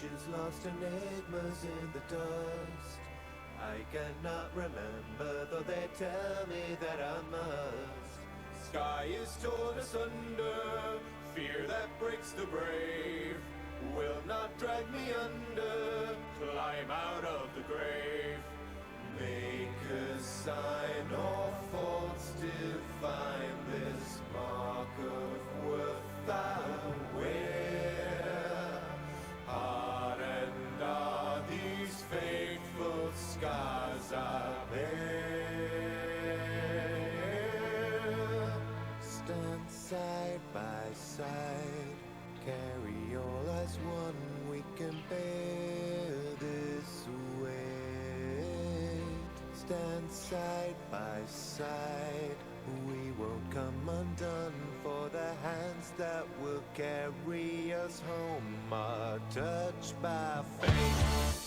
Oceans lost, enigmas in the dust. I cannot remember, though they tell me that I must. Sky is torn asunder, fear that breaks the brave will not drag me under, climb out of the grave. Make a sign or faults define this mark of worth I wear. Hardened are these faithful scars I bear. Stand side by side, carry all as one, we can bear this weight. Stand side by side, we won't come undone, for the hands that will carry us home are touched by fate.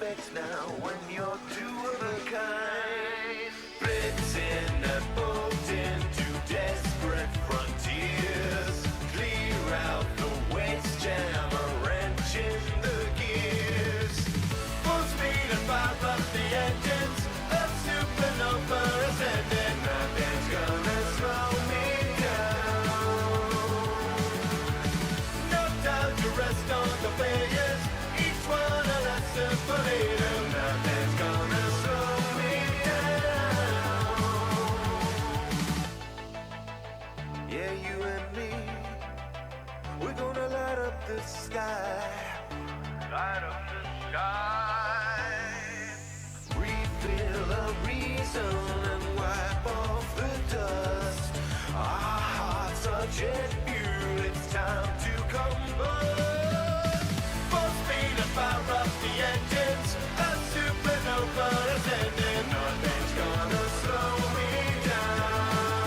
expect now when you're two of a kind. Blitzing and bolting to desperate frontiers. Clear out the waste jam, a wrench in the gears. Full speed and fire up the engines. A supernova ascending. Nothing's gonna slow me down. No time to rest on the players. Each one a lesson for later. Nothing's gonna slow me down. Yeah, you and me, we're gonna light up the sky. Light up the sky. Refill a reason and wipe off the dust. Our hearts are jet fuel, it's time to combust. Full speed and fire up the engines. A supernova ascending. Nothing's gonna slow me down.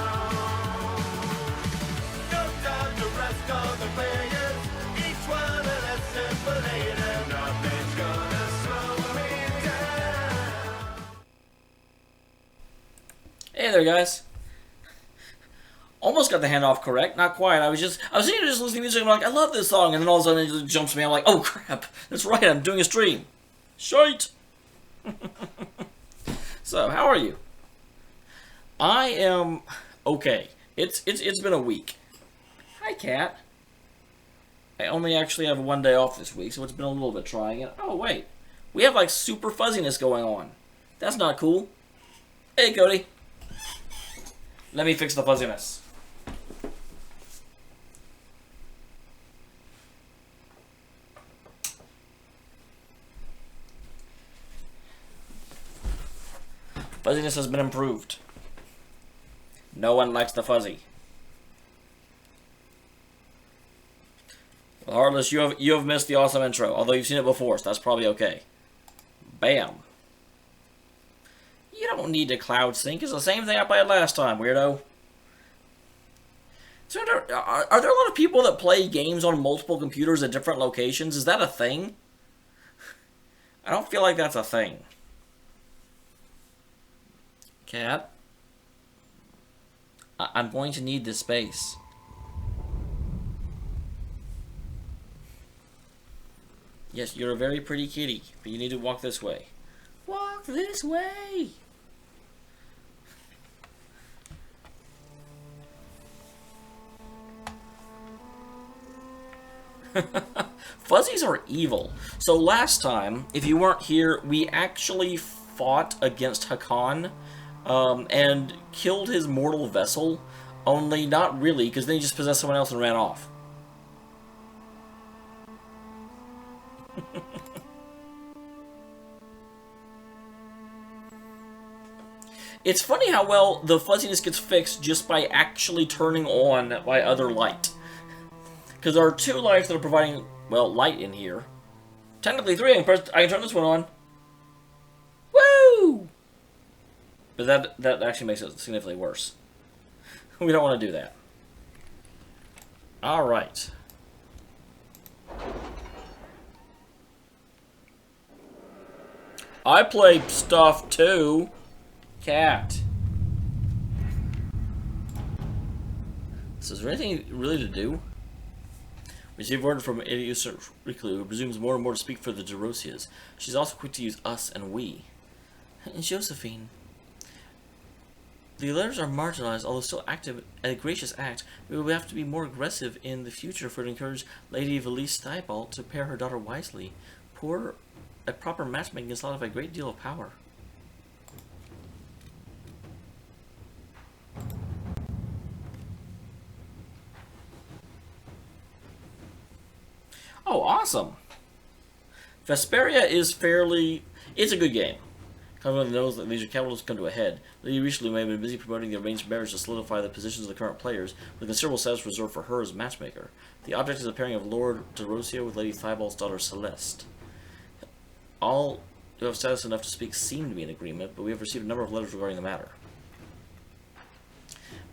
No time to rest on the players. Each one a lesson for later. Nothing's gonna slow me down. Hey there, guys. Almost got the handoff correct, not quite. I was sitting here just listening to music and I'm like, I love this song, and then all of a sudden it just jumps me. I'm like, oh crap, that's right, I'm doing a stream. Shite. So, how are you? I am okay. It's been a week. Hi, cat. I only actually have one day off this week, so it's been a little bit trying. And oh wait, we have like super fuzziness going on. That's not cool. Hey, Cody. Let me fix the fuzziness. Fuzziness has been improved. No one likes the fuzzy. Well, Heartless, you have missed the awesome intro, although you've seen it before, so that's probably okay. Bam. You don't need to cloud sync. It's the same thing I played last time, weirdo. So are there a lot of people that play games on multiple computers at different locations? Is that a thing? I don't feel like that's a thing. Cat? I'm going to need this space. Yes, you're a very pretty kitty, but you need to walk this way. Walk this way! Fuzzies are evil. So last time, if you weren't here, we actually fought against Hakkon and killed his mortal vessel. Only not really, because then he just possessed someone else and ran off. It's funny how well the fuzziness gets fixed just by actually turning on my other light. Because there are two lights that are providing, well, light in here. Technically three. I can turn this one on. Woo! But that actually makes it significantly worse. We don't want to do that. Alright. I play stuff too. Cat. So is there anything really to do? Receive order from Idiot Recluse, who presumes more and more to speak for the Derosias. She's also quick to use us and we. And Josephine. The letters are marginalized, although still active, a gracious act. We will have to be more aggressive in the future for to encourage Lady Valise Thibault to pair her daughter wisely. A proper matchmaking is thought of a great deal of power. Oh, awesome! Vesperia is it's a good game. Everyone knows that major capitals come to a head. Lady recently may have been busy promoting the arranged marriage to solidify the positions of the current players, with considerable status reserved for her as matchmaker. The object is a pairing of Lord Derosio with Lady Thibault's daughter Celeste. All who have status enough to speak seem to be in agreement, but we have received a number of letters regarding the matter.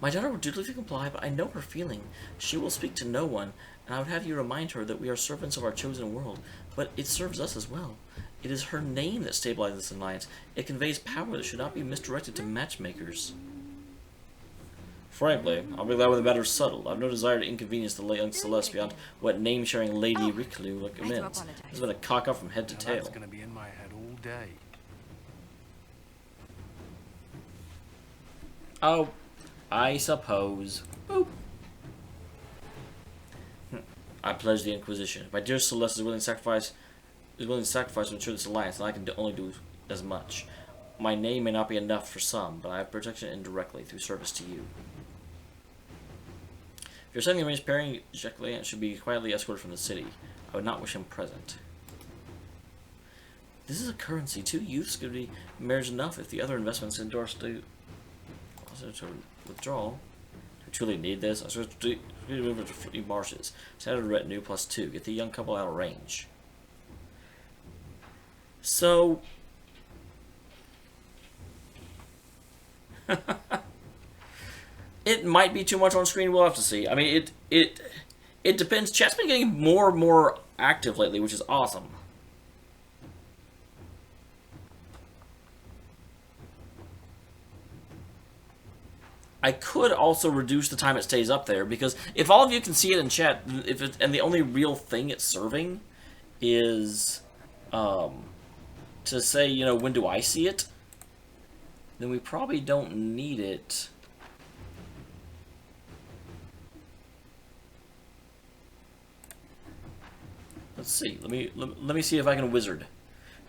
My daughter will dutifully comply, but I know her feeling. She will speak to no one, and I would have you remind her that we are servants of our chosen world, but it serves us as well. It is her name that stabilizes this alliance. It conveys power that should not be misdirected to matchmakers. Frankly, I'll be glad when the matter is settled. I have no desire to inconvenience the young Celeste beyond what name-sharing Lady Reclue recommends. It's been a cock up from head to tail. That's going to be in my head all day. Oh, I suppose. Boop. I pledge the Inquisition. My dear Celeste is willing to sacrifice to ensure this alliance, and I can only do as much. My name may not be enough for some, but I have protection indirectly through service to you. If you're sending the arranged pairing, Jacqueline should be quietly escorted from the city. I would not wish him present. This is a currency. 2 youths could be marriage enough if the other investments endorsed to withdraw. Do we truly need this? I suppose to move it to free marshes. Standard retinue plus 2. Get the young couple out of range. So it might be too much on screen. We'll have to see. I mean, it depends. Chat's been getting more and more active lately, which is awesome. I could also reduce the time it stays up there, because if all of you can see it in chat, and the only real thing it's serving is to say, you know, when do I see it, then we probably don't need it. Let's see. Let me see if I can wizard.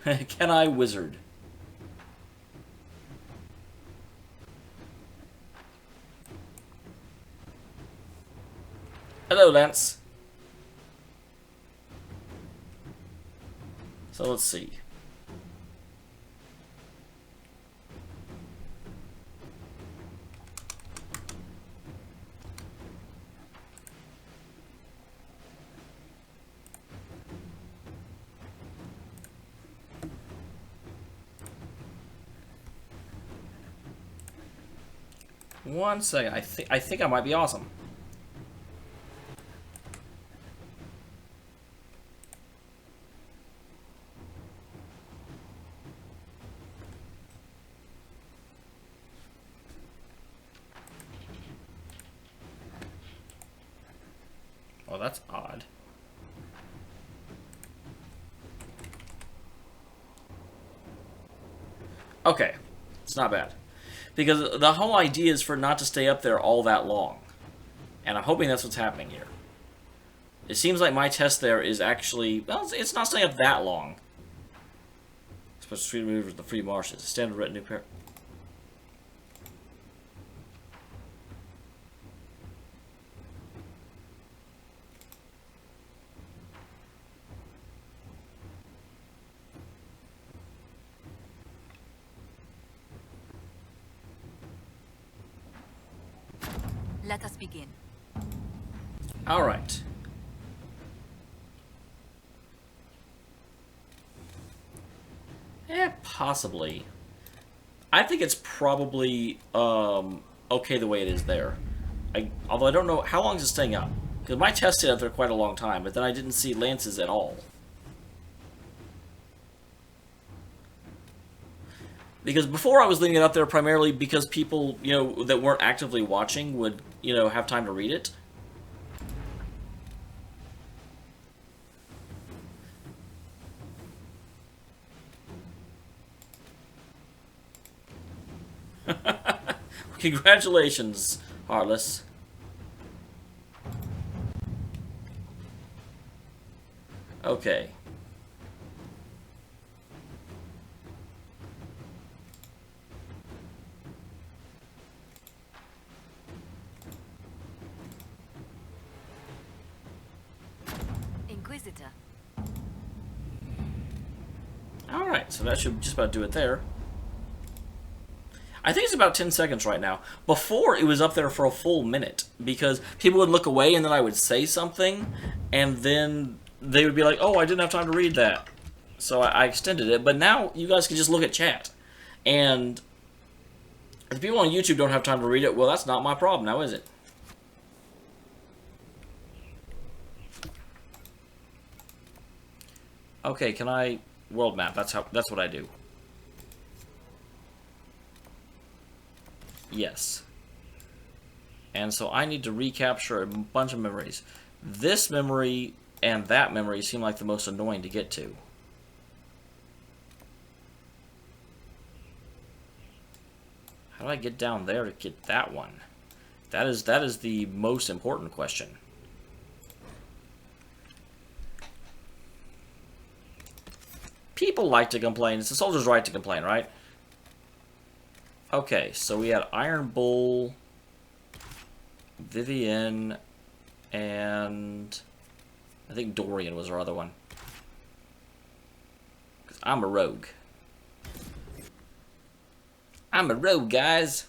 Can I wizard? Hello, Lance. So let's see. One second. I think I might be awesome. Well, that's odd. Okay, it's not bad. Because the whole idea is for it not to stay up there all that long. And I'm hoping that's what's happening here. It seems like my test there is actually... Well, it's not staying up that long. Supposed to remove the free marshes. Standard retinue pair. Let us begin. All right. Possibly. I think it's probably okay the way it is there. Although I don't know how long is it staying up, because my test stayed up there quite a long time, but then I didn't see Lance's at all. Because before I was leaving it up there primarily because people, you know, that weren't actively watching would, you know, have time to read it. Congratulations, Heartless. Okay. Inquisitor. Alright, so that should just about do it there. I think it's about 10 seconds right now. Before, it was up there for a full minute, because people would look away and then I would say something, and then they would be like, oh, I didn't have time to read that. So I extended it, but now you guys can just look at chat. And If people on YouTube don't have time to read it, well, that's not my problem now, is it? Okay, can I... World map, that's what I do. Yes. And so I need to recapture a bunch of memories. This memory and that memory seem like the most annoying to get to. How do I get down there to get that one? That is the most important question. People like to complain. It's the soldier's right to complain, right? Okay, so we had Iron Bull, Vivian, and I think Dorian was our other one. 'Cause I'm a rogue. I'm a rogue, guys.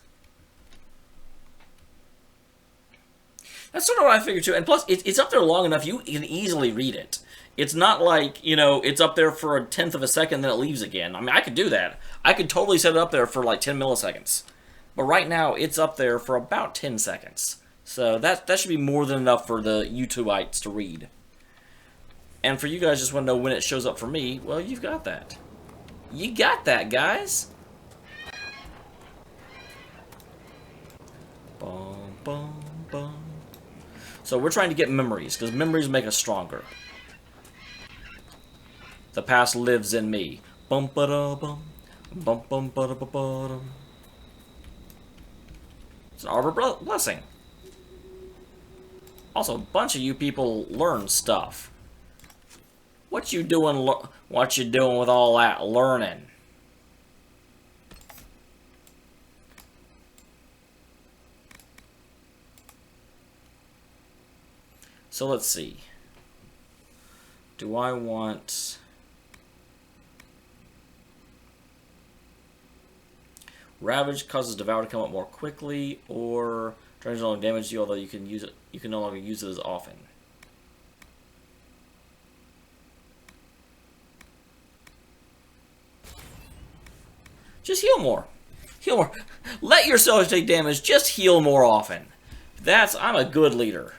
That's sort of what I figured too. And plus, it's up there long enough you can easily read it. It's not like, you know, it's up there for a tenth of a second, then it leaves again. I mean, I could do that. I could totally set it up there for like 10 milliseconds. But right now, it's up there for about 10 seconds. So that should be more than enough for the YouTubeites to read. And for you guys just want to know when it shows up for me, well, you've got that. You got that, guys. Bum, bum, bum. So we're trying to get memories, because memories make us stronger. The past lives in me. Bum ba da bum. Bum bum ba da ba ba dum. It's an Arbor Blessing. Also, a bunch of you people learn stuff. What you doing with all that learning? So let's see. Do I want... Ravage causes Devour to come up more quickly, or drains no longer damage you, although you can use it. You can no longer use it as often. Just heal more. Heal more. Let yourselves take damage. Just heal more often. I'm a good leader.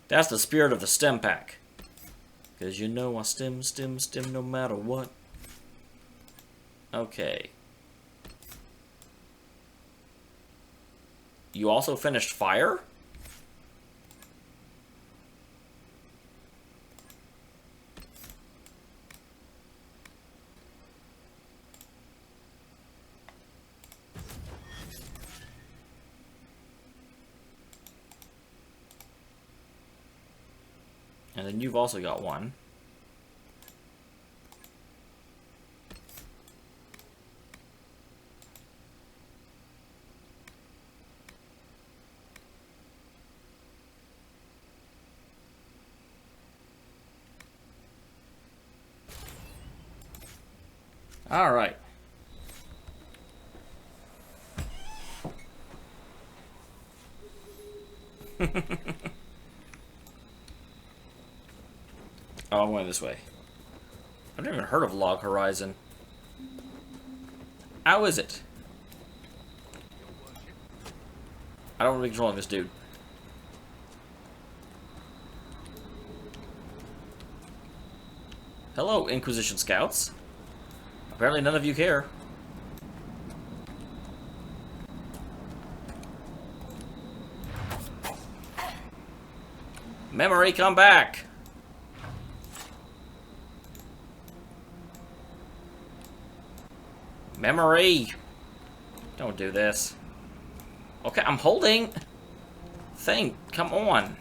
That's the spirit of the stem pack. Because you know I stem no matter what. Okay. You also finished fire? And then you've also got one. All right. Oh, I'm going this way. I've never even heard of Log Horizon. How is it? I don't want to be controlling this dude. Hello, Inquisition scouts. Apparently none of you care. Memory, come back! Memory! Don't do this. Okay, I'm holding. Thing, come on.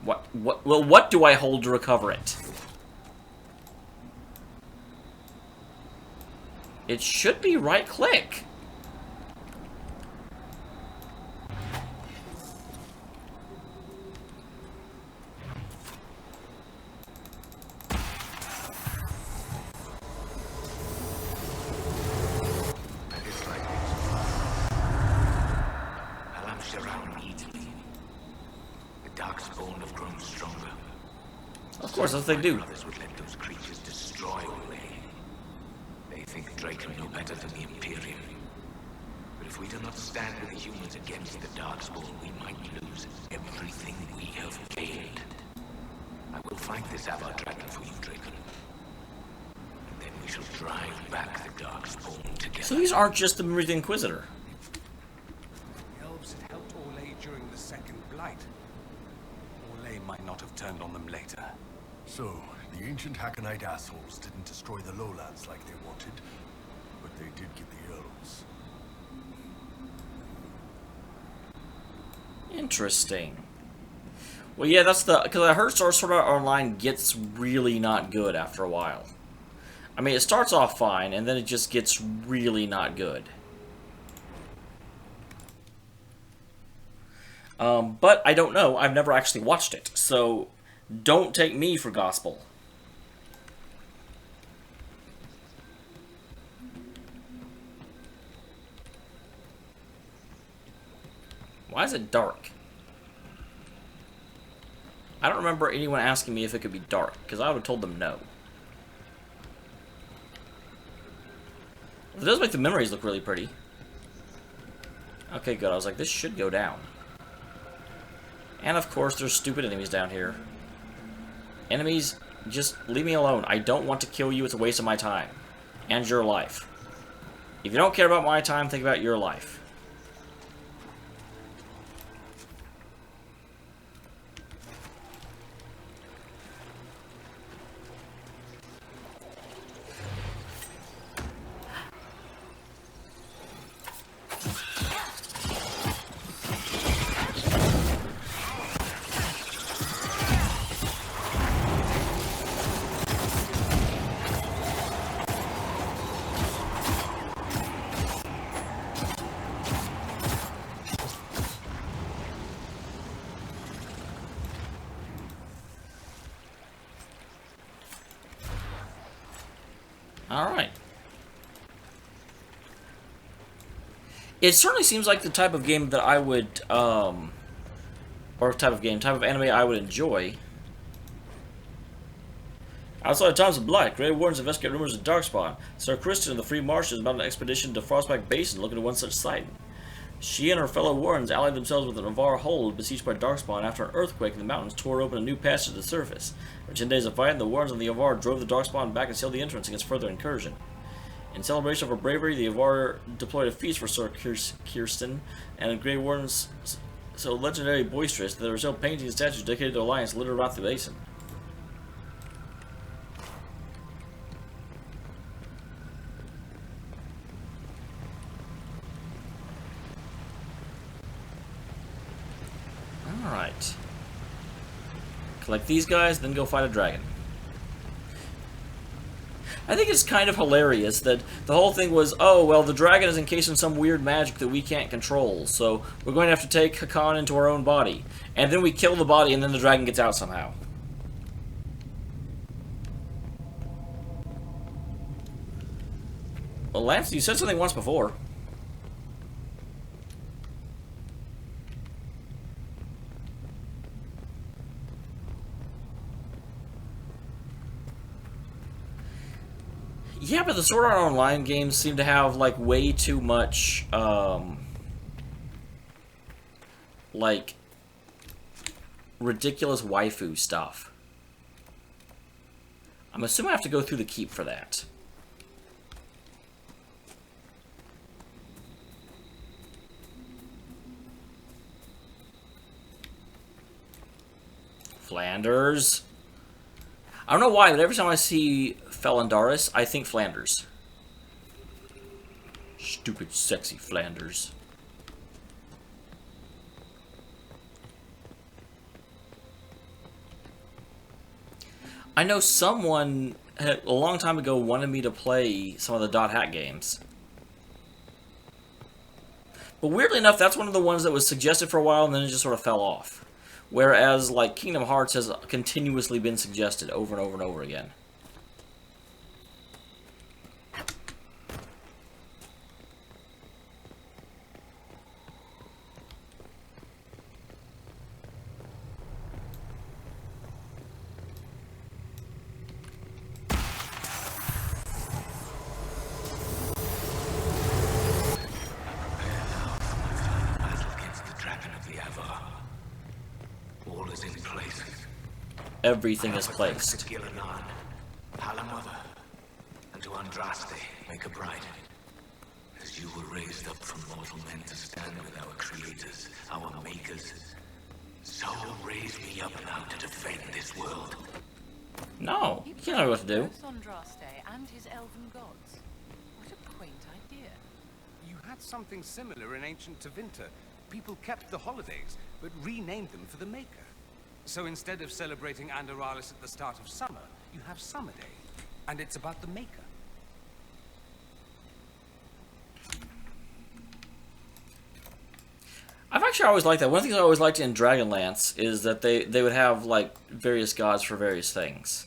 What do I hold to recover it? It should be right click. Of course, that's what they do. Others would let those creatures destroy all they think Draken know better than the Imperium. But if we do not stand with the humans against the Darkspawn, we might lose everything we have gained. I will find this Avar Dragon for you, Draken. And then we shall drive back the Darkspawn together. So these aren't just the members of the Inquisitor. The elves had helped Orlais during the Second Blight. Orlais might not have turned on them later. So, the ancient Hakkonite assholes didn't destroy the lowlands like they wanted, but they did get the elves. Interesting. Well, yeah, that's the... Because I heard Star Sword Art Online gets really not good after a while. I mean, it starts off fine, and then it just gets really not good. But I don't know. I've never actually watched it, so don't take me for gospel. Why is it dark? I don't remember anyone asking me if it could be dark, because I would have told them no. It does make the memories look really pretty. Okay, good. I was like, this should go down. And of course, there's stupid enemies down here. Enemies, just leave me alone. I don't want to kill you. It's a waste of my time. And your life. If you don't care about my time, think about your life. Alright. It certainly seems like the type of game that I would, or type of anime I would enjoy. Outside of Times of Blight, Grey Wardens investigate rumors of Darkspawn. Sir Kristen of the Free Marches is about an expedition to Frostback Basin looking at one such site. She and her fellow Wardens allied themselves with an Avar hold besieged by Darkspawn after an earthquake in the mountains tore open a new passage to the surface. For 10 days of fighting, the Wardens of the Avar drove the Darkspawn back and sealed the entrance against further incursion. In celebration of her bravery, the Avar deployed a feast for Sir Kirsten, and the Grey Wardens so legendary boisterous that there were still paintings and statues dedicated to the Alliance littered about the basin. Alright. Collect these guys, then go fight a dragon. I think it's kind of hilarious that the whole thing was, oh, well, the dragon is encased in some weird magic that we can't control, so we're going to have to take Hakkon into our own body. And then we kill the body, and then the dragon gets out somehow. Well, Lance, you said something once before. Yeah, but the Sword Art Online games seem to have, like, way too much, like, ridiculous waifu stuff. I'm assuming I have to go through the keep for that. Flanders. I don't know why, but every time I see Felandaris, I think Flanders. Stupid, sexy Flanders. I know someone a long time ago wanted me to play some of the Dot Hack games. But weirdly enough, that's one of the ones that was suggested for a while and then it just sort of fell off. Whereas, like, Kingdom Hearts has continuously been suggested over and over and over again. everything is placed. To Gillinan, Palamother, and to Andraste, make a bride. As you were raised up from mortal men to stand with our creators, our makers, so raise me up now to defend this world. No, you can't know what to do. Both Andraste and his elven gods. What a quaint idea. You had something similar in ancient Tevinter. People kept the holidays, but renamed them for the Maker. So instead of celebrating Andaralis at the start of summer, you have Summer Day. And it's about the Maker. I've actually always liked that. One of the things I always liked in Dragonlance is that they would have, like, various gods for various things.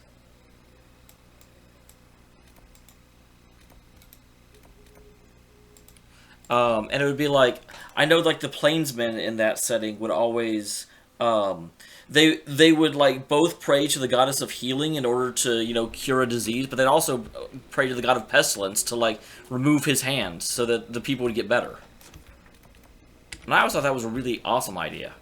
And it would be like, I know, like, the Plainsmen in that setting would always, they would, like, both pray to the goddess of healing in order to, you know, cure a disease, but they'd also pray to the god of pestilence to, like, remove his hand so that the people would get better. And I always thought that was a really awesome idea.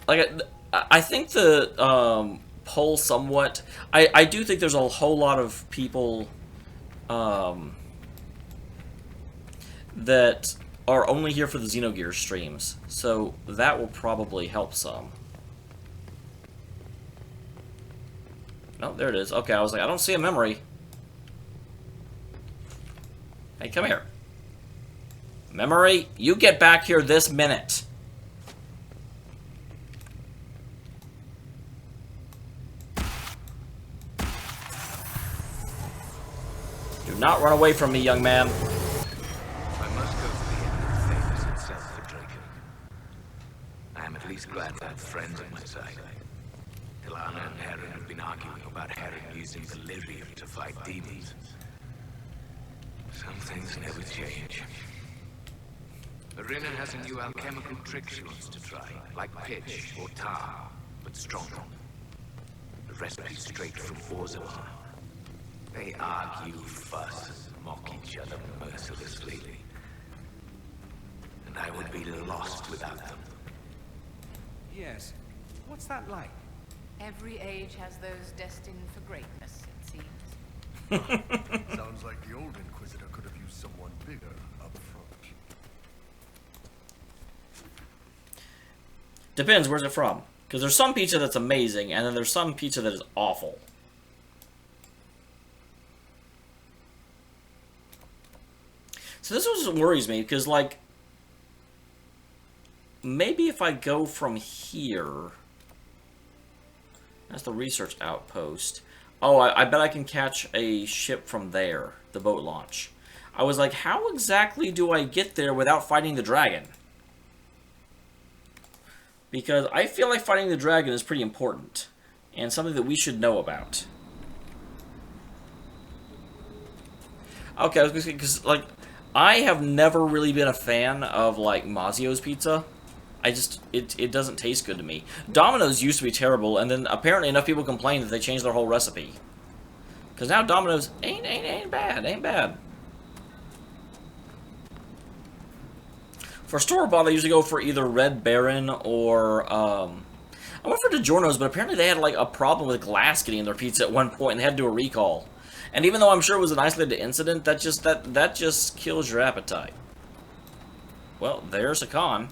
Like, I think the poll somewhat... I do think there's a whole lot of people that are only here for the Xenogears streams. So that will probably help some. No, there it is. Okay, I was like, I don't see a memory. Hey, come here. Memory, you get back here this minute. Do not run away from me, young man. I must go to the end of the famous itself for Draco. I am at least glad to have friends on my side. Ilana and Heron have been arguing about Heron using the Lyrium to fight demons. Some things never change. Marina has a new alchemical trick she wants to try, like pitch or tar, but stronger. The recipe straight from Orzammar. They argue, fuss, mock each other mercilessly. And I would be lost without them. Yes. What's that like? Every age has those destined for greatness, it seems. Sounds like the old Inquisitor could have used someone bigger up front. Depends, where's it from? Because there's some pizza that's amazing, and then there's some pizza that is awful. So this was what worries me, because, like, maybe if I go from here... That's the research outpost. Oh, I bet I can catch a ship from there, the boat launch. I was like, how exactly do I get there without fighting the dragon? Because I feel like fighting the dragon is pretty important, and something that we should know about. Okay, I was going to say, because, like, I have never really been a fan of, like, Mazio's pizza. It doesn't taste good to me. Domino's used to be terrible, and then apparently enough people complained that they changed their whole recipe. Because now Domino's ain't bad. For store-bought, I usually go for either Red Baron or, I went for DiGiorno's, but apparently they had, like, a problem with glass getting in their pizza at one point, and they had to do a recall. And even though I'm sure it was an isolated incident, that just kills your appetite. Well, there's Hakkon.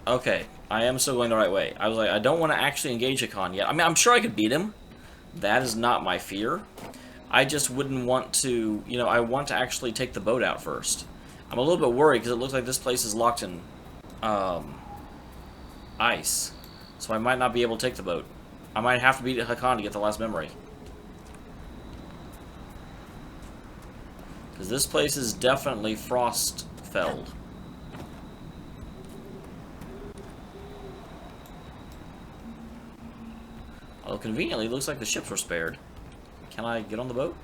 Okay, I am still going the right way. I was like, I don't want to actually engage Hakkon yet. I mean, I'm sure I could beat him. That is not my fear. I just wouldn't want to, you know, I want to actually take the boat out first. I'm a little bit worried because it looks like this place is locked in ice. So I might not be able to take the boat. I might have to beat Hakkon to get the last memory. Because this place is definitely frost-felled. Although conveniently, it looks like the ships were spared. Can I get on the boat?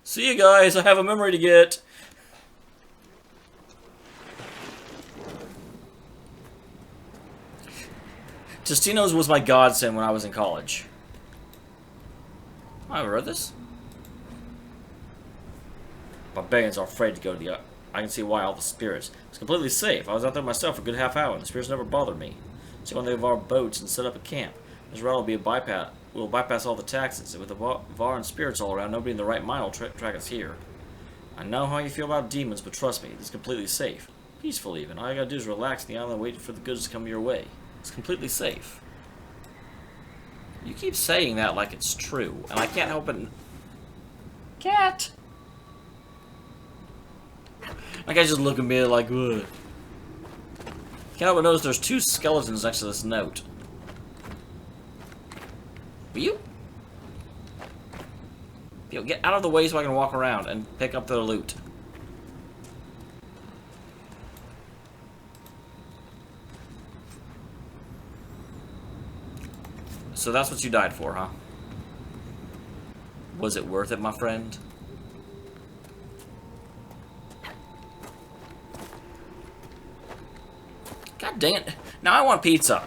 See you guys, I have a memory to get. Tostino's was my godsend when I was in college. I read this. Barbarians are afraid to go to the... I can see why all the spirits. It's completely safe. I was out there myself for a good half hour, and the spirits never bothered me. So when they have our boats and set up a camp, this route will be a bypass. We'll bypass all the taxes, and with the Var and spirits all around, nobody in the right mind will track us here. I know how you feel about demons, but trust me, it's completely safe. Peaceful even. All you gotta do is relax on the island and wait for the goods to come your way. It's completely safe. You keep saying that like it's true, and I can't help it. Cat! Like, I just look at me like, ugh. Can't help but notice there's 2 skeletons next to this note. Will you? Get out of the way so I can walk around and pick up their loot. So that's what you died for, huh? Was it worth it, my friend? God dang it. Now I want pizza.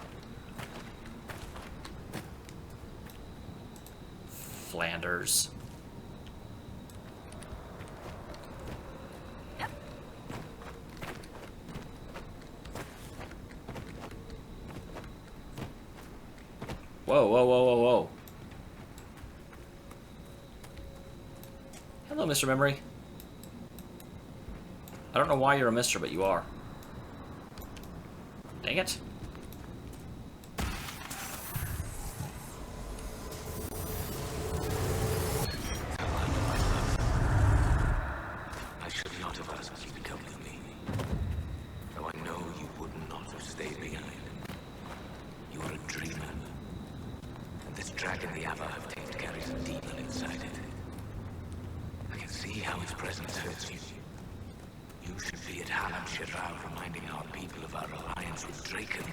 Flanders. Whoa, whoa, whoa, whoa, whoa. Hello, Mr. Memory. I don't know why you're a mister, but you are. Dang it. I should not have asked you to come with me. Though I know you would not have stayed behind. You are a dreamer. And this dragon the Ava have tamed carries a demon inside it. I can see how its presence hurts you. You should be at Halam Shiral reminding our people of our alliance with Draken.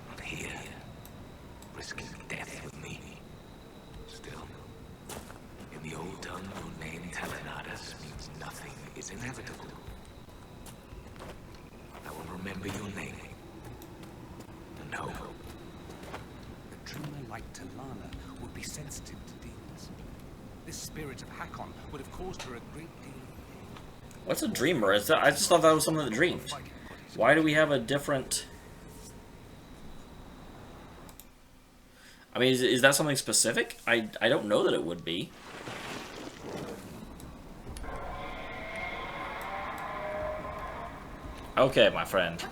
Not here, risking death with me. Still, in the old tongue, your name Telenadas means nothing is inevitable. I will remember your name. And hope. A dreamer like Talana would be sensitive to demons. This spirit of Hakkon would have caused her a great deal of... What's a dreamer? I just thought that was something that dreamed. Why do we have a different... I mean, is that something specific? I don't know that it would be. Okay, my friend.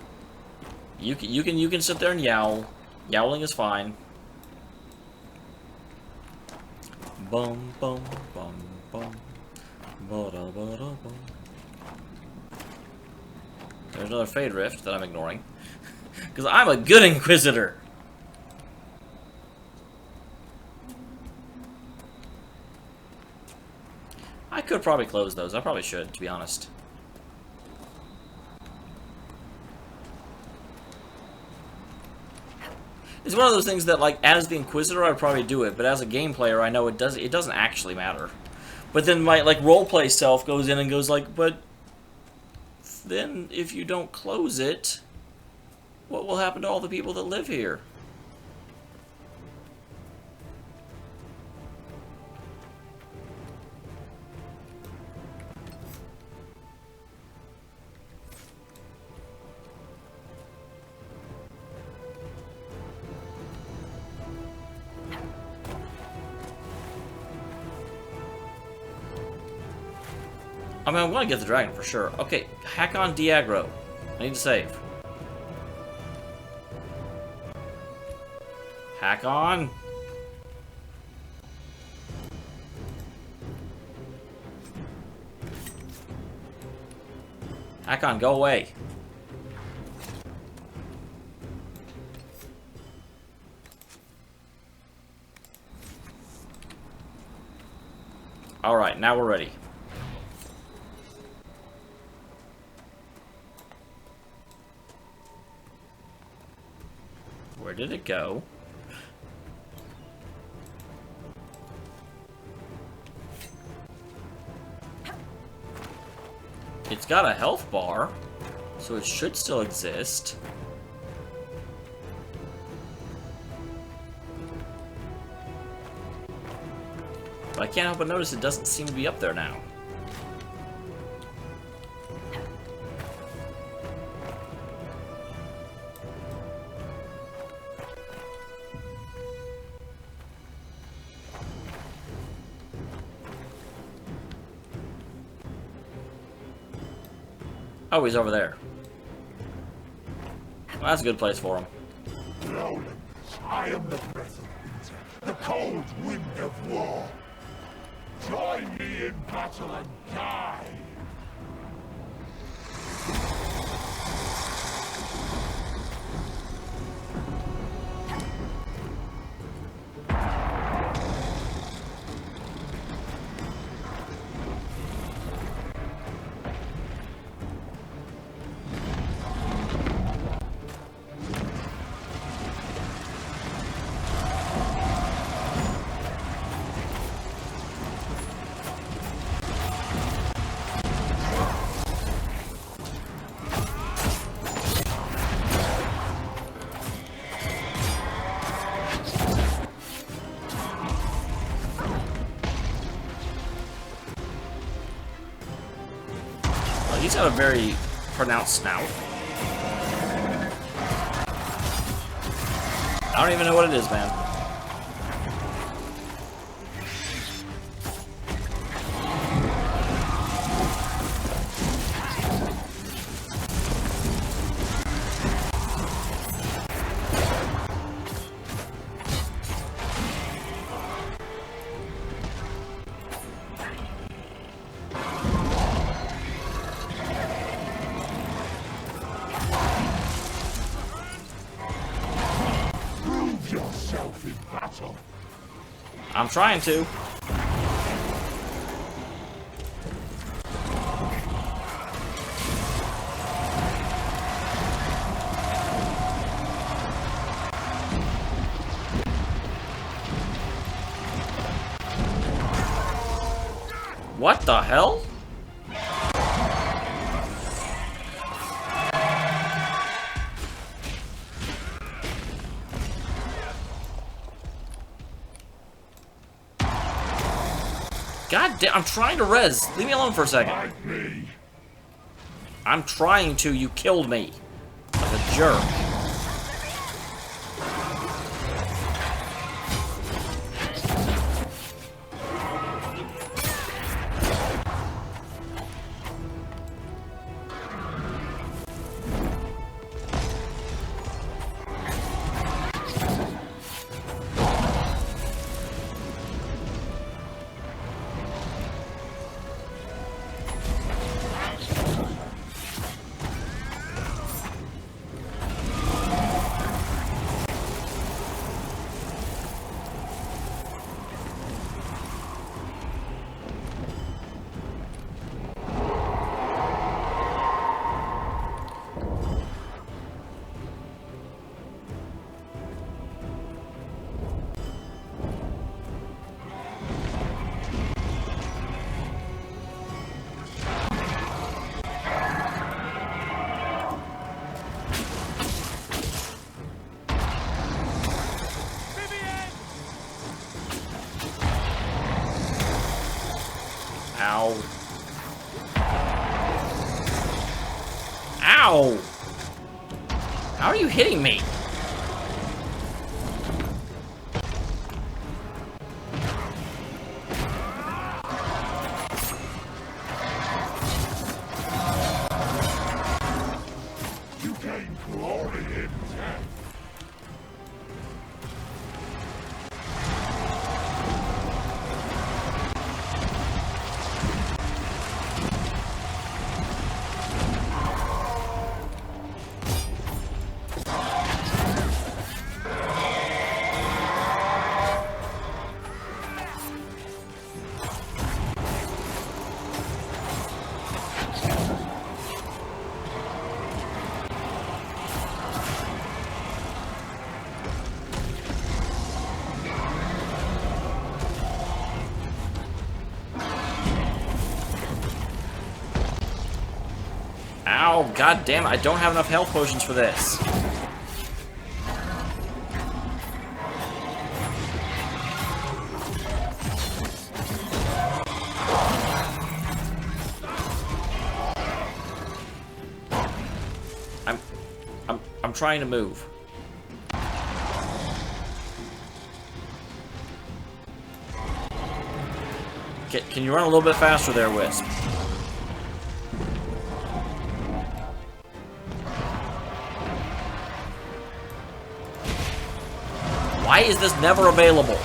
You can sit there and yowl. Yowling is fine. Bum bum bum bum. Ba-da, ba-da, bum. There's another Fade Rift that I'm ignoring. Because I'm a good Inquisitor! I could probably close those. I probably should, to be honest. It's one of those things that, like, as the Inquisitor, I'd probably do it. But as a game player, I know it doesn't actually matter. But then my, like, roleplay self goes in and goes like, but then if you don't close it, what will happen to all the people that live here? I mean, I'm gonna get the dragon for sure. Okay, Hakkon Diagro. I need to save. Hakkon. Hakkon, go away. Alright, now we're ready. Where did it go? It's got a health bar, so it should still exist. But I can't help but notice it doesn't seem to be up there now. Oh, he's over there. Well, that's a good place for him. Lowlands, I am the breath of winter, the cold wind of war. Join me in battle and die! He's got a very pronounced snout. I don't even know what it is, man. I'm trying to. What the hell? God damn, I'm trying to res. Leave me alone for a second. I'm trying to, you killed me. Like a jerk. Ow. Ow! How are you hitting me? You gain glory in death. Ow, god damn it, I don't have enough health potions for this. trying to move. Can you run a little bit faster there, Wisp? Why is this never available?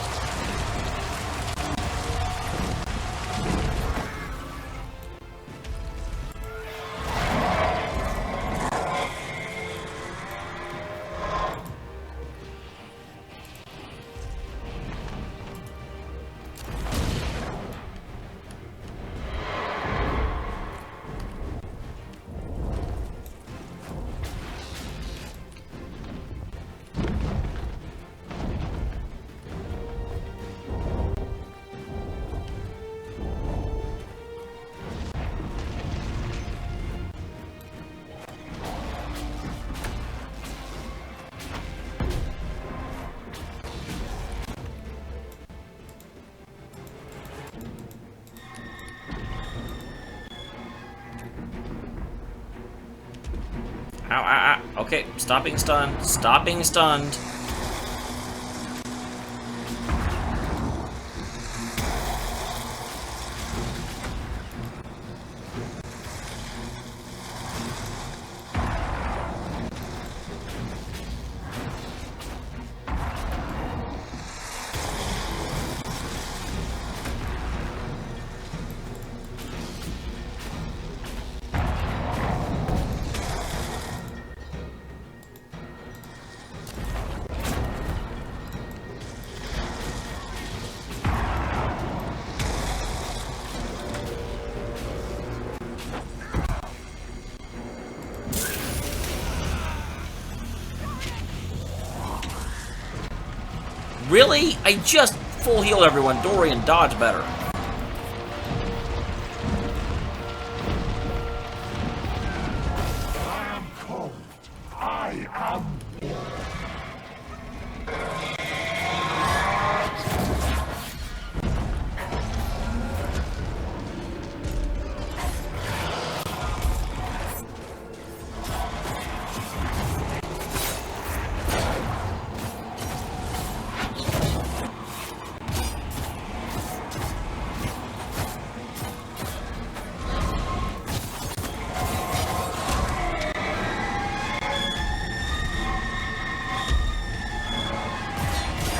Ow, ow, ow. Okay, stopping stunned. Stopping stunned. Really? I just full healed everyone. Dorian, dodge better. I am cold. I am warm.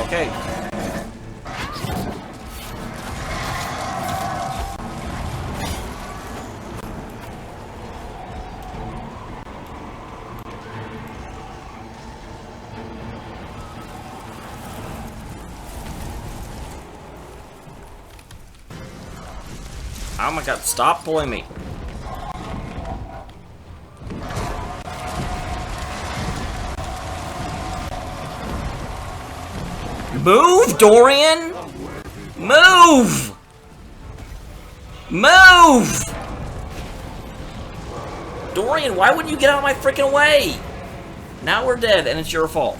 Okay. Oh my god, stop pulling me. Move, Dorian! Move! Move! Dorian, why wouldn't you get out of my freaking way? Now we're dead, and it's your fault.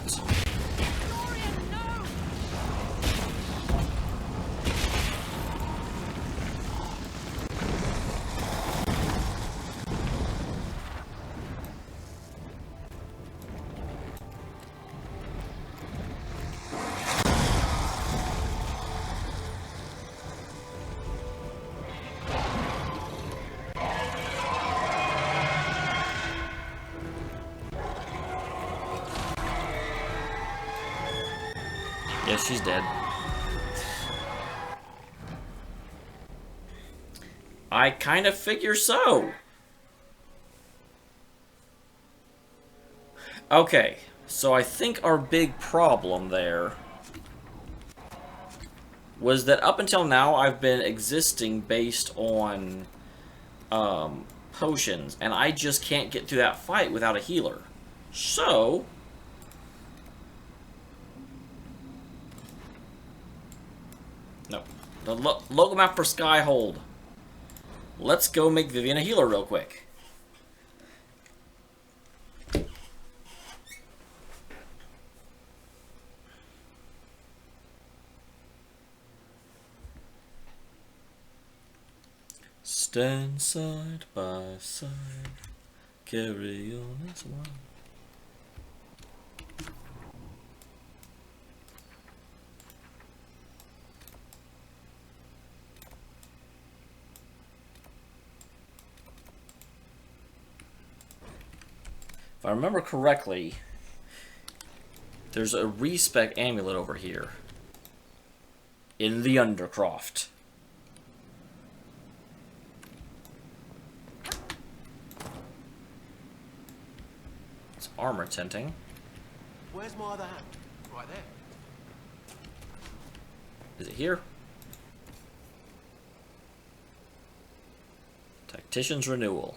Yeah, she's dead. I kind of figure so. Okay, so I think our big problem there was that up until now I've been existing based on potions, and I just can't get through that fight without a healer. So no, the local map for Skyhold. Let's go make Vivian a healer real quick. Stand side by side, carry on as one. If I remember correctly, there's a respec amulet over here. In the Undercroft. It's armor tinting. Where's my other hand? Right there. Is it here? Tactician's Renewal.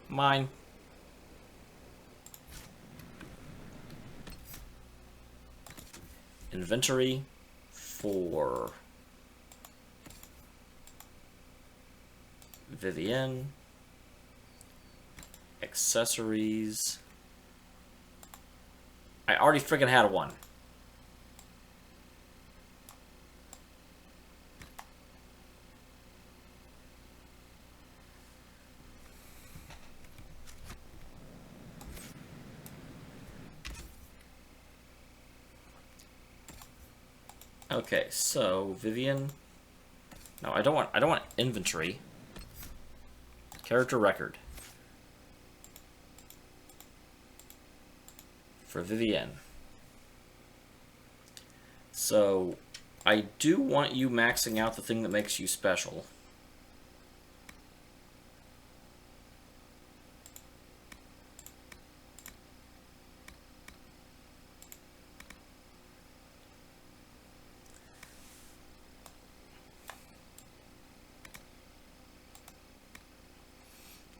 Mine. Inventory for Vivienne. Accessories. I already freaking had one. Okay, so Vivienne. No, I don't want inventory. Character record. For Vivienne. So I do want you maxing out the thing that makes you special.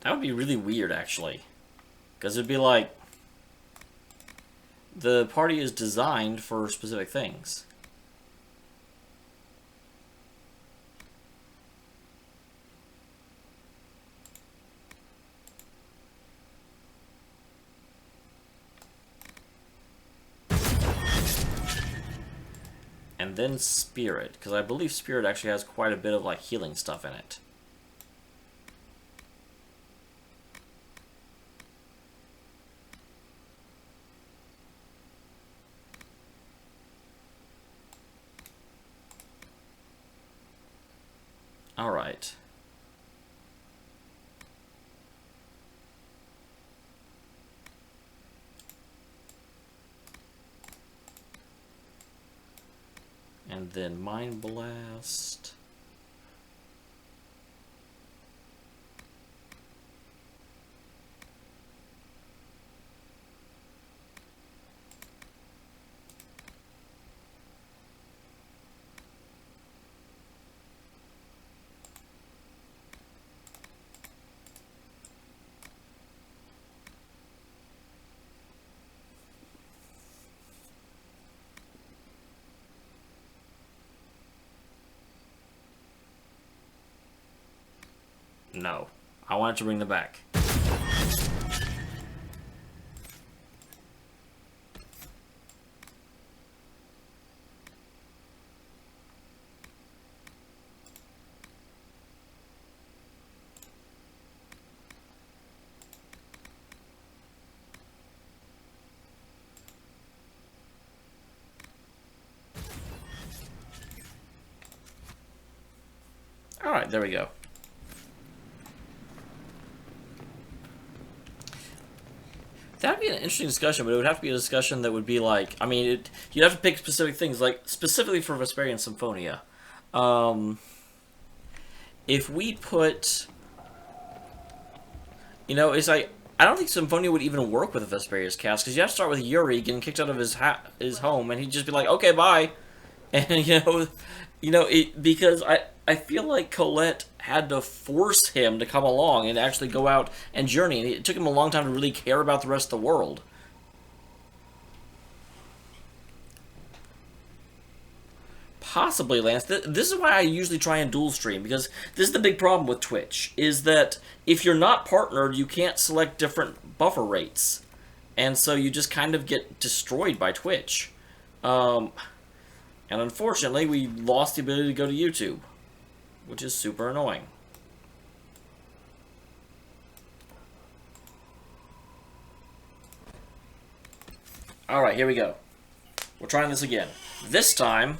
That would be really weird, actually. Because it'd be like, the party is designed for specific things. And then Spirit, because I believe Spirit actually has quite a bit of like healing stuff in it. All right. And then Mind Blast. No. I wanted to bring them back. Alright, there we go. That'd be an interesting discussion, but it would have to be a discussion that would be like, I mean, you'd have to pick specific things, like, specifically for Vesperian Symphonia. If we put, you know, it's like, I don't think Symphonia would even work with a Vesperia's cast, because you have to start with Yuri getting kicked out of his home, and he'd just be like, okay, bye. And, because I feel like Colette had to force him to come along and actually go out and journey, and it took him a long time to really care about the rest of the world. Possibly, Lance. This is why I usually try and dual stream, because this is the big problem with Twitch, is that if you're not partnered, you can't select different buffer rates. And so you just kind of get destroyed by Twitch. And unfortunately, we lost the ability to go to YouTube, which is super annoying. Alright, here we go. We're trying this again. This time,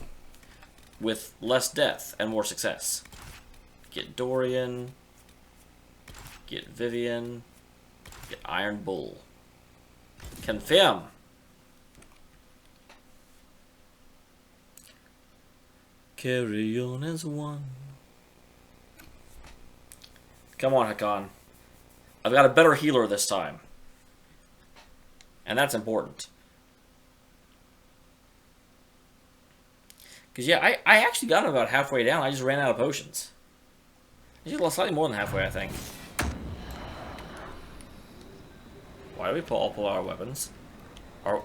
with less death and more success. Get Dorian. Get Vivienne. The Iron Bull. Confirm. Carry on as one. Come on, Hakkon. I've got a better healer this time. And that's important. Because, yeah, I actually got him about halfway down. I just ran out of potions. I just lost slightly more than halfway, I think. Why do we all pull our weapons? Are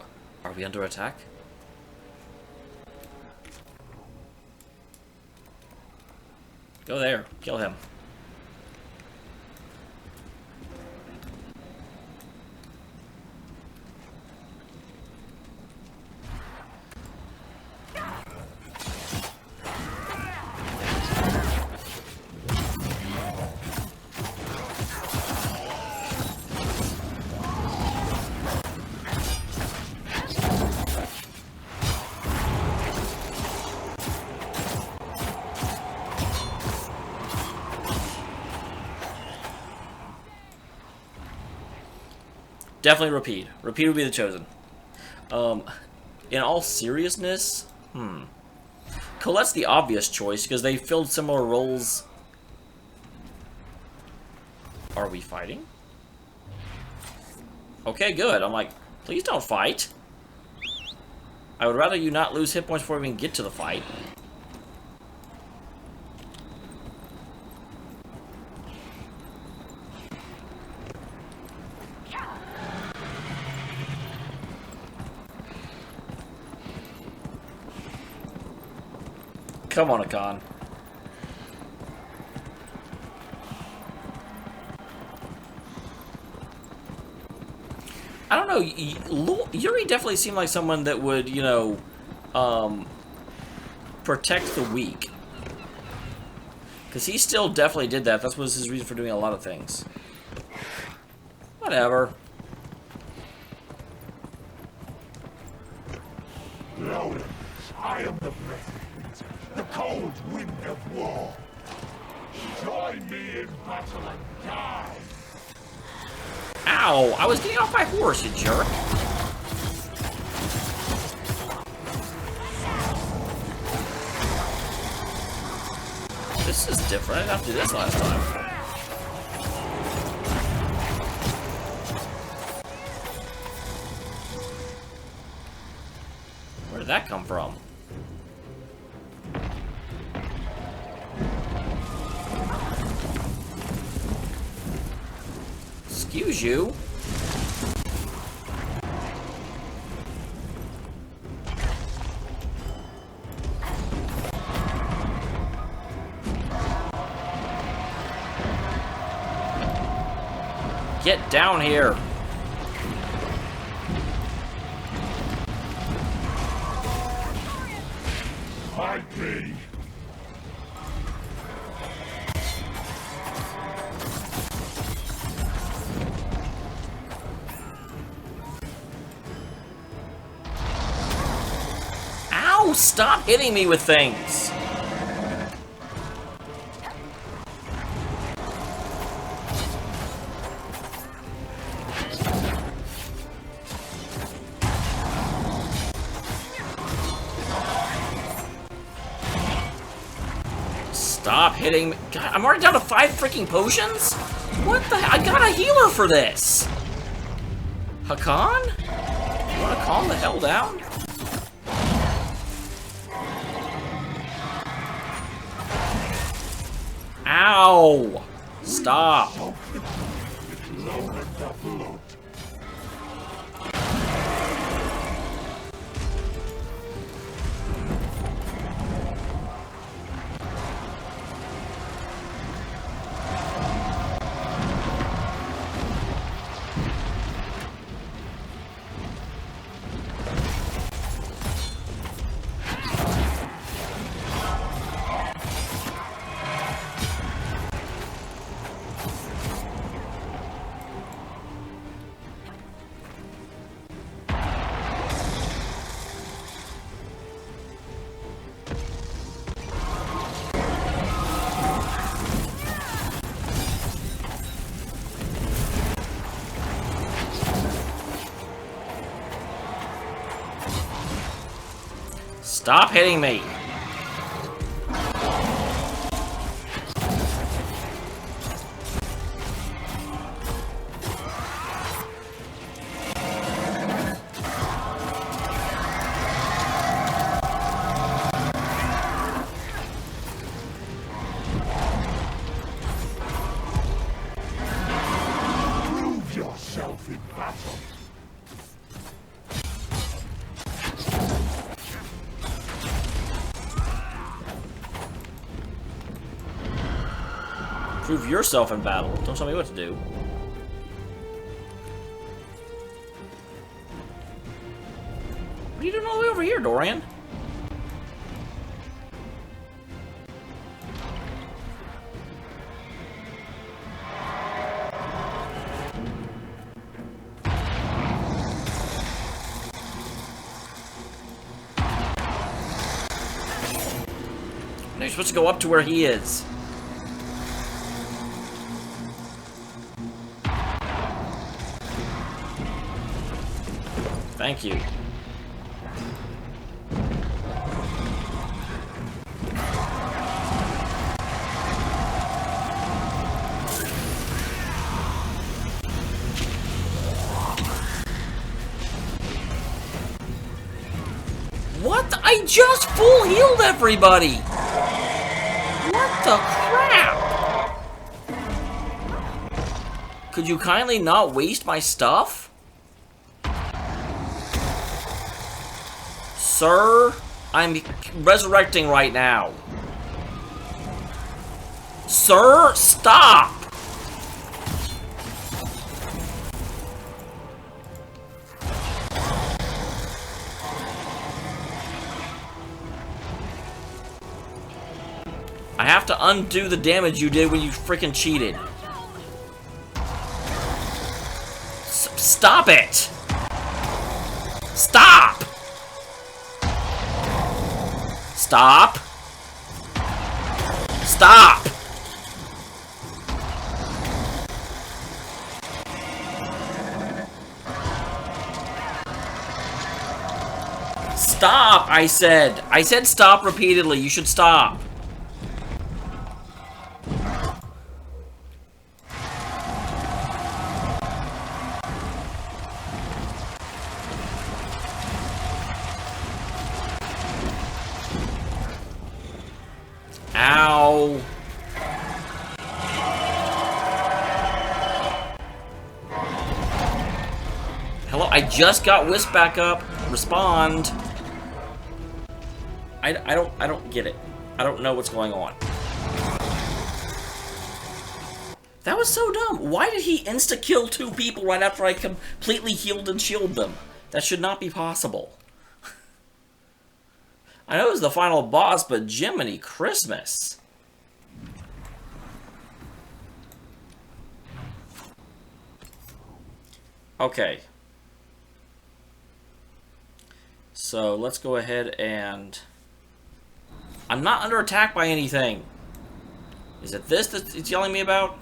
we under attack? Go there. Kill him. Definitely repeat. Repeat would be the chosen. In all seriousness, Colette's the obvious choice because they filled similar roles. Are we fighting? Okay, good. I'm like, please don't fight. I would rather you not lose hit points before we even get to the fight. Come on, Hakkon. I don't know. Yuri definitely seemed like someone that would, you know, protect the weak. Because he still definitely did that. That was his reason for doing a lot of things. Whatever. Lowlands, I am the breath of winter, the cold wind of war. Join me in battle and die. Ow! I was getting off my horse, you jerk. This is different. I didn't have to do this last time. Where did that come from? Excuse you. Get down here. Fight me. Ow! Stop hitting me with things. Stop hitting me. God, I'm already down to 5 freaking potions? What the hell? I got a healer for this! Hakkon? You wanna calm the hell down? Ow! Stop. Stop hitting me! Prove yourself in battle. Prove yourself in battle. Don't tell me what to do. What are you doing all the way over here, Dorian? No, you're supposed to go up to where he is. Thank you. What? I just full healed everybody! What the crap? Could you kindly not waste my stuff? Sir, I'm resurrecting right now. Sir, stop! I have to undo the damage you did when you freaking cheated. Stop it! Stop! Stop! Stop! Stop, I said. I said stop repeatedly. You should stop. Ow. Hello, I just got Wisp back up. Respond. I don't get it. I don't know what's going on. That was so dumb. Why did he insta-kill 2 people right after I completely healed and shielded them? That should not be possible. I know it was the final boss, but Jiminy Christmas. Okay. So let's go ahead and... I'm not under attack by anything. Is it this that it's yelling me about?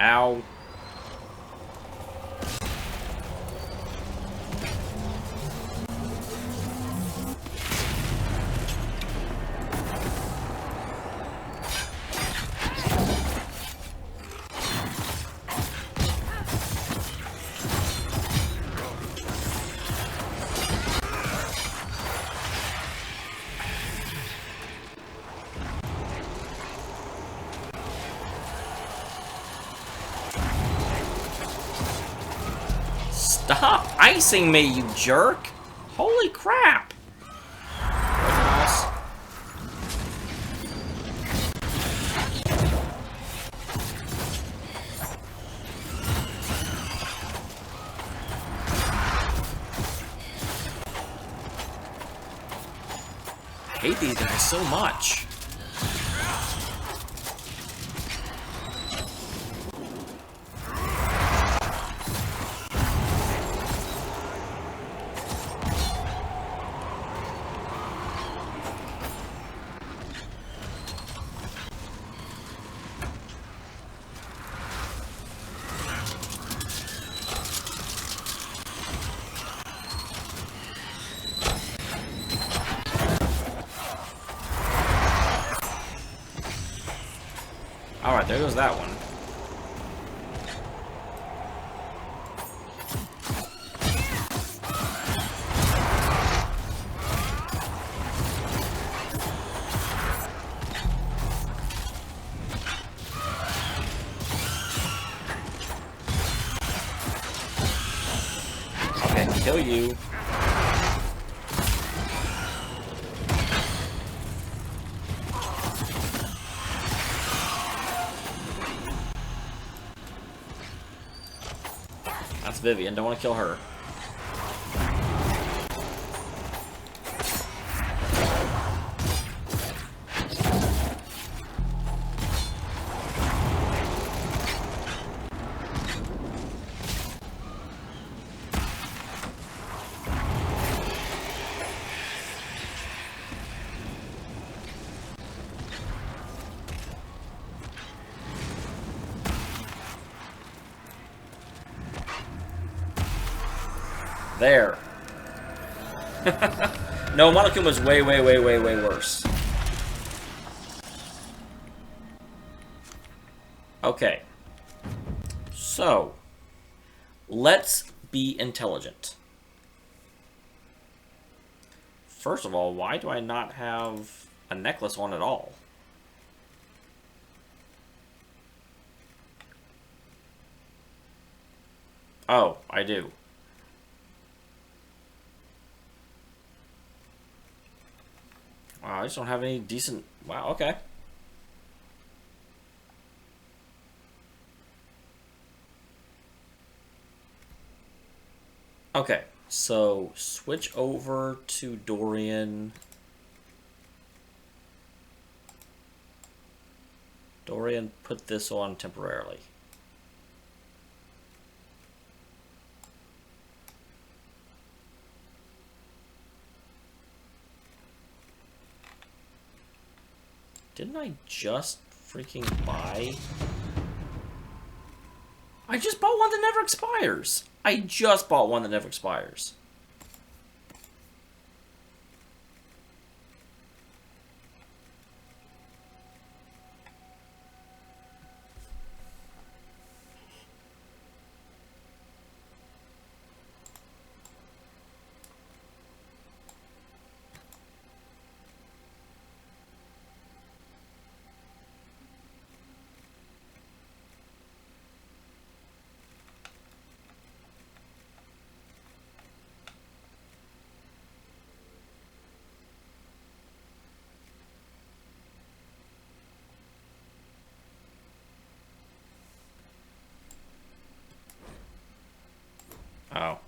Ow. Stop icing me, you jerk! Holy crap! I hate these guys so much. Alright, there goes that one. Okay, kill you. That's Vivian, don't want to kill her. There. No, Monokuma's way worse. Okay. So, let's be intelligent. First of all, why do I not have a necklace on at all? Oh, I do. Wow, I just don't have any decent... Wow, okay. Okay, so switch over to Dorian. Dorian, put this on temporarily. Didn't I just freaking buy? I just bought one that never expires. I just bought one that never expires. Oh.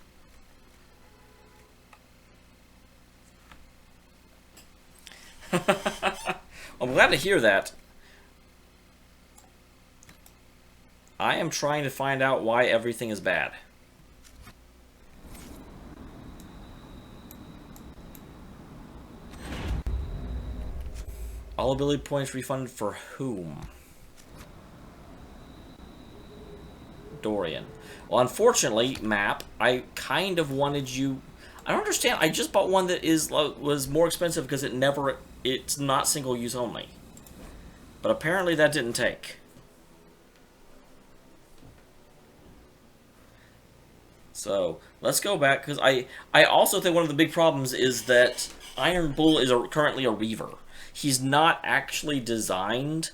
I'm glad to hear that. I am trying to find out why everything is bad. All ability points refunded for whom? Dorian. Well, unfortunately, map, I kind of wanted you... I don't understand. I just bought one that was more expensive because it's not single use only. But apparently that didn't take. So, let's go back, because I also think one of the big problems is that Iron Bull is currently a Reaver. He's not actually designed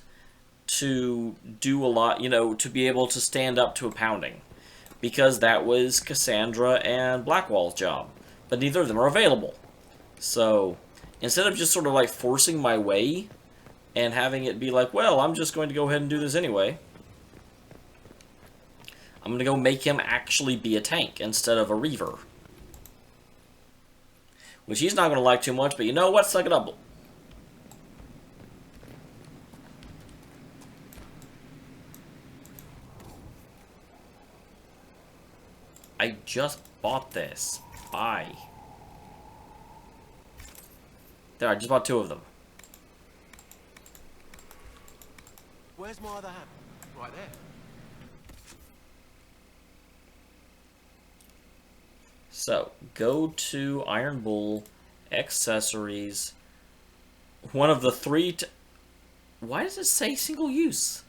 to do a lot, you know, to be able to stand up to a pounding. Because that was Cassandra and Blackwall's job. But neither of them are available. So, instead of just sort of like forcing my way and having it be like, well, I'm just going to go ahead and do this anyway, I'm going to go make him actually be a tank instead of a Reaver. Which he's not going to like too much, but you know what? Suck it up. I just bought this. Bye. There, I just bought 2 of them. Where's my other hand? Right there. So, go to Iron Bull, accessories, one of the 3... Why does it say single use?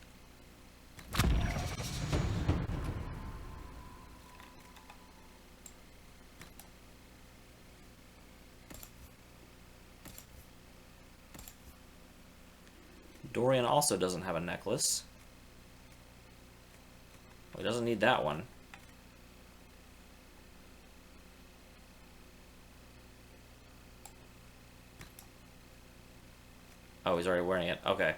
Dorian also doesn't have a necklace. Well, he doesn't need that one. Oh, he's already wearing it. Okay.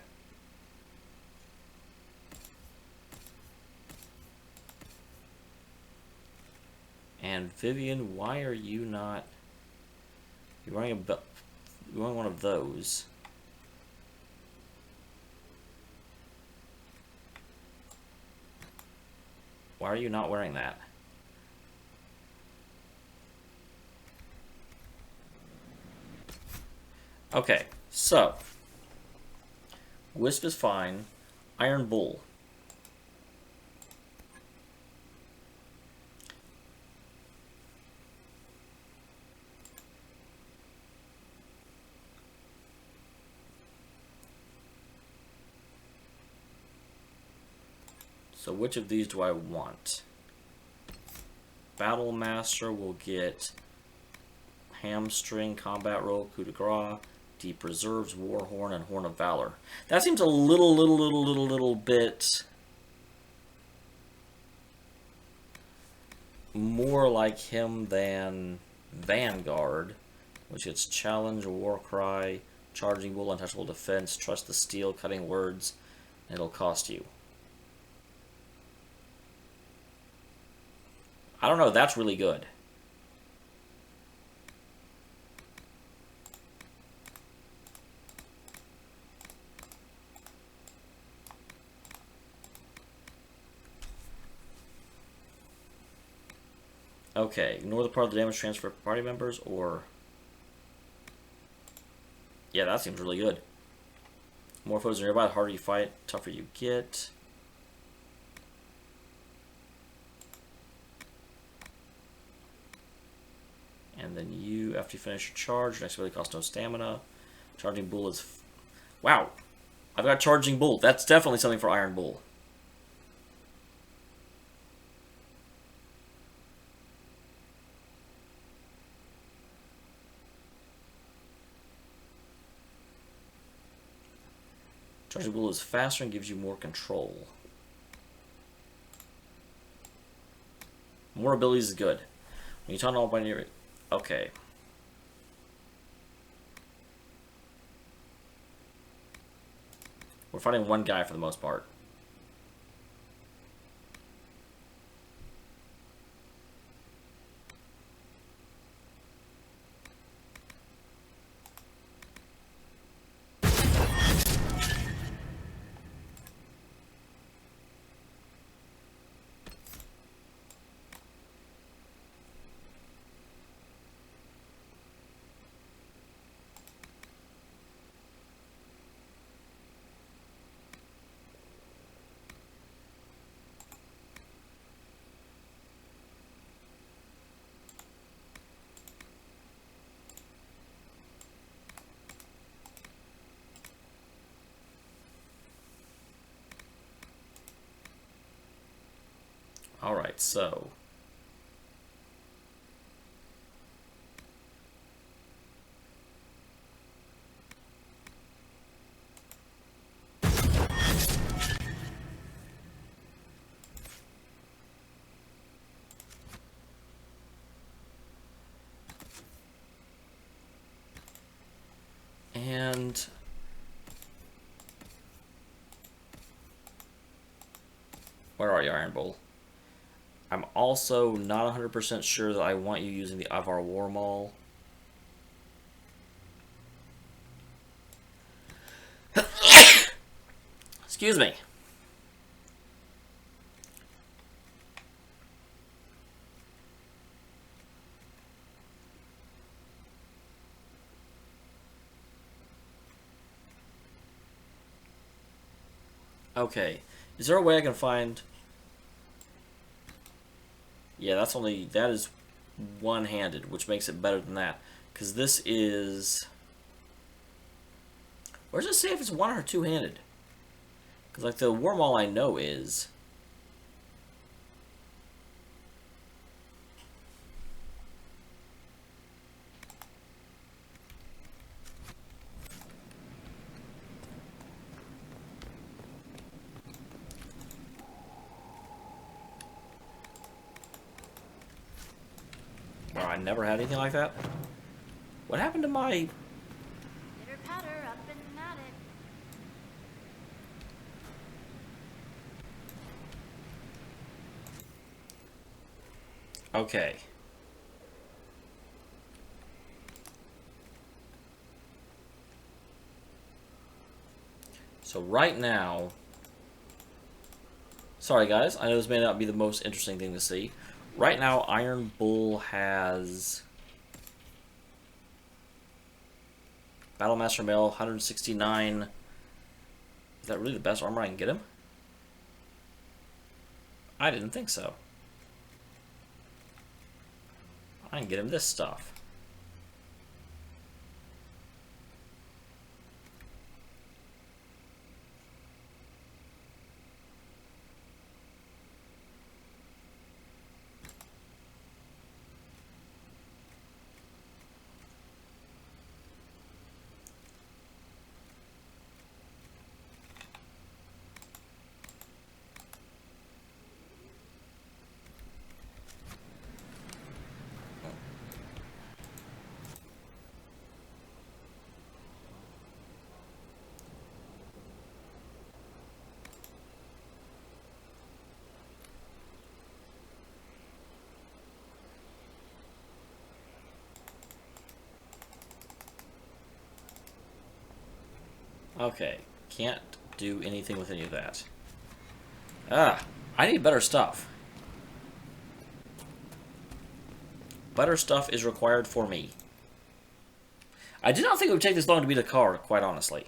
And Vivian, why are you not... You're wearing you're wearing one of those. Why are you not wearing that? Okay, so... Wisp is fine. Iron Bull. So which of these do I want? Battle Master will get Hamstring, Combat Roll, Coup de Grace, Deep Reserves, Warhorn, and Horn of Valor. That seems a little bit more like him than Vanguard, which gets Challenge, Warcry, Charging Bull, Untouchable Defense, Trust the Steel, Cutting Words, and it'll cost you. I don't know, that's really good. Okay, ignore the part of the damage transfer for party members, or... Yeah, that seems really good. More foes are nearby, the harder you fight, tougher you get. And then you, after you finish your charge, next ability costs no stamina. Charging Bull is... Wow! I've got Charging Bull. That's definitely something for Iron Bull. Charging Bull is faster and gives you more control. More abilities is good. When you turn all binary... Okay. We're fighting one guy for the most part. Alright, so... And... where are you, Iron Bull? I'm also not 100% sure that I want you using the Ivar War Maul. Excuse me. Okay. Is there a way I can find... Yeah, that is one-handed, which makes it better than that. Because this is... Where does it say if it's one or two-handed? Because, like, the War Maul I know is... Wow, I never had anything like that. What happened to my... Pitter-patter, up and at it. Okay. So right now... Sorry guys, I know this may not be the most interesting thing to see. Right now, Iron Bull has... Battlemaster Mail, 169. Is that really the best armor I can get him? I didn't think so. I can get him this stuff. Okay, can't do anything with any of that. Ah, I need better stuff. Better stuff is required for me. I did not think it would take this long to beat a car, quite honestly.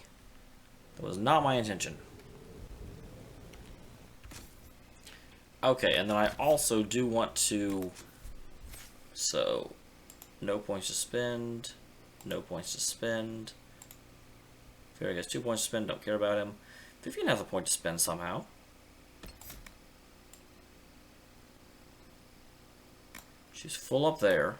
That was not my intention. Okay, and then I also do want to... So, no points to spend. No points to spend. Fairy gets 2 points to spend, don't care about him. Vivian has a point to spend somehow. She's full up there.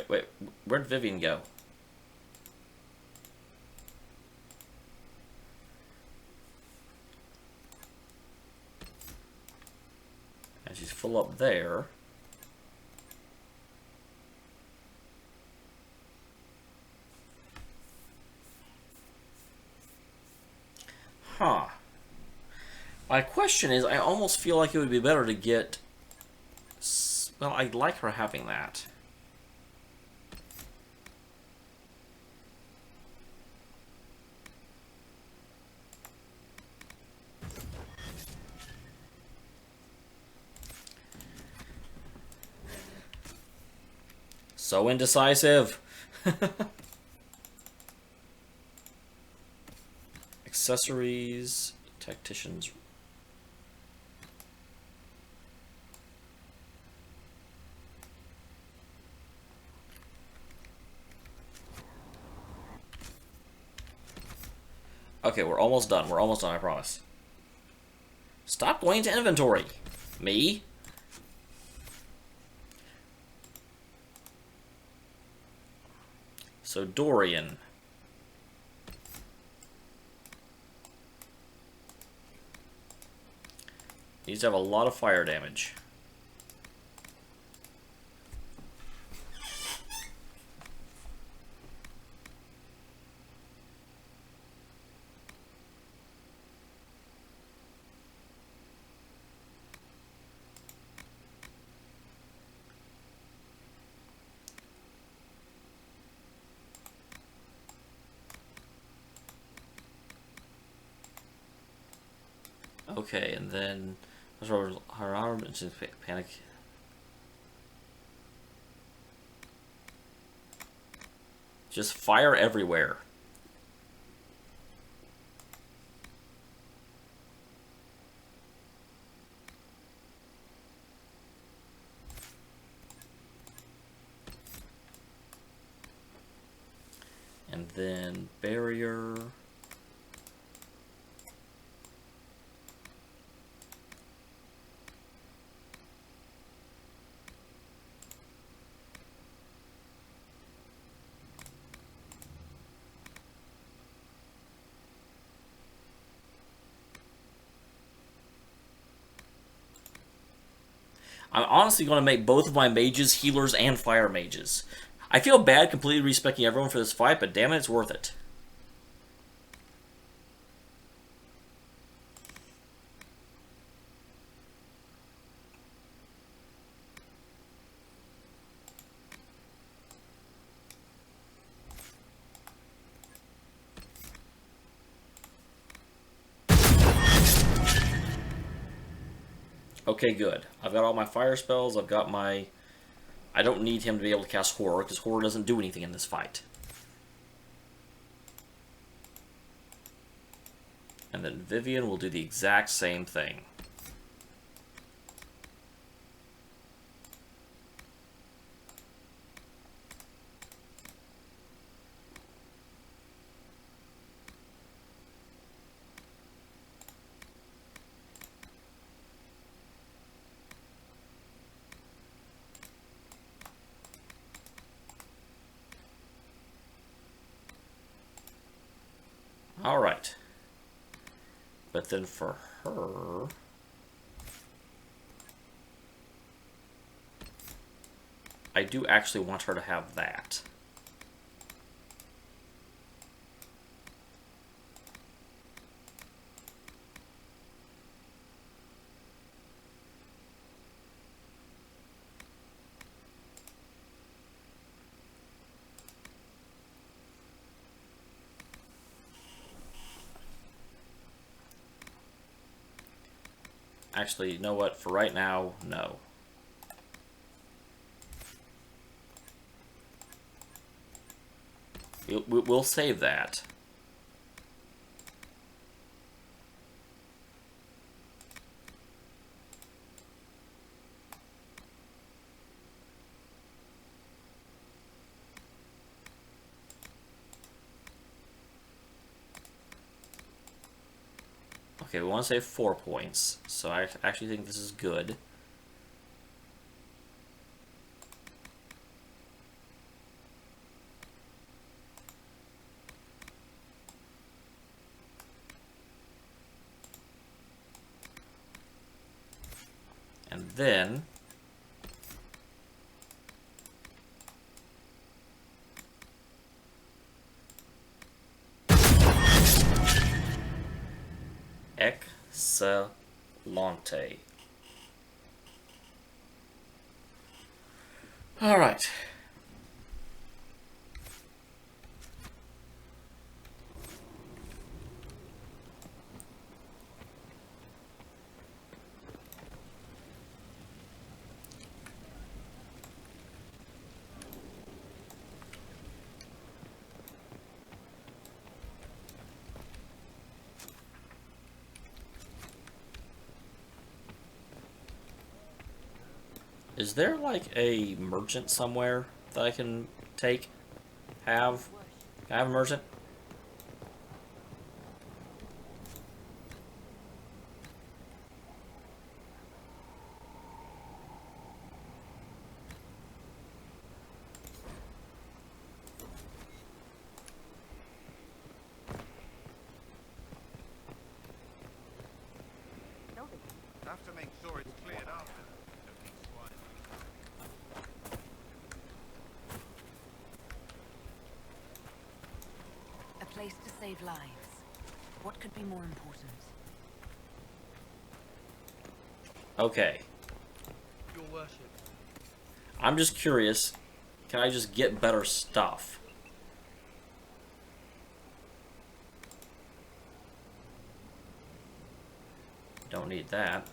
Wait, where'd Vivian go? And she's full up there. Huh. My question is, I almost feel like it would be better to get... Well, I like her having that. So indecisive. Accessories, tacticians. Okay, we're almost done. We're almost done, I promise. Stop going to inventory. Me? So, Dorian. Needs to have a lot of fire damage. Okay, and then her arm is in panic. Just fire everywhere. And then barrier. I'm honestly going to make both of my mages healers and fire mages. I feel bad completely respecting everyone for this fight, but damn it, it's worth it. Okay, good. I've got all my fire spells. I've got my... I don't need him to be able to cast Horror, because Horror doesn't do anything in this fight. And then Vivian will do the exact same thing. Alright. But then for her... I do actually want her to have that. Actually, you know what? For right now, no. We'll save that. Okay, we want to save 4 points, so I actually think this is good. And then... Excelente. All right. Is there like a merchant somewhere that I can take? Can I have a merchant? to make sure it's cleared after. A place to save lives. What could be more important? Okay. Your worship. I'm just curious. Can I just get better stuff? Don't need that.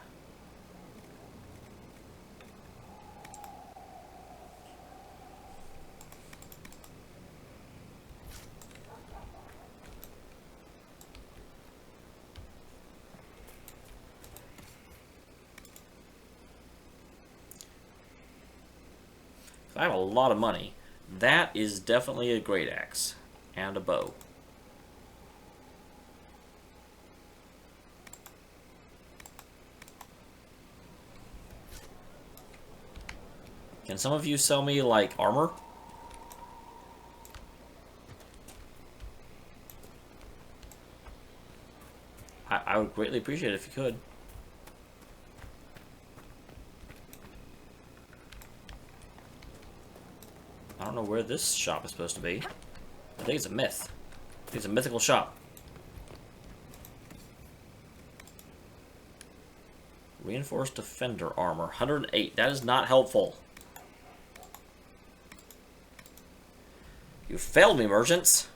I have a lot of money. That is definitely a great axe and a bow. Can some of you sell me, like, armor? I would greatly appreciate it if you could. I don't know where this shop is supposed to be. I think it's a myth. I think it's a mythical shop. Reinforced defender armor. 108. That is not helpful. You failed me, merchants.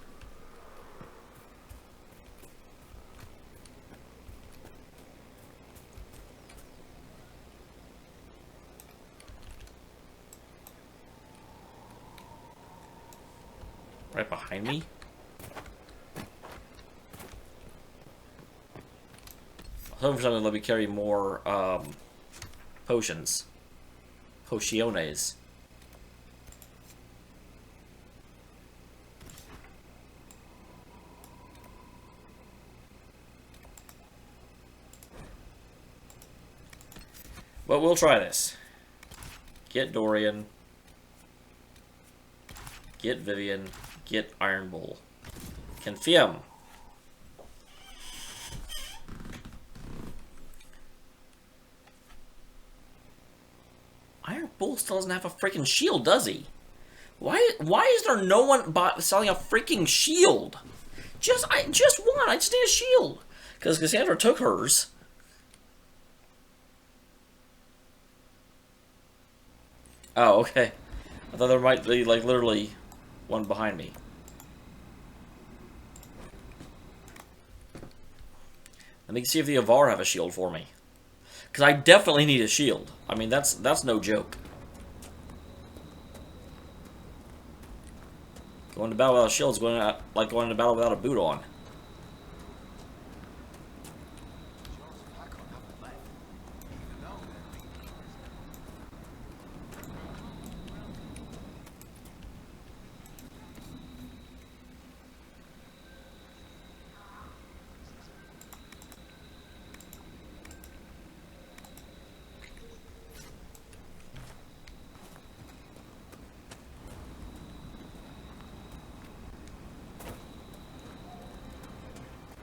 Right behind me? I was hoping for something to let me carry more, potions. Potiones. But we'll try this. Get Dorian. Get Vivian. Get Iron Bull. Confirm. Iron Bull still doesn't have a freaking shield, does he? Why is there no one selling a freaking shield? Just one. I just need a shield. Because Cassandra took hers. Oh, okay. I thought there might be, like, literally one behind me. Let me see if the Avar have a shield for me. Because I definitely need a shield. I mean, that's no joke. Going to battle without a shield is like going to battle without a boot on.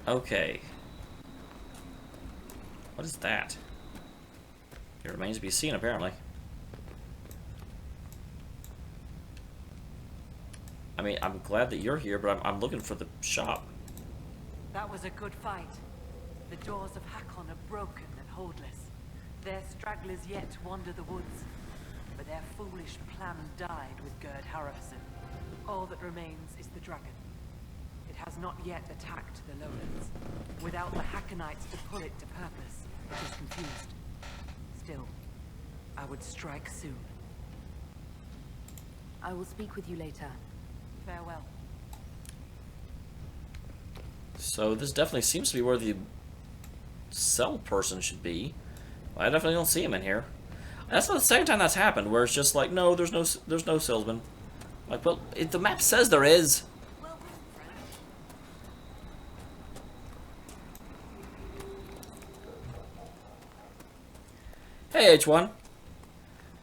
Okay. What is that? It remains to be seen, apparently. I mean, I'm glad that you're here, but I'm looking for the shop. That was a good fight. The doors of Hakkon are broken and holdless. Their stragglers yet wander the woods, but their foolish plan died with Gerd Harrison. All that remains is the dragon. It has not yet attacked the lowlands. Without the Hakkonites to pull it to purpose, it is confused. Still, I would strike soon. I will speak with you later. Farewell. So this definitely seems to be where the sell person should be. I definitely don't see him in here. That's not the second time that's happened, where it's just like, no, there's no salesman. Like, well, the map says there is. Hey, H1.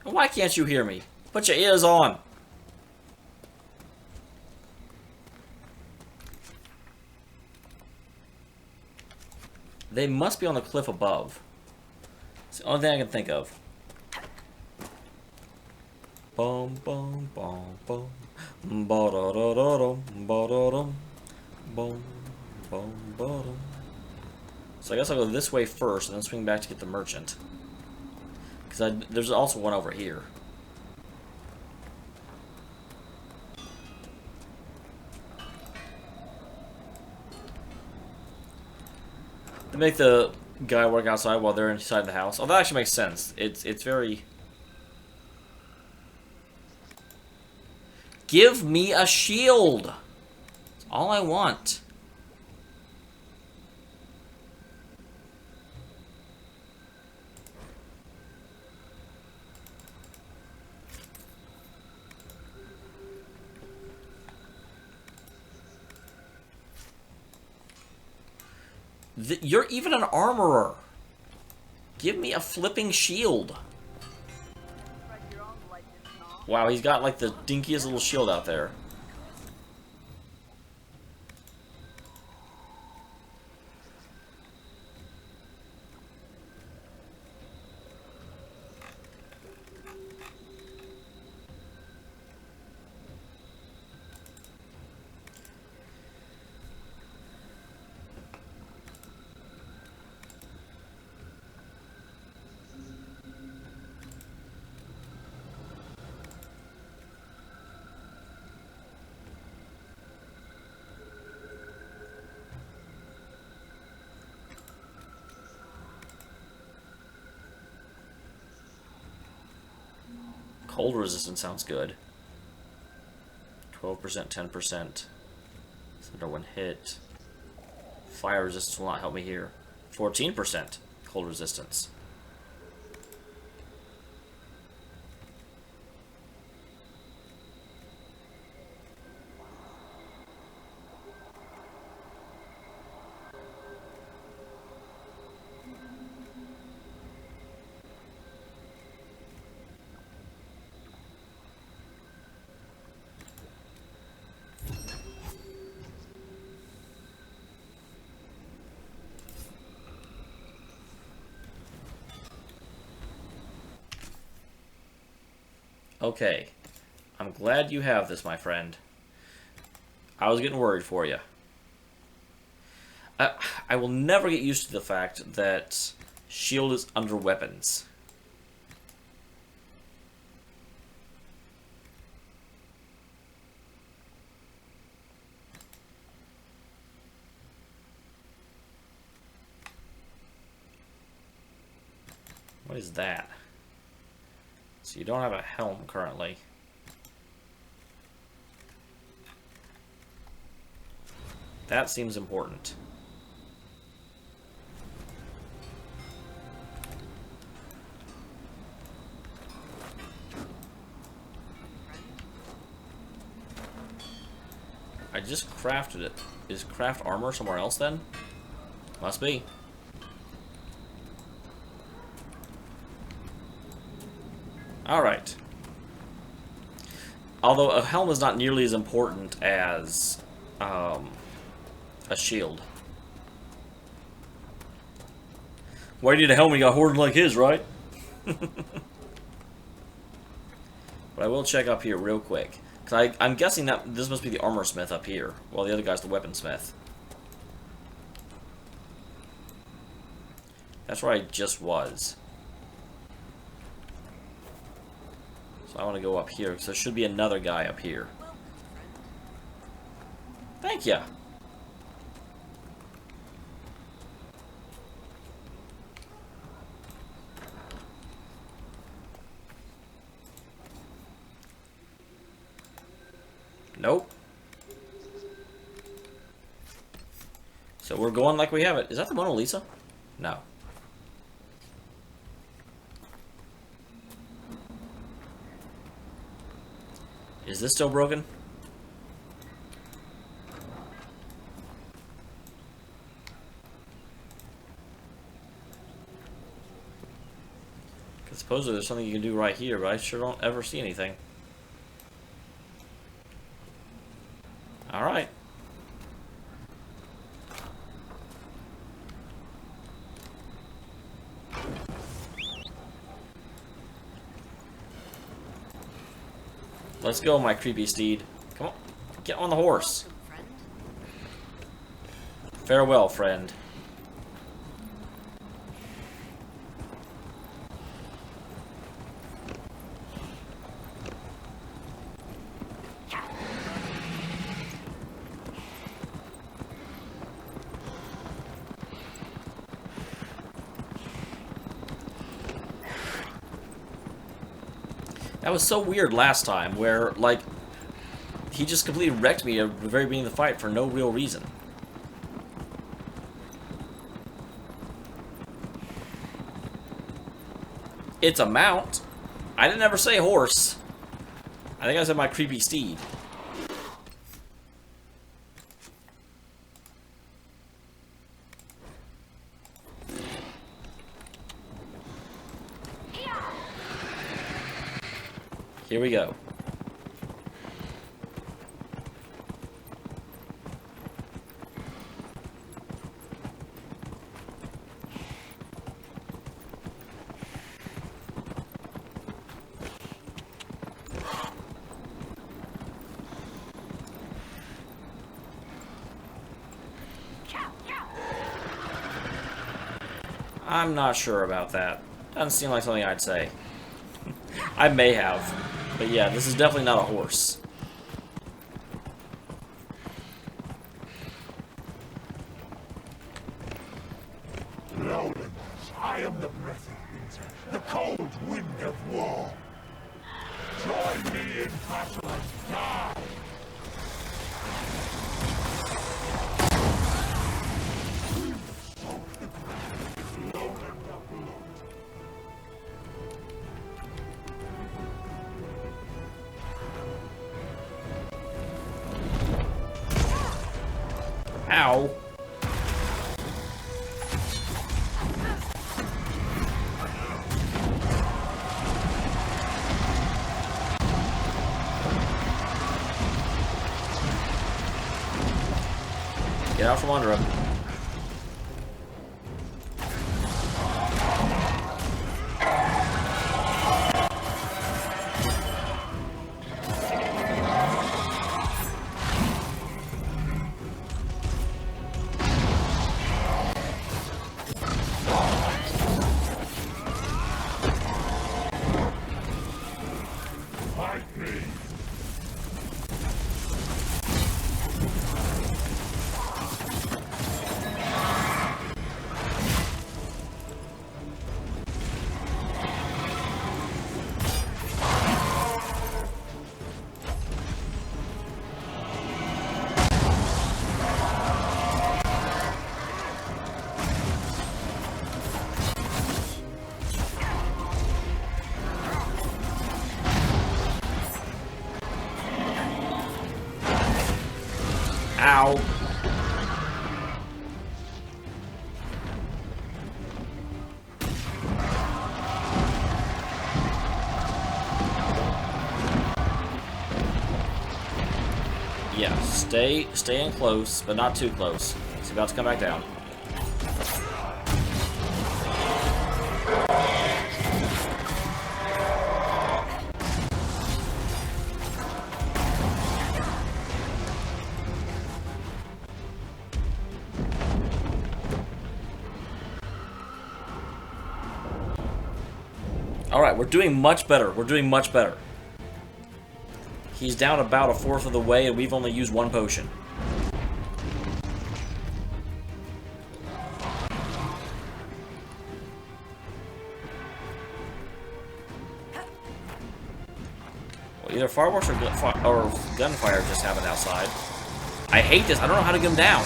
Why can't you hear me? Put your ears on. They must be on the cliff above. It's the only thing I can think of. Bum bum bum bum. Ba da da da dum. Ba da dum. Bum bum ba dum. So I guess I'll go this way first and then swing back to get the merchant. Because there's also one over here. They make the guy work outside while they're inside the house. Oh, that actually makes sense. It's very... Give me a shield! That's all I want. You're even an armorer. Give me a flipping shield. Wow, he's got like the dinkiest little shield out there. Cold resistance sounds good. 12%, 10%. Under one hit. Fire resistance will not help me here. 14% cold resistance. Okay. I'm glad you have this, my friend. I was getting worried for you. I will never get used to the fact that shield is under weapons. What is that? So you don't have a helm currently. That seems important. I just crafted it. Is craft armor somewhere else then? Must be. Alright. Although a helm is not nearly as important as a shield. Why do you need a helm when you got a horde like his, right? But I will check up here real quick. Because I'm guessing that this must be the armor smith up here, while the other guy's the weaponsmith. That's where I just was. So I want to go up here, because there should be another guy up here. Thank ya. Nope. So we're going like we have it. Is that the Mona Lisa? No. Is this still broken? Because supposedly there's something you can do right here, but I sure don't ever see anything. Alright. Let's go, my creepy steed. Come on. Get on the horse. Welcome, friend. Farewell, friend. That was so weird last time, where, like, he just completely wrecked me at the very beginning of the fight for no real reason. It's a mount. I didn't ever say horse. I think I said my creepy steed. Here we go. I'm not sure about that. Doesn't seem like something I'd say. I may have. But yeah, this is definitely not a horse. Lowlands, I am the breath of winter, the cold wind of war. Join me in battle and die! Ow. Get out from under him. Fight me! Ow. Yeah, stay in close, but not too close. He's about to come back down. Alright, we're doing much better. We're doing much better. He's down about a fourth of the way, and we've only used one potion. Well, either fireworks or gunfire just happened outside. I hate this. I don't know how to get him down.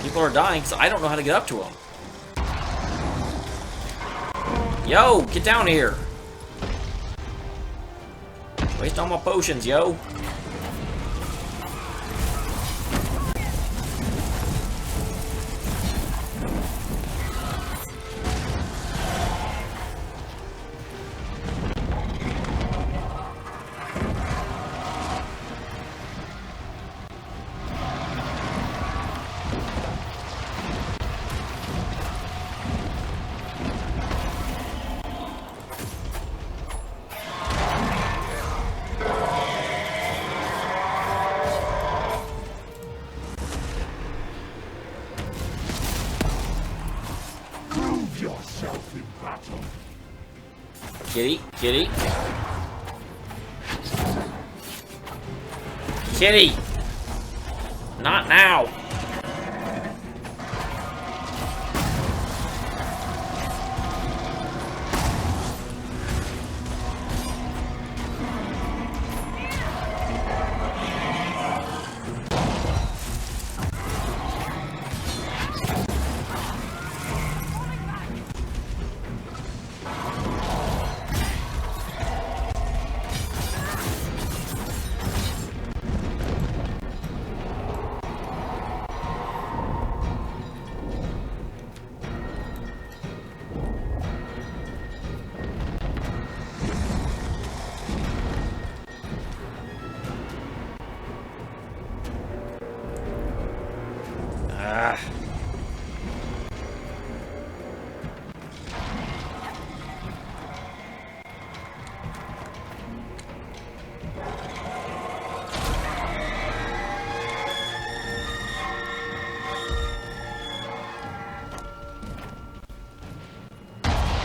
People are dying because I don't know how to get up to them. Yo, get down here. Waste all my potions, yo. Kitty, kitty. Kitty! Not now!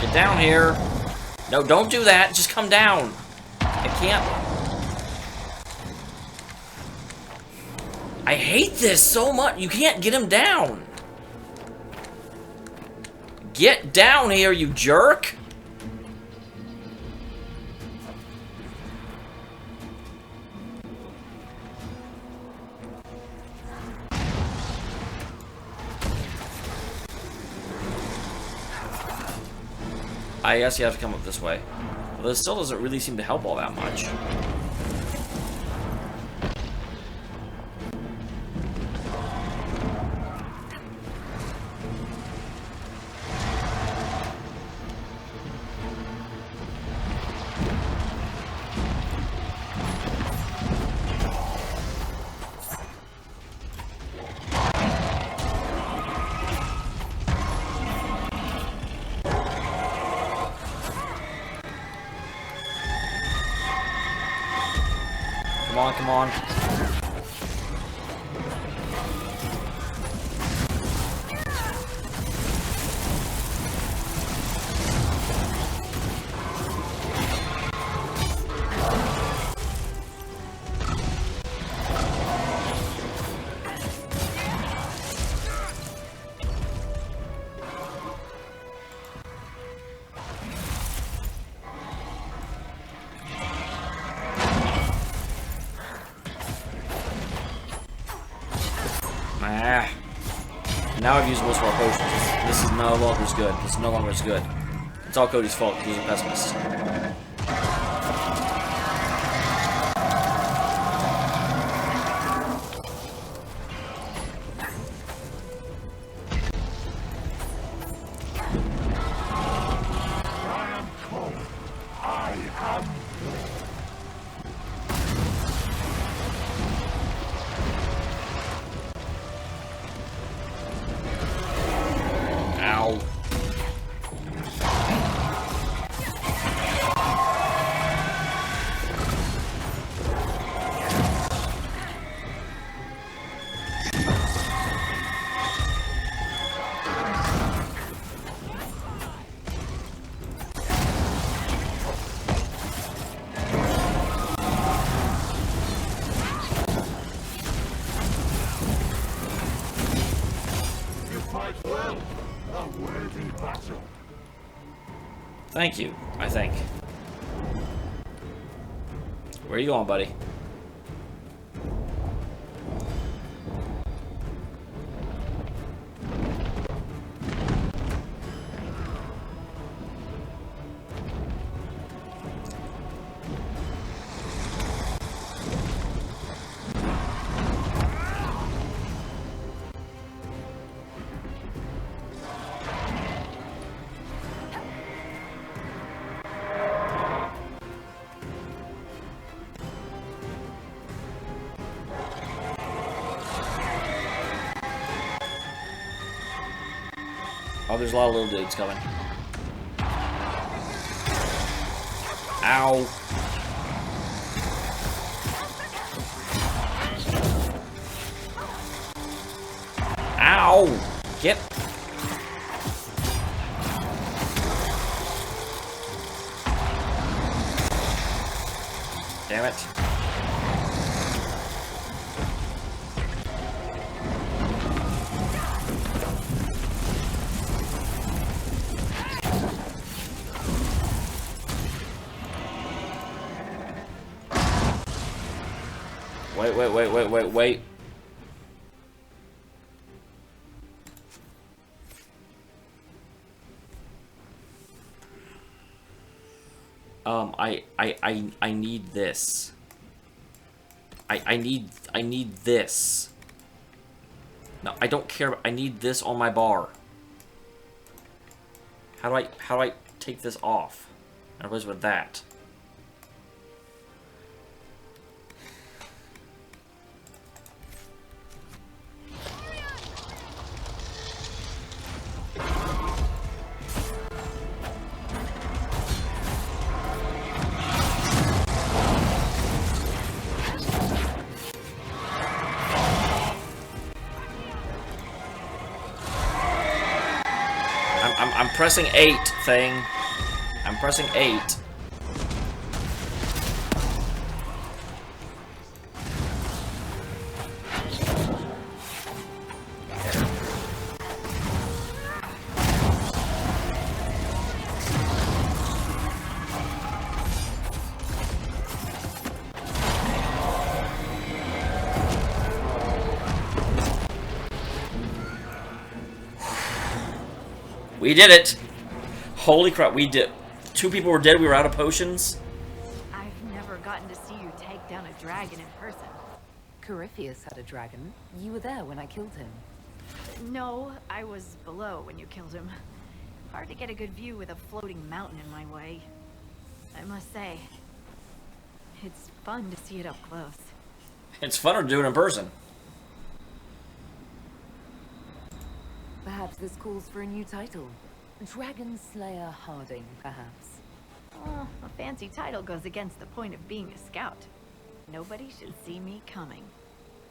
Get down here. No, don't do that. Just come down. I can't. I hate this so much. You can't get him down. Get down here, you jerk. I guess you have to come up this way. Although this still doesn't really seem to help all that much. Come on, come on. Now I've used most of our potions. This is no longer as good. This is no longer as good. It's all Cody's fault because he's a pessimist. Thank you, I think. Where are you going, buddy? Oh, there's a lot of little dudes coming. Ow. Ow! Get... Damn it. Wait. I need this. I need this. No, I don't care. I need this on my bar. How do I take this off? And what is with that? I'm pressing 8, thing. I'm pressing 8. We did it! Holy crap, we did. 2 people were dead, we were out of potions. I've never gotten to see you take down a dragon in person. Corypheus had a dragon. You were there when I killed him. No, I was below when you killed him. Hard to get a good view with a floating mountain in my way. I must say, it's fun to see it up close. It's funner to do it in person. Perhaps this calls for a new title. Dragon Slayer Harding, perhaps. Oh, a fancy title goes against the point of being a scout. Nobody should see me coming.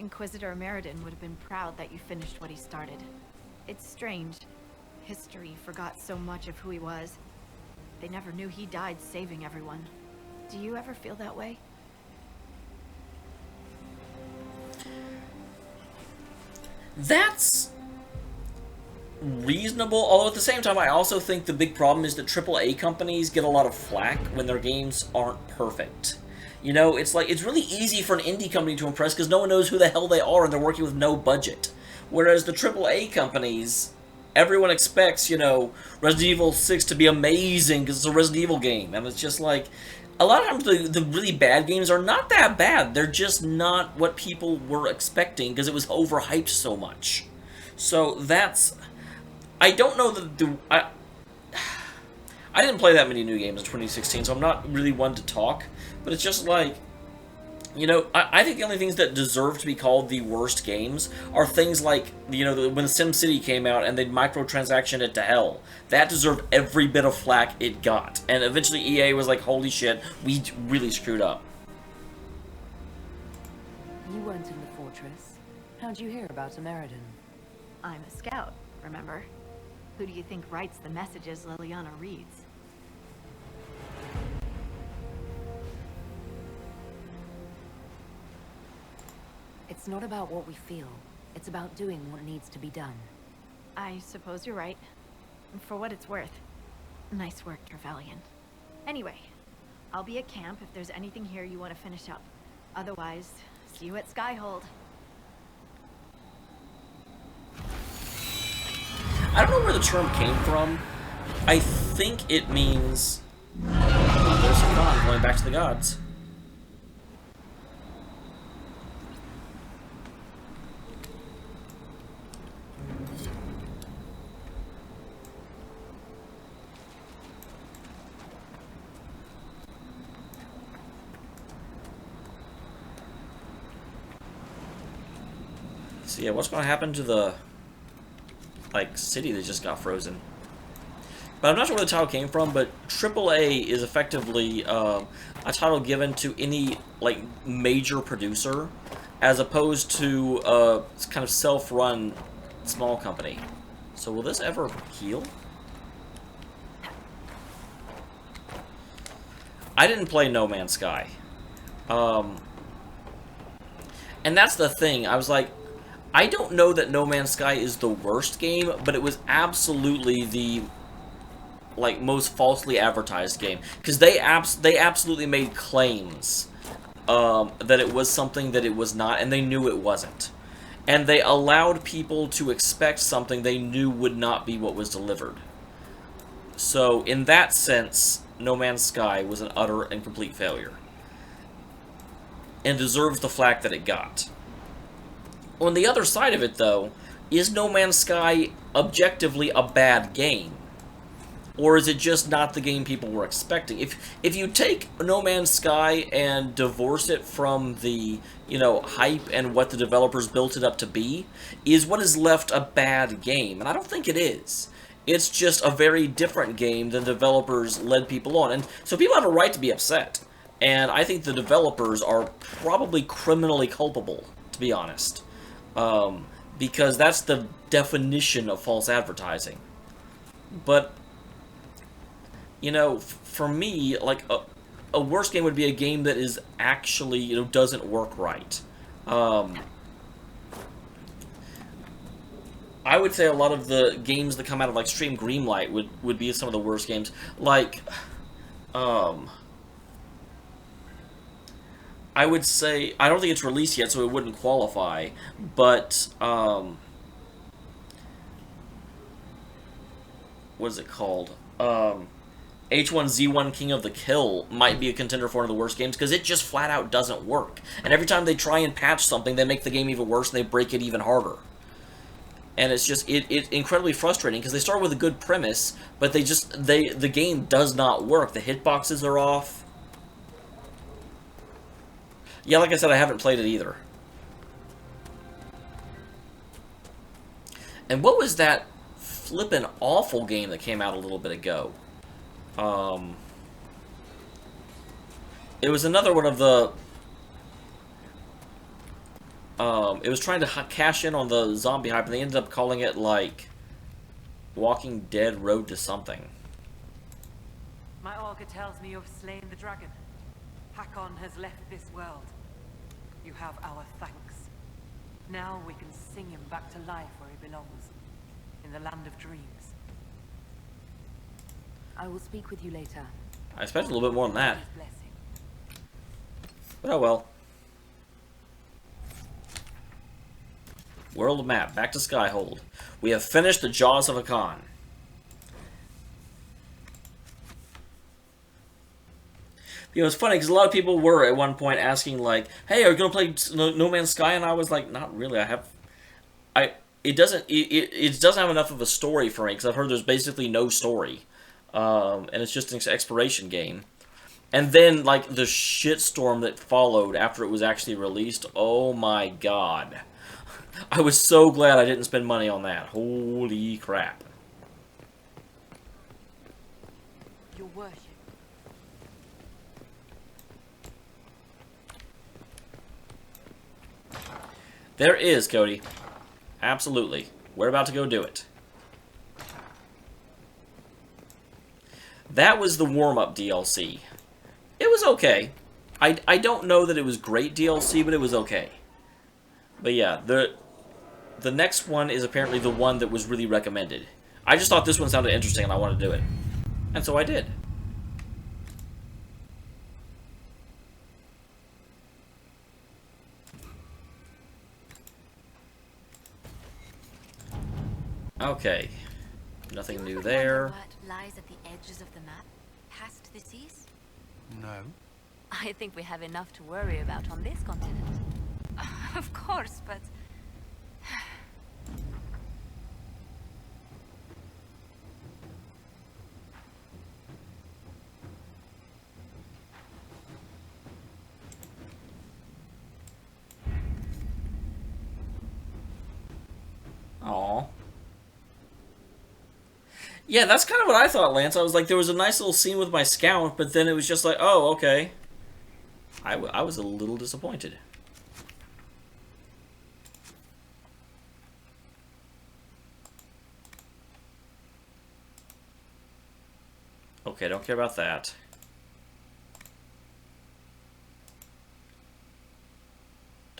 Inquisitor Meriden would have been proud that you finished what he started. It's strange. History forgot so much of who he was. They never knew he died saving everyone. Do you ever feel that way? That's reasonable, although at the same time I also think the big problem is that AAA companies get a lot of flack when their games aren't perfect. You know, it's like, it's really easy for an indie company to impress because no one knows who the hell they are and they're working with no budget. Whereas the AAA companies, everyone expects, you know, Resident Evil 6 to be amazing because it's a Resident Evil game. And it's just like, a lot of times the really bad games are not that bad. They're just not what people were expecting because it was overhyped so much. So that's... I don't know that I didn't play that many new games in 2016, so I'm not really one to talk. But it's just like, you know, I think the only things that deserve to be called the worst games are things like, you know, when SimCity came out and they microtransactioned it to hell. That deserved every bit of flack it got. And eventually EA was like, holy shit, we really screwed up. You weren't in the fortress. How'd you hear about Meriden? I'm a scout, remember? Who do you think writes the messages Liliana reads? It's not about what we feel. It's about doing what needs to be done. I suppose you're right. For what it's worth. Nice work, Trevelyan. Anyway, I'll be at camp if there's anything here you want to finish up. Otherwise, see you at Skyhold. I don't know where the term came from. I think it means... Oh, there's Hakkon going back to the gods. So yeah, what's going to happen to the... like, city that just got frozen? But I'm not sure where the title came from, but AAA is effectively a title given to any, like, major producer, as opposed to a kind of self-run small company. So will this ever heal? I didn't play No Man's Sky. And that's the thing. I was like, I don't know that No Man's Sky is the worst game, but it was absolutely the like most falsely advertised game, because they absolutely made claims that it was something that it was not, and they knew it wasn't. And they allowed people to expect something they knew would not be what was delivered. So, in that sense, No Man's Sky was an utter and complete failure. And deserves the flack that it got. On the other side of it, though, is No Man's Sky objectively a bad game? Or is it just not the game people were expecting? If you take No Man's Sky and divorce it from the, hype and what the developers built it up to be, is what is left a bad game? And I don't think it is. It's just a very different game than developers led people on. And so people have a right to be upset. And I think the developers are probably criminally culpable, to be honest. Because that's the definition of false advertising. But for me, like, a worse game would be a game that is actually, doesn't work right. I would say a lot of the games that come out of, like, Stream Greenlight would be some of the worst games. Like, I would say, I don't think it's released yet, so it wouldn't qualify, but, what is it called? H1Z1 King of the Kill might be a contender for one of the worst games, because it just flat out doesn't work. And every time they try and patch something, they make the game even worse, and they break it even harder. And it's just, it's incredibly frustrating, because they start with a good premise, but the game does not work. The hitboxes are off. Yeah, like I said, I haven't played it either. And what was that flippin' awful game that came out a little bit ago? It was another one of the... it was trying to cash in on the zombie hype, and they ended up calling it, like, Walking Dead Road to something. My augur tells me you've slain the dragon. Hakkon has left this world. You have our thanks. Now we can sing him back to life where he belongs. In the land of dreams. I will speak with you later. I expected a little bit more than that. But oh well. World map. Back to Skyhold. We have finished the Jaws of Hakkon. It's funny, because a lot of people were at one point asking, like, hey, are you going to play No Man's Sky? And I was like, not really. It doesn't have enough of a story for me, because I've heard there's basically no story. And it's just an exploration game. And then, like, the shitstorm that followed after it was actually released, oh my god. I was so glad I didn't spend money on that. Holy crap. Your worship. There is, Cody. Absolutely. We're about to go do it. That was the warm-up DLC. It was okay. I don't know that it was great DLC, but it was okay. But yeah, the next one is apparently the one that was really recommended. I just thought this one sounded interesting and I wanted to do it. And so I did. Okay. Nothing new there. What lies at the edges of the map, past the seas? No. I think we have enough to worry about on this continent. Of course, but... Aww. Yeah, that's kind of what I thought, Lance. I was like, there was a nice little scene with my scout, but then it was just like, oh, okay. I was a little disappointed. Okay, don't care about that.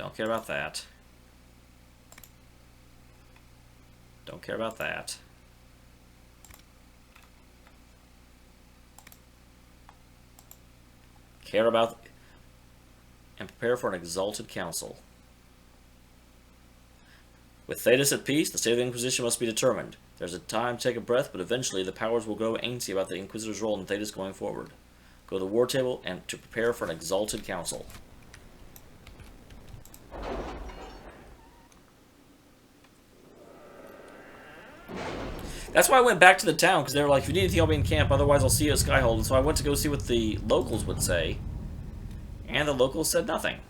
Don't care about that. Don't care about that. Care about and prepare for an Exalted Council. With Thetis at peace, the state of the Inquisition must be determined. There's a time to take a breath, but eventually the powers will grow antsy about the Inquisitor's role in Thetis going forward. Go to the war table and to prepare for an Exalted Council. That's why I went back to the town, because they were like, if you need anything, I'll be in camp, otherwise I'll see you at Skyhold. And so I went to go see what the locals would say, and the locals said nothing.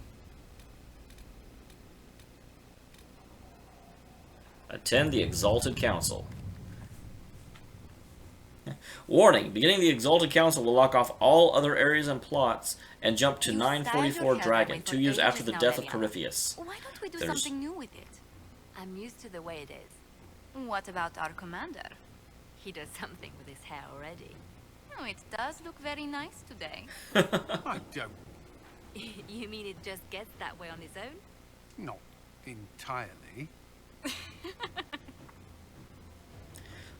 Attend the Exalted Council. Warning, beginning the Exalted Council will lock off all other areas and plots and jump to 944 Dragon, 2 years after the death of Corypheus. Why don't we do something new with it? I'm used to the way it is. What about our commander? He does something with his hair already. Oh, it does look very nice today. I don't. You mean it just gets that way on its own? Not entirely.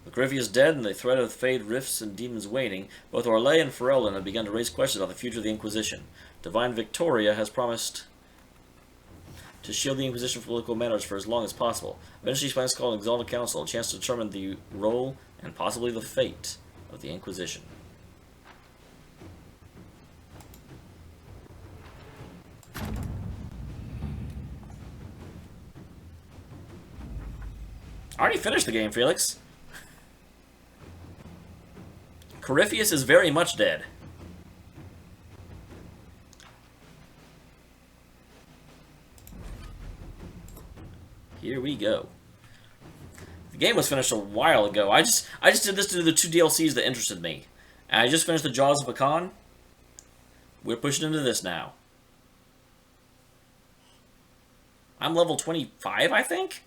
With Corypheus dead and the threat of Fade rifts and demons waning, both Orlais and Ferelden have begun to raise questions about the future of the Inquisition. Divine Victoria has promised to shield the Inquisition from political matters for as long as possible. Eventually she plans to call an Exalted Council, a chance to determine the role and possibly the fate of the Inquisition. I already finished the game, Felix. Corypheus is very much dead. Here we go. The game was finished a while ago. I just did this to do the 2 DLCs that interested me. And I just finished the Jaws of Hakkon. We're pushing into this now. I'm level 25, I think?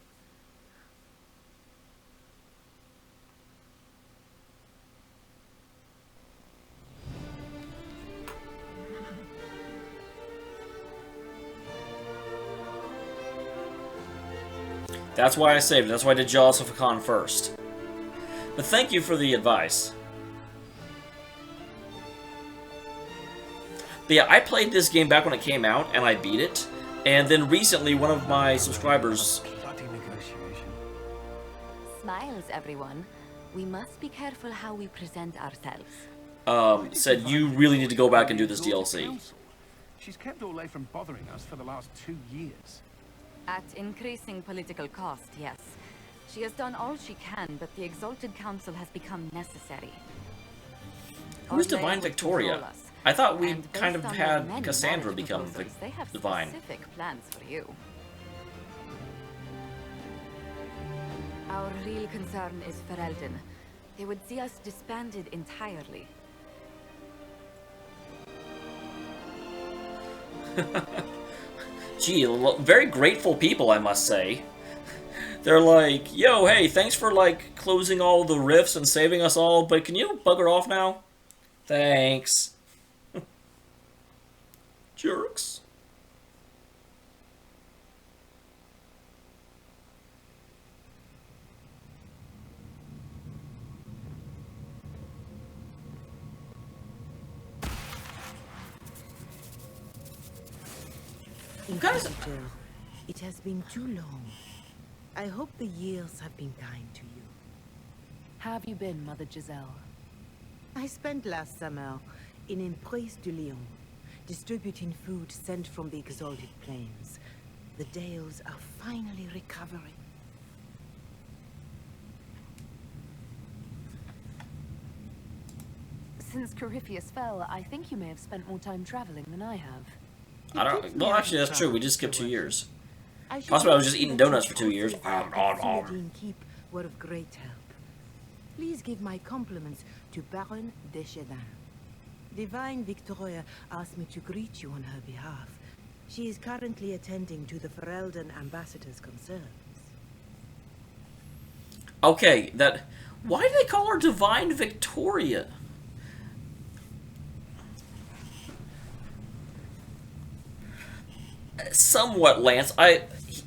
That's why I saved it. That's why I did Jaws of Hakkon first. But thank you for the advice. But yeah, I played this game back when it came out, and I beat it. And then recently, one of my subscribers... Smiles, everyone. We must be careful how we present ourselves. Said you really need to go back and do this DLC. She's kept Orlais from bothering us for the last 2 years. At increasing political cost, yes. She has done all she can, but the Exalted Council has become necessary. Who's Orlais Divine will Victoria? control us, I thought we and kind of based on their had many Cassandra marriage become proposals, they have Divine. specific plans for you. Our real concern is Ferelden. They would see us disbanded entirely. Gee, very grateful people, I must say. They're like, yo, hey, thanks for, like, closing all the rifts and saving us all, but can you bugger off now? Thanks. Jerks. Inquisitor, it has been too long. I hope the years have been kind to you. How have you been, Mother Giselle? I spent last summer in Emprise de Lyon, distributing food sent from the Exalted Plains. The Dales are finally recovering. Since Corypheus fell, I think you may have spent more time traveling than I have. I don't. Well, actually, that's true. We just skipped 2 years. Possibly I was just eating donuts for 2 years. Keep were of great help. Please give my compliments to Baron de Chedin. Divine Victoria asked me to greet you on her behalf. She is currently attending to the Ferelden ambassador's concerns. Okay, that... Why do they call her Divine Victoria? Somewhat, Lance.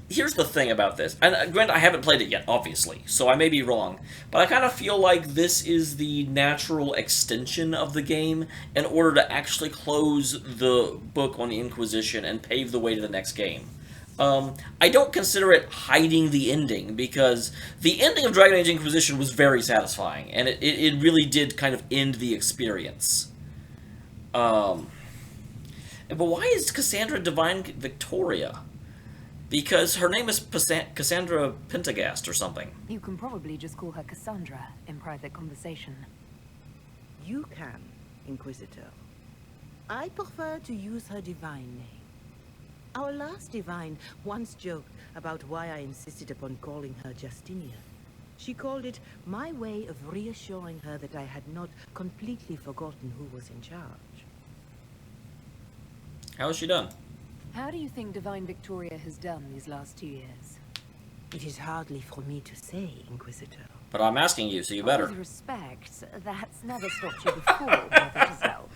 Here's the thing about this, and granted, I haven't played it yet, obviously, so I may be wrong, but I kind of feel like this is the natural extension of the game in order to actually close the book on the Inquisition and pave the way to the next game. I don't consider it hiding the ending, because the ending of Dragon Age Inquisition was very satisfying, and it really did kind of end the experience. But why is Cassandra Divine Victoria? Because her name is Cassandra Pentagast or something. You can probably just call her Cassandra in private conversation. You can, Inquisitor. I prefer to use her divine name. Our last divine once joked about why I insisted upon calling her Justinia. She called it my way of reassuring her that I had not completely forgotten who was in charge. How has she done? How do you think Divine Victoria has done these last 2 years? It is hardly for me to say, Inquisitor. But I'm asking you, so you better. With respect, that's never stopped you before, Mother Giselle.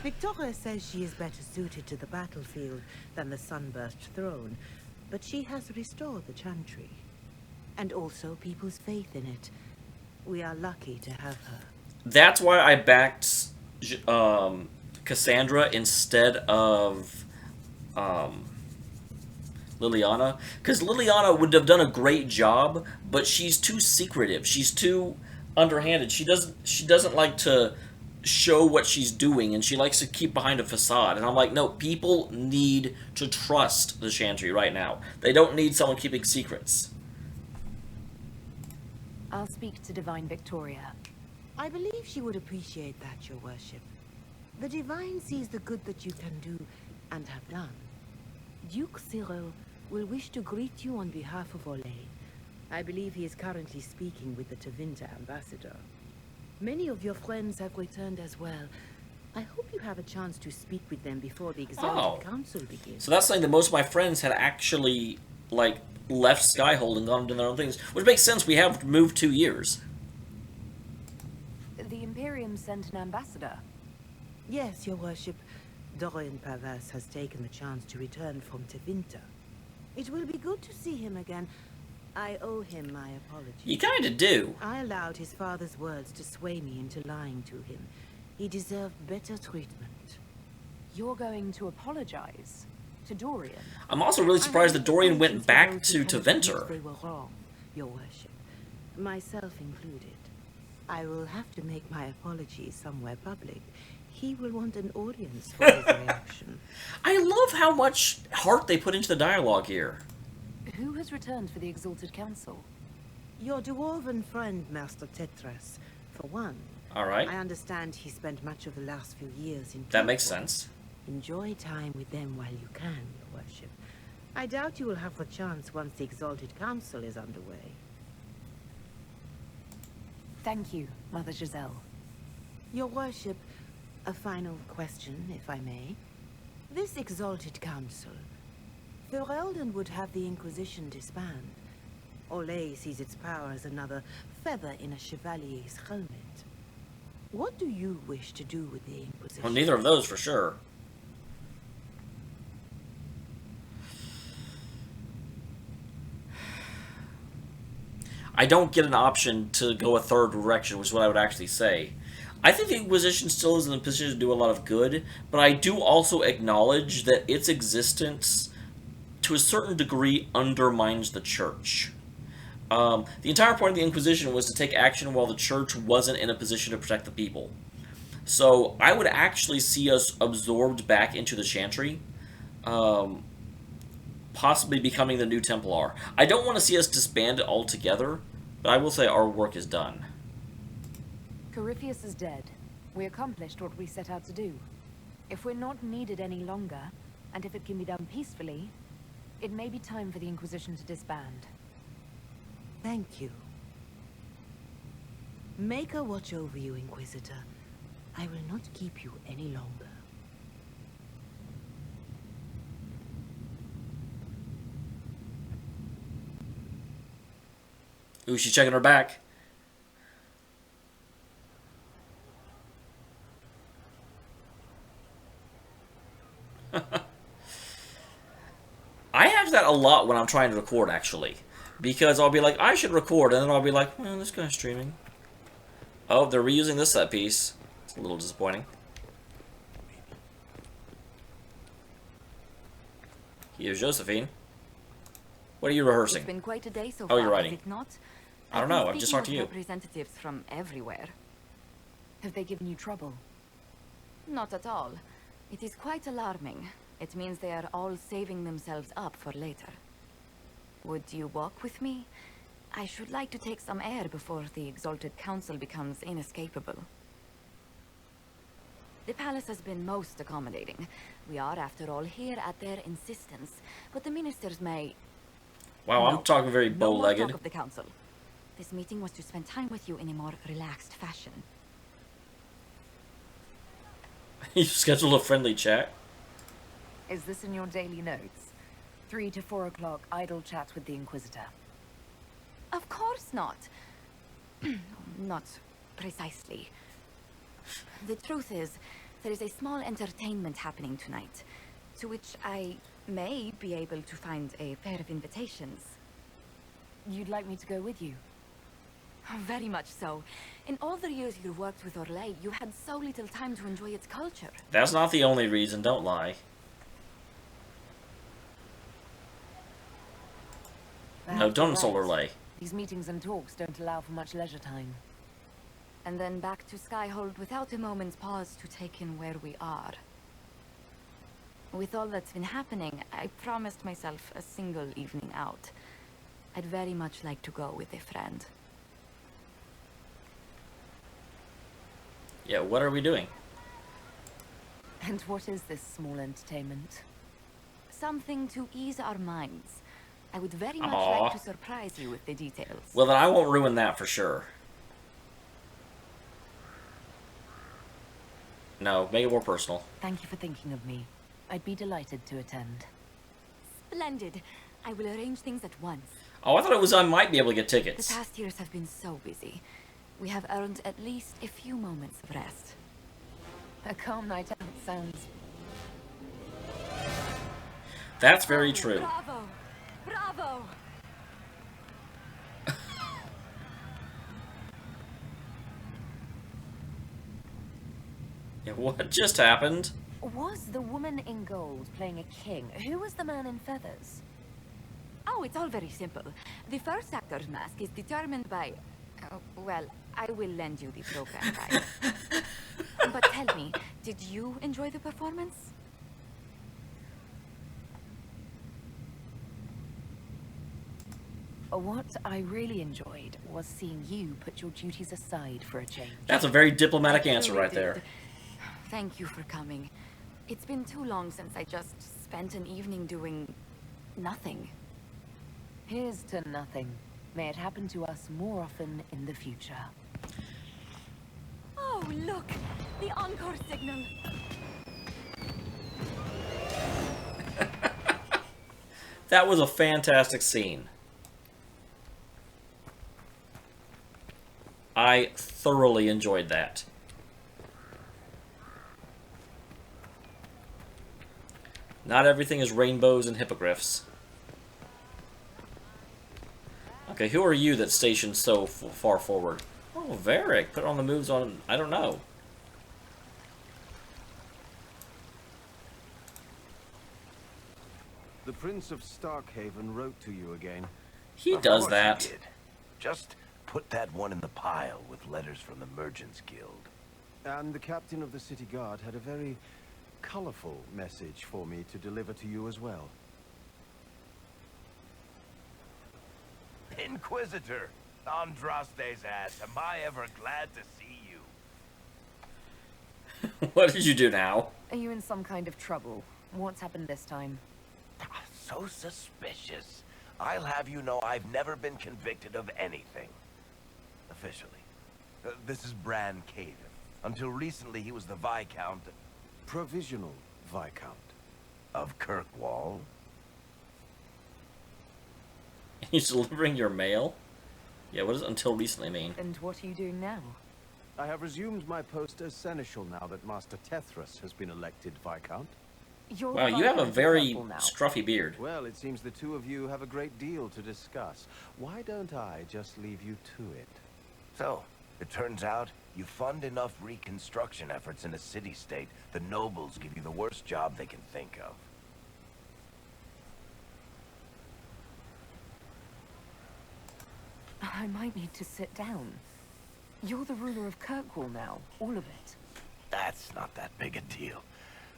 Victoria says she is better suited to the battlefield than the Sunburst throne, but she has restored the Chantry. And also people's faith in it. We are lucky to have her. That's why I backed Cassandra instead of Liliana, because Liliana would have done a great job, but she's too secretive. She's too underhanded. She doesn't like to show what she's doing, and she likes to keep behind a facade. And I'm like, no, people need to trust the Chantry right now. They don't need someone keeping secrets. I'll speak to Divine Victoria. I believe she would appreciate that, Your Worship. The Divine sees the good that you can do and have done. Duke Cyril will wish to greet you on behalf of Olay. I believe he is currently speaking with the Tevinter ambassador. Many of your friends have returned as well. I hope you have a chance to speak with them before the Exalted Council begins. So that's saying that most of my friends had actually, like, left Skyhold and gone to their own things, which makes sense. We have moved 2 years. The Imperium sent an ambassador. Yes, Your Worship. Dorian Pavas has taken the chance to return from Tevinter. It will be good to see him again. I owe him my apology. You kind of do. I allowed his father's words to sway me into lying to him. He deserved better treatment. You're going to apologize to Dorian? I'm also really surprised that Dorian went back to Tevinter. They were wrong, Your Worship. Myself included. I will have to make my apologies somewhere public. He will want an audience for his reaction. I love how much heart they put into the dialogue here. Who has returned for the Exalted Council? Your dwarven friend, Master Tetras, for one. All right. I understand he spent much of the last few years in That makes sense. Enjoy time with them while you can, Your Worship. I doubt you will have the chance once the Exalted Council is underway. Thank you, Mother Giselle. Your Worship, a final question, if I may. This Exalted Council, Ferelden would have the Inquisition disband. Olay sees its power as another feather in a chevalier's helmet. What do you wish to do with the Inquisition? Well, neither of those for sure. I don't get an option to go a third direction, which is what I would actually say. I think the Inquisition still is in a position to do a lot of good, but I do also acknowledge that its existence, to a certain degree, undermines the Church. The entire point of the Inquisition was to take action while the Church wasn't in a position to protect the people. So I would actually see us absorbed back into the Chantry, possibly becoming the new Templar. I don't want to see us disband it altogether, but I will say our work is done. Corypheus is dead. We accomplished what we set out to do. If we're not needed any longer, and if it can be done peacefully, it may be time for the Inquisition to disband. Thank you. Maker watch over you, Inquisitor. I will not keep you any longer. Ooh, she's checking her back. happens that a lot when I'm trying to record, actually. Because I'll be like, I should record, and then I'll be like, well, this guy's streaming. Oh, they're reusing this set piece. It's a little disappointing. Here's Josephine. What are you rehearsing? It's been quite a day so Oh, far, you're writing. has it not? I don't know, I've just talked to you. Representatives from everywhere. Have they given you trouble? Not at all. It is quite alarming. It means they are all saving themselves up for later. Would you walk with me? I should like to take some air before the Exalted Council becomes inescapable. The palace has been most accommodating. We are, after all, here at their insistence, but the ministers may... Wow, I'm talking very No more bow-legged. talk of the council. This meeting was to spend time with you in a more relaxed fashion. You scheduled a friendly chat? Is this in your daily notes? 3 to 4 o'clock, idle chat with the Inquisitor. Of course not. Not precisely. The truth is, there is a small entertainment happening tonight, to which I may be able to find a pair of invitations. You'd like me to go with you? Very much so. In all the years you worked with Orlais, you had so little time to enjoy its culture. That's not the only reason, don't lie. No, don't insult Orlais. These meetings and talks don't allow for much leisure time. And then back to Skyhold without a moment's pause to take in where we are. With all that's been happening, I promised myself a single evening out. I'd very much like to go with a friend. Yeah, what are we doing? And what is this small entertainment? Something to ease our minds. I would very much Aww. like to surprise you with the details. Well, then I won't ruin that for sure. No, make it more personal. Thank you for thinking of me. I'd be delighted to attend. Splendid. I will arrange things at once. Oh, I thought it was I might be able to get The tickets. past years have been so busy. We have earned at least a few moments of rest. A calm night out sounds... That's very true. Bravo! Bravo! Yeah, what just happened? Was the woman in gold playing a king? Who was the man in feathers? Oh, it's all very simple. The first actor's mask is determined by... well, I will lend you the program guide. But tell me, did you enjoy the performance? What I really enjoyed was seeing you put your duties aside for a change. That's a very diplomatic answer Truly right there. did. Thank you for coming. It's been too long since I just spent an evening doing... nothing. Here's to nothing. May it happen to us more often in the future. Oh, look! The encore signal! That was a fantastic scene. I thoroughly enjoyed that. Not everything is rainbows and hippogriffs. Okay, who are you that's stationed so far forward? Oh, Varric. Put on the moves on... I don't know. The Prince of Starkhaven wrote to you again. He Of does course that. he did. Just put that one in the pile with letters from the Merchants Guild. And the captain of the city guard had a very colorful message for me to deliver to you as well. Inquisitor! Andraste's ass, am I ever glad to see you. What did you do now? Are you in some kind of trouble? What's happened this time? So suspicious. I'll have you know I've never been convicted of anything. Officially. This is Bran Caden. Until recently, he was the Viscount... Provisional Viscount. of Kirkwall. He's delivering your mail? Yeah, what does until recently mean? And what are you doing now? I have resumed my post as seneschal now that Master Tethras has been elected Viscount. You're Wow, you have a very scruffy beard. Well, it seems the two of you have a great deal to discuss. Why don't I just leave you to it? So, it turns out you fund enough reconstruction efforts in a city-state, the nobles give you the worst job they can think of. I might need to sit down. You're the ruler of Kirkwall now, all of it. That's not that big a deal.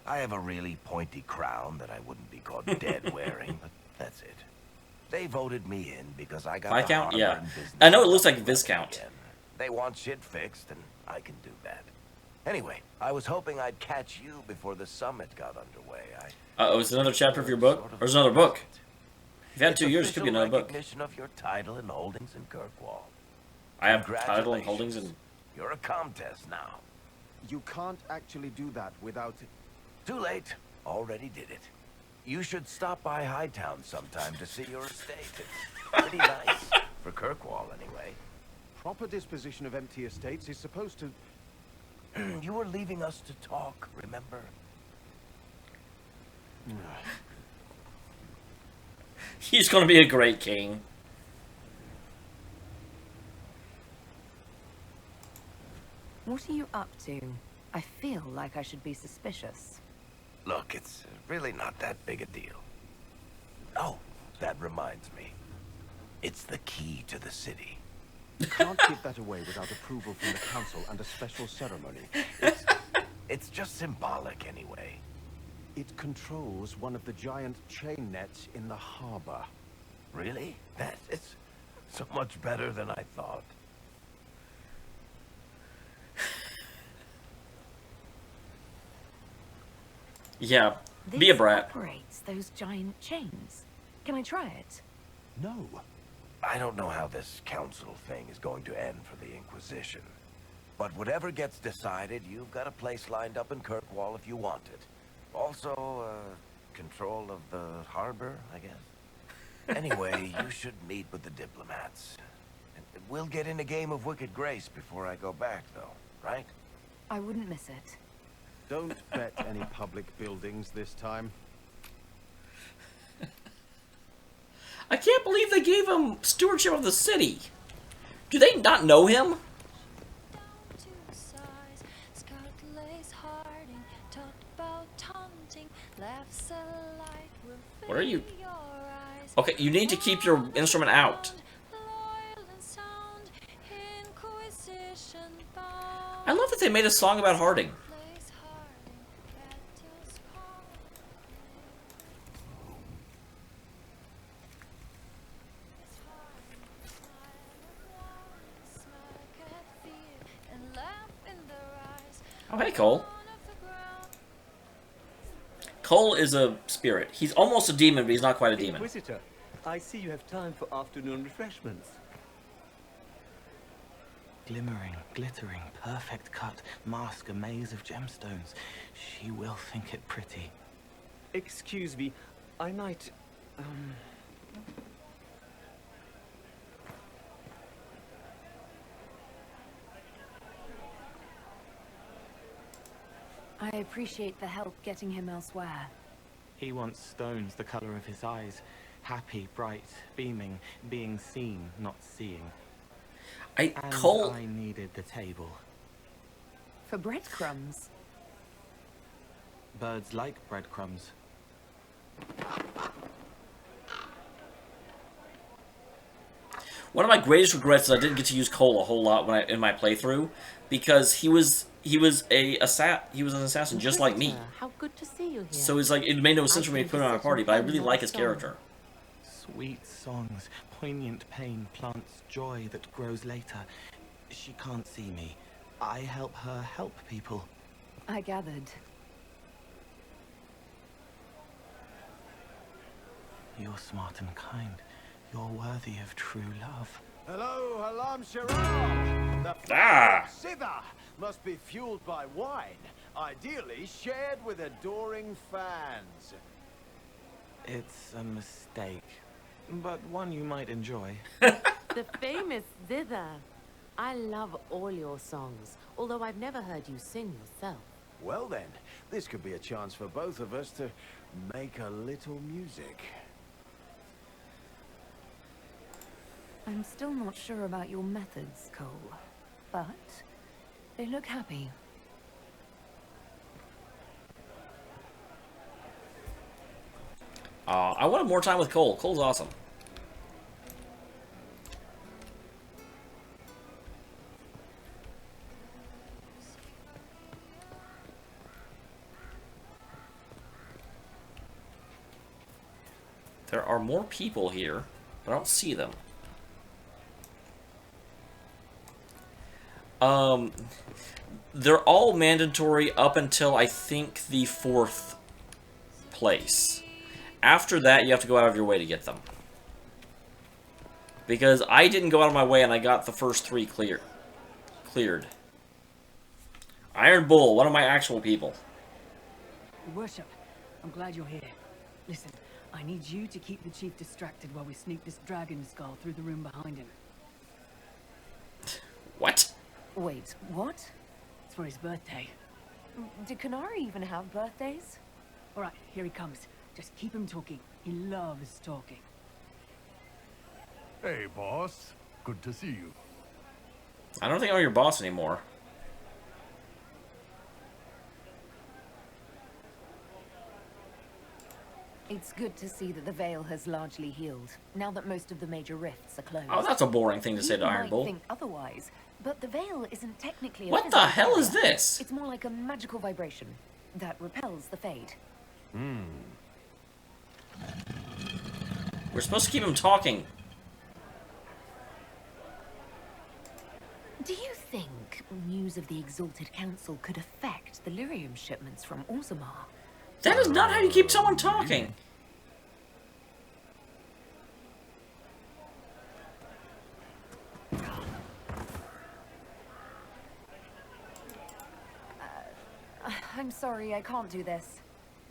I have a really pointy crown that I wouldn't be caught dead wearing, but that's it. They voted me in because I got the Viscount? harbor Yeah. and business I know it looks like up Viscount. again. They want shit fixed, and I can do that. Anyway, I was hoping I'd catch you before the summit got underway. Oh, is it another chapter of your book? Or is it another book? You've had 2 years, it could be another book. Recognition of your title and holdings in Kirkwall. I have title and holdings in... You're a Comtesse now. You can't actually do that without... Too late. Already did it. You should stop by Hightown sometime to see your estate. It's pretty nice. For Kirkwall, anyway. Proper disposition of empty estates is supposed to... You were leaving us to talk, remember? He's gonna be a great king. What are you up to? I feel like I should be suspicious. Look, it's really not that big a deal. Oh, that reminds me. It's the key to the city. You can't give that away without approval from the council and a special ceremony. It's just symbolic anyway. It controls one of the giant chain nets in the harbor. Really? That is so much better than I thought. Yeah, be a brat. Operates those giant chains. Can I try it? No. I don't know how this council thing is going to end for the Inquisition. But whatever gets decided, you've got a place lined up in Kirkwall if you want it. Also, control of the harbor, I guess. Anyway, you should meet with the diplomats. And we'll get in a game of Wicked Grace before I go back, though, right? I wouldn't miss it. Don't bet any public buildings this time. I can't believe they gave him stewardship of the city. Do they not know him? What are you? Okay, you need to keep your instrument out. I love that they made a song about Harding. Oh, hey, Cole. Cole is a spirit. He's almost a demon, but he's not quite a demon. Inquisitor, I see you have time for afternoon refreshments. Glimmering, glittering, perfect cut, mask a maze of gemstones. She will think it pretty. Excuse me, I might, I appreciate the help getting him elsewhere. He wants stones the color of his eyes. Happy, bright, beaming, being seen, not seeing. Cole... I needed the table. For breadcrumbs? Birds like breadcrumbs. One of my greatest regrets is I didn't get to use Cole a whole lot in my playthrough, because he was an assassin just like me. How good to see you here. So it's like it made no sense for me to put him on a party, but I really like his character. Sweet songs, poignant pain plants joy that grows later. She can't see me. I help her help people. I gathered. You're smart and kind. You're worthy of true love. Hello, Halam Shiram! The Sitha must be fueled by wine, ideally shared with adoring fans. It's a mistake, but one you might enjoy. The famous Zither. I love all your songs, although I've never heard you sing yourself. Well then, this could be a chance for both of us to make a little music. I'm still not sure about your methods, Cole, but they look happy. I wanted more time with Cole. Cole's awesome. There are more people here, but I don't see them. They're all mandatory up until I think the 4th place. After that, you have to go out of your way to get them. Because I didn't go out of my way and I got the first 3 cleared. Iron Bull, one of my actual people. Your worship, I'm glad you're here. Listen, I need you to keep the chief distracted while we sneak this dragon skull through the room behind him. What? Wait, what? It's for his birthday. Do Canary even have birthdays? Alright, here he comes. Just keep him talking. He loves talking. Hey, boss. Good to see you. I don't think I'm your boss anymore. It's good to see that the Veil has largely healed, now that most of the major rifts are closed. Oh, that's a boring thing to say to Iron Bull. You might think otherwise, but the Veil isn't technically a What the hell is this? It's more like a magical vibration that repels the Fade. We're supposed to keep him talking. Do you think news of the Exalted Council could affect the lyrium shipments from Orzammar? That is not how you keep someone talking. I'm sorry, I can't do this.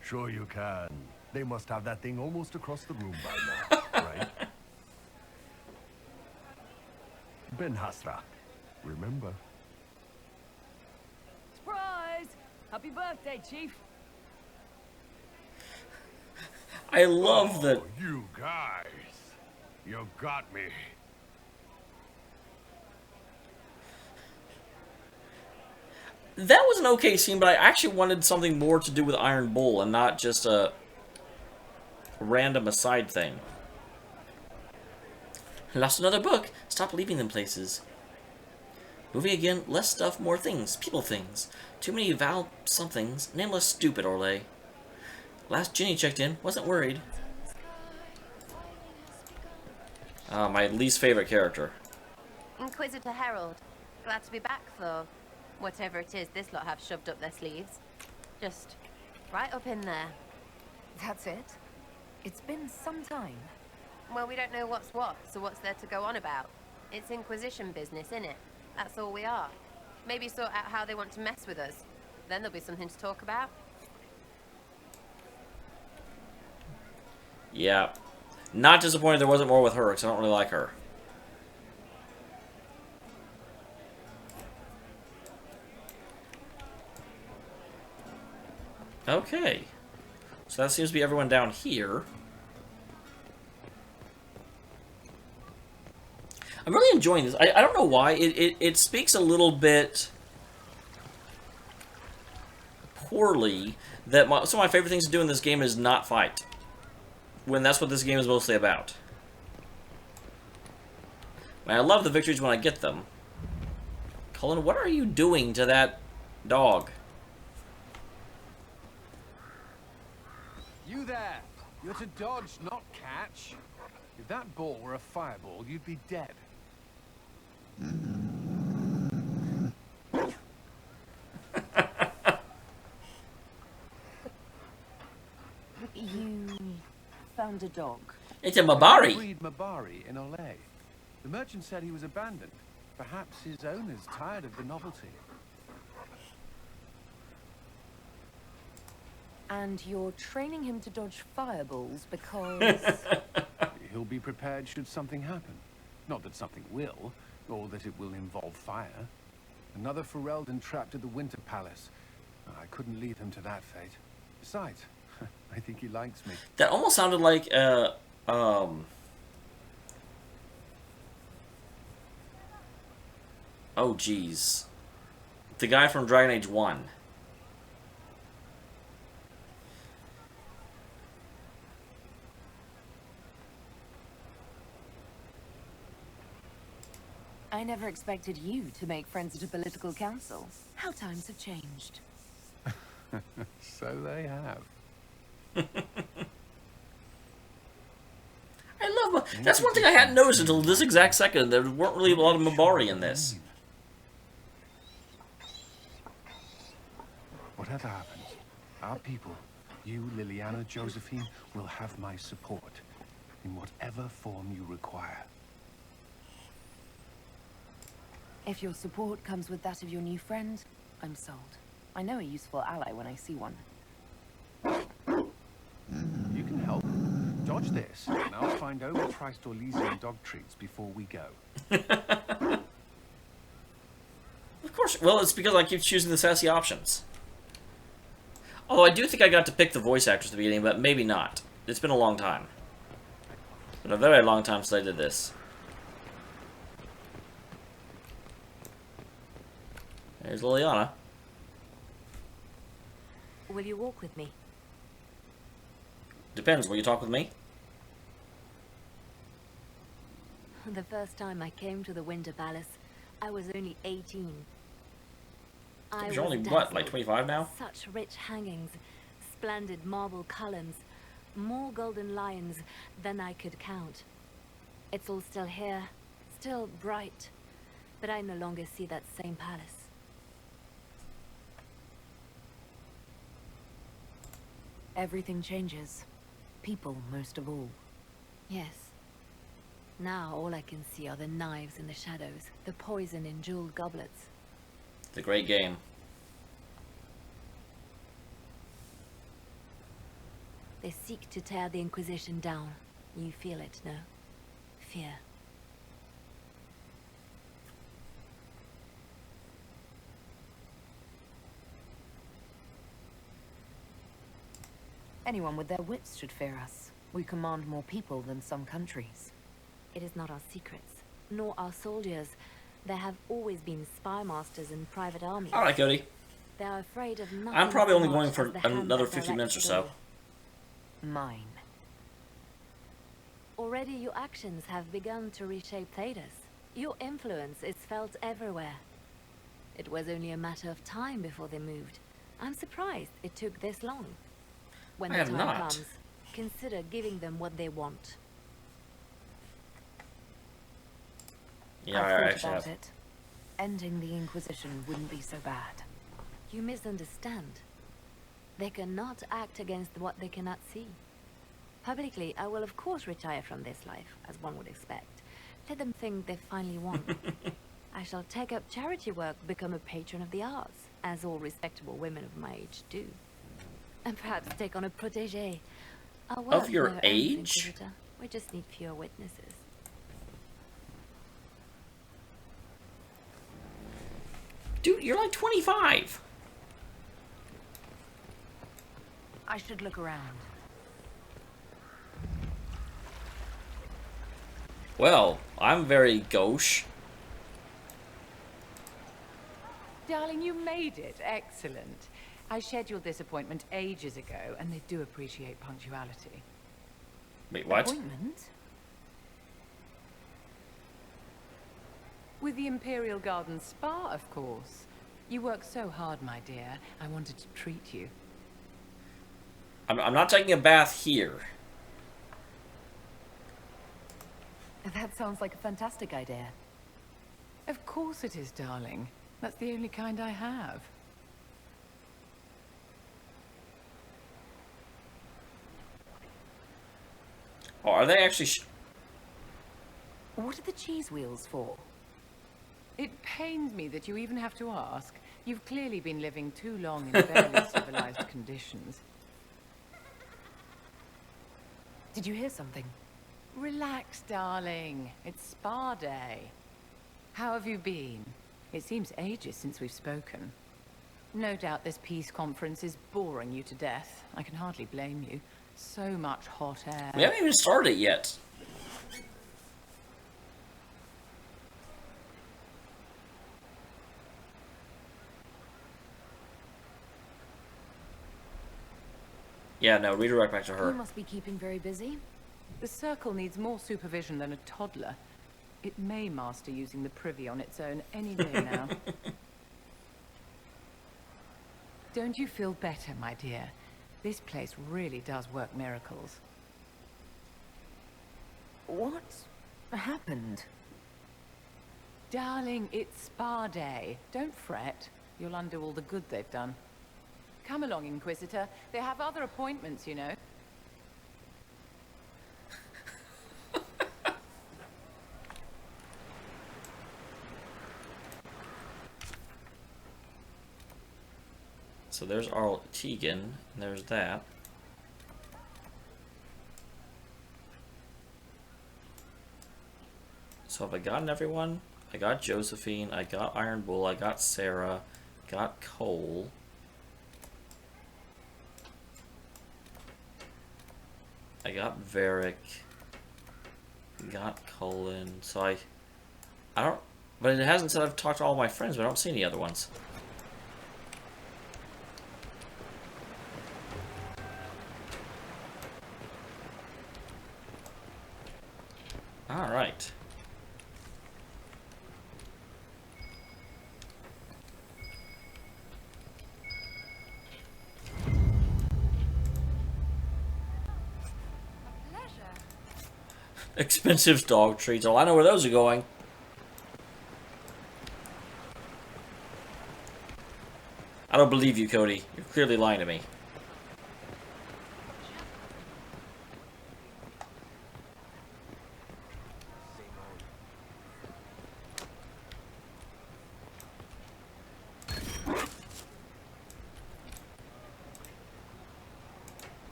Sure you can. They must have that thing almost across the room by now, right? Ben Hasra, remember? Surprise! Happy birthday, Chief! I love that. You guys, you got me. That was an okay scene, but I actually wanted something more to do with Iron Bull and not just a random aside thing. Lost another book. Stop leaving them places. Moving again. Less stuff, more things. People things. Too many Val somethings. Nameless stupid, Orlais. Last Ginny checked in. Wasn't worried. My least favorite character. Inquisitor Herald. Glad to be back, though. Whatever it is this lot have shoved up their sleeves. Just right up in there. That's it? It's been some time. Well, we don't know what's what, so what's there to go on about? It's Inquisition business, innit? That's all we are. Maybe sort out how they want to mess with us. Then there'll be something to talk about. Yeah. Not disappointed there wasn't more with her, because I don't really like her. Okay. So that seems to be everyone down here. I'm really enjoying this. I don't know why. It speaks a little bit poorly that some of my favorite things to do in this game is not fight. When that's what this game is mostly about. I love the victories when I get them. Cullen, what are you doing to that dog? You there! You're to dodge, not catch. If that ball were a fireball, you'd be dead. You found a dog. It's a Mabari. Breed Mabari in Olay. The merchant said he was abandoned. Perhaps his owners tired of the novelty. And you're training him to dodge fireballs because... He'll be prepared should something happen. Not that something will, or that it will involve fire. Another Ferelden trapped at the Winter Palace. I couldn't leave him to that fate. Besides, I think he likes me. That almost sounded like oh geez. The guy from Dragon Age 1. I never expected you to make friends at a political council. How times have changed. So they have. I love... That's one thing I hadn't noticed until this exact second. There weren't really a lot of Mabari in this. Whatever happens, our people, you, Liliana, Josephine, will have my support in whatever form you require. If your support comes with that of your new friend, I'm sold. I know a useful ally when I see one. You can help. Dodge this, and I'll find overpriced Orlesian dog treats before we go. Of course. Well, it's because I keep choosing the sassy options. Although I do think I got to pick the voice actors at the beginning, but maybe not. It's been a long time. It's been a very long time since I did this. There's Liliana. Will you walk with me? Depends. Will you talk with me? The first time I came to the Winter Palace, I was only 18. You're only, what, like 25 now? Such rich hangings, splendid marble columns, more golden lions than I could count. It's all still here, still bright, but I no longer see that same palace. Everything changes. People, most of all. Yes. Now all I can see are the knives in the shadows, the poison in jeweled goblets. It's a great game. They seek to tear the Inquisition down. You feel it, no? Fear. Anyone with their wits should fear us. We command more people than some countries. It is not our secrets, nor our soldiers. There have always been spy masters and private armies. Alright, Cody. They are afraid of nothing. I'm probably so only much going as for the hand another that 50 minutes or directs so. all. Mine. Already your actions have begun to reshape Thedas. Your influence is felt everywhere. It was only a matter of time before they moved. I'm surprised it took this long. When the time comes, consider giving them what they want. Yeah, I've I thought actually about have. it. Ending the Inquisition wouldn't be so bad. You misunderstand. They cannot act against what they cannot see. Publicly, I will of course retire from this life, as one would expect. Let them think they finally won. I shall take up charity work, become a patron of the arts, as all respectable women of my age do. And perhaps take on a protégé. Our work Of your never ends, age? Inquisitor. We just need fewer witnesses. Dude, you're like 25. I should look around. Well, I'm very gauche. Darling, you made it. Excellent. I scheduled this appointment ages ago, and they do appreciate punctuality. Wait, what? Appointment? With the Imperial Garden Spa, of course. You work so hard, my dear. I wanted to treat you. I'm not taking a bath here. That sounds like a fantastic idea. Of course it is, darling. That's the only kind I have. Oh, are they actually... What are the cheese wheels for? It pains me that you even have to ask. You've clearly been living too long in barely civilized conditions. Did you hear something? Relax, darling. It's spa day. How have you been? It seems ages since we've spoken. No doubt this peace conference is boring you to death. I can hardly blame you. So much hot air. We haven't even started yet. Yeah, no, redirect back to her. You must be keeping very busy. The Circle needs more supervision than a toddler. It may master using the privy on its own any day now. Don't you feel better, my dear? This place really does work miracles. What happened? Darling, it's spa day. Don't fret. You'll undo all the good they've done. Come along, Inquisitor. They have other appointments, you know. So there's our Tegan, and there's that. So have I gotten everyone? I got Josephine, I got Iron Bull, I got Sarah, got Cole. I got Varric, got Cullen, so I don't, but it hasn't said I've talked to all my friends, but I don't see any other ones. Alright. Expensive dog treats. Oh, I know where those are going. I don't believe you, Cody. You're clearly lying to me.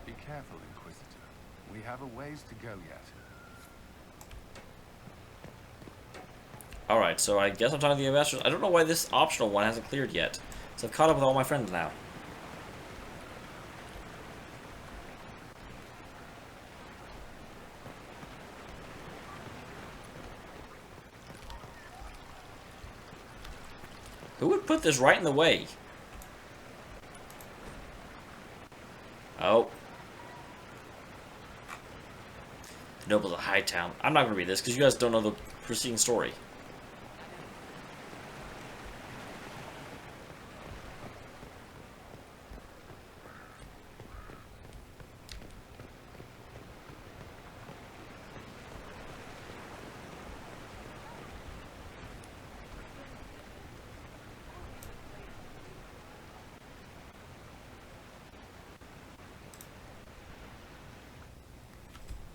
Be careful, Inquisitor. We have a ways to go yet. Alright, so I guess I'm talking to the ambassadors. I don't know why this optional one hasn't cleared yet. So I've caught up with all my friends now. Who would put this right in the way? Oh. The nobles of Hightown. I'm not going to read this because you guys don't know the preceding story.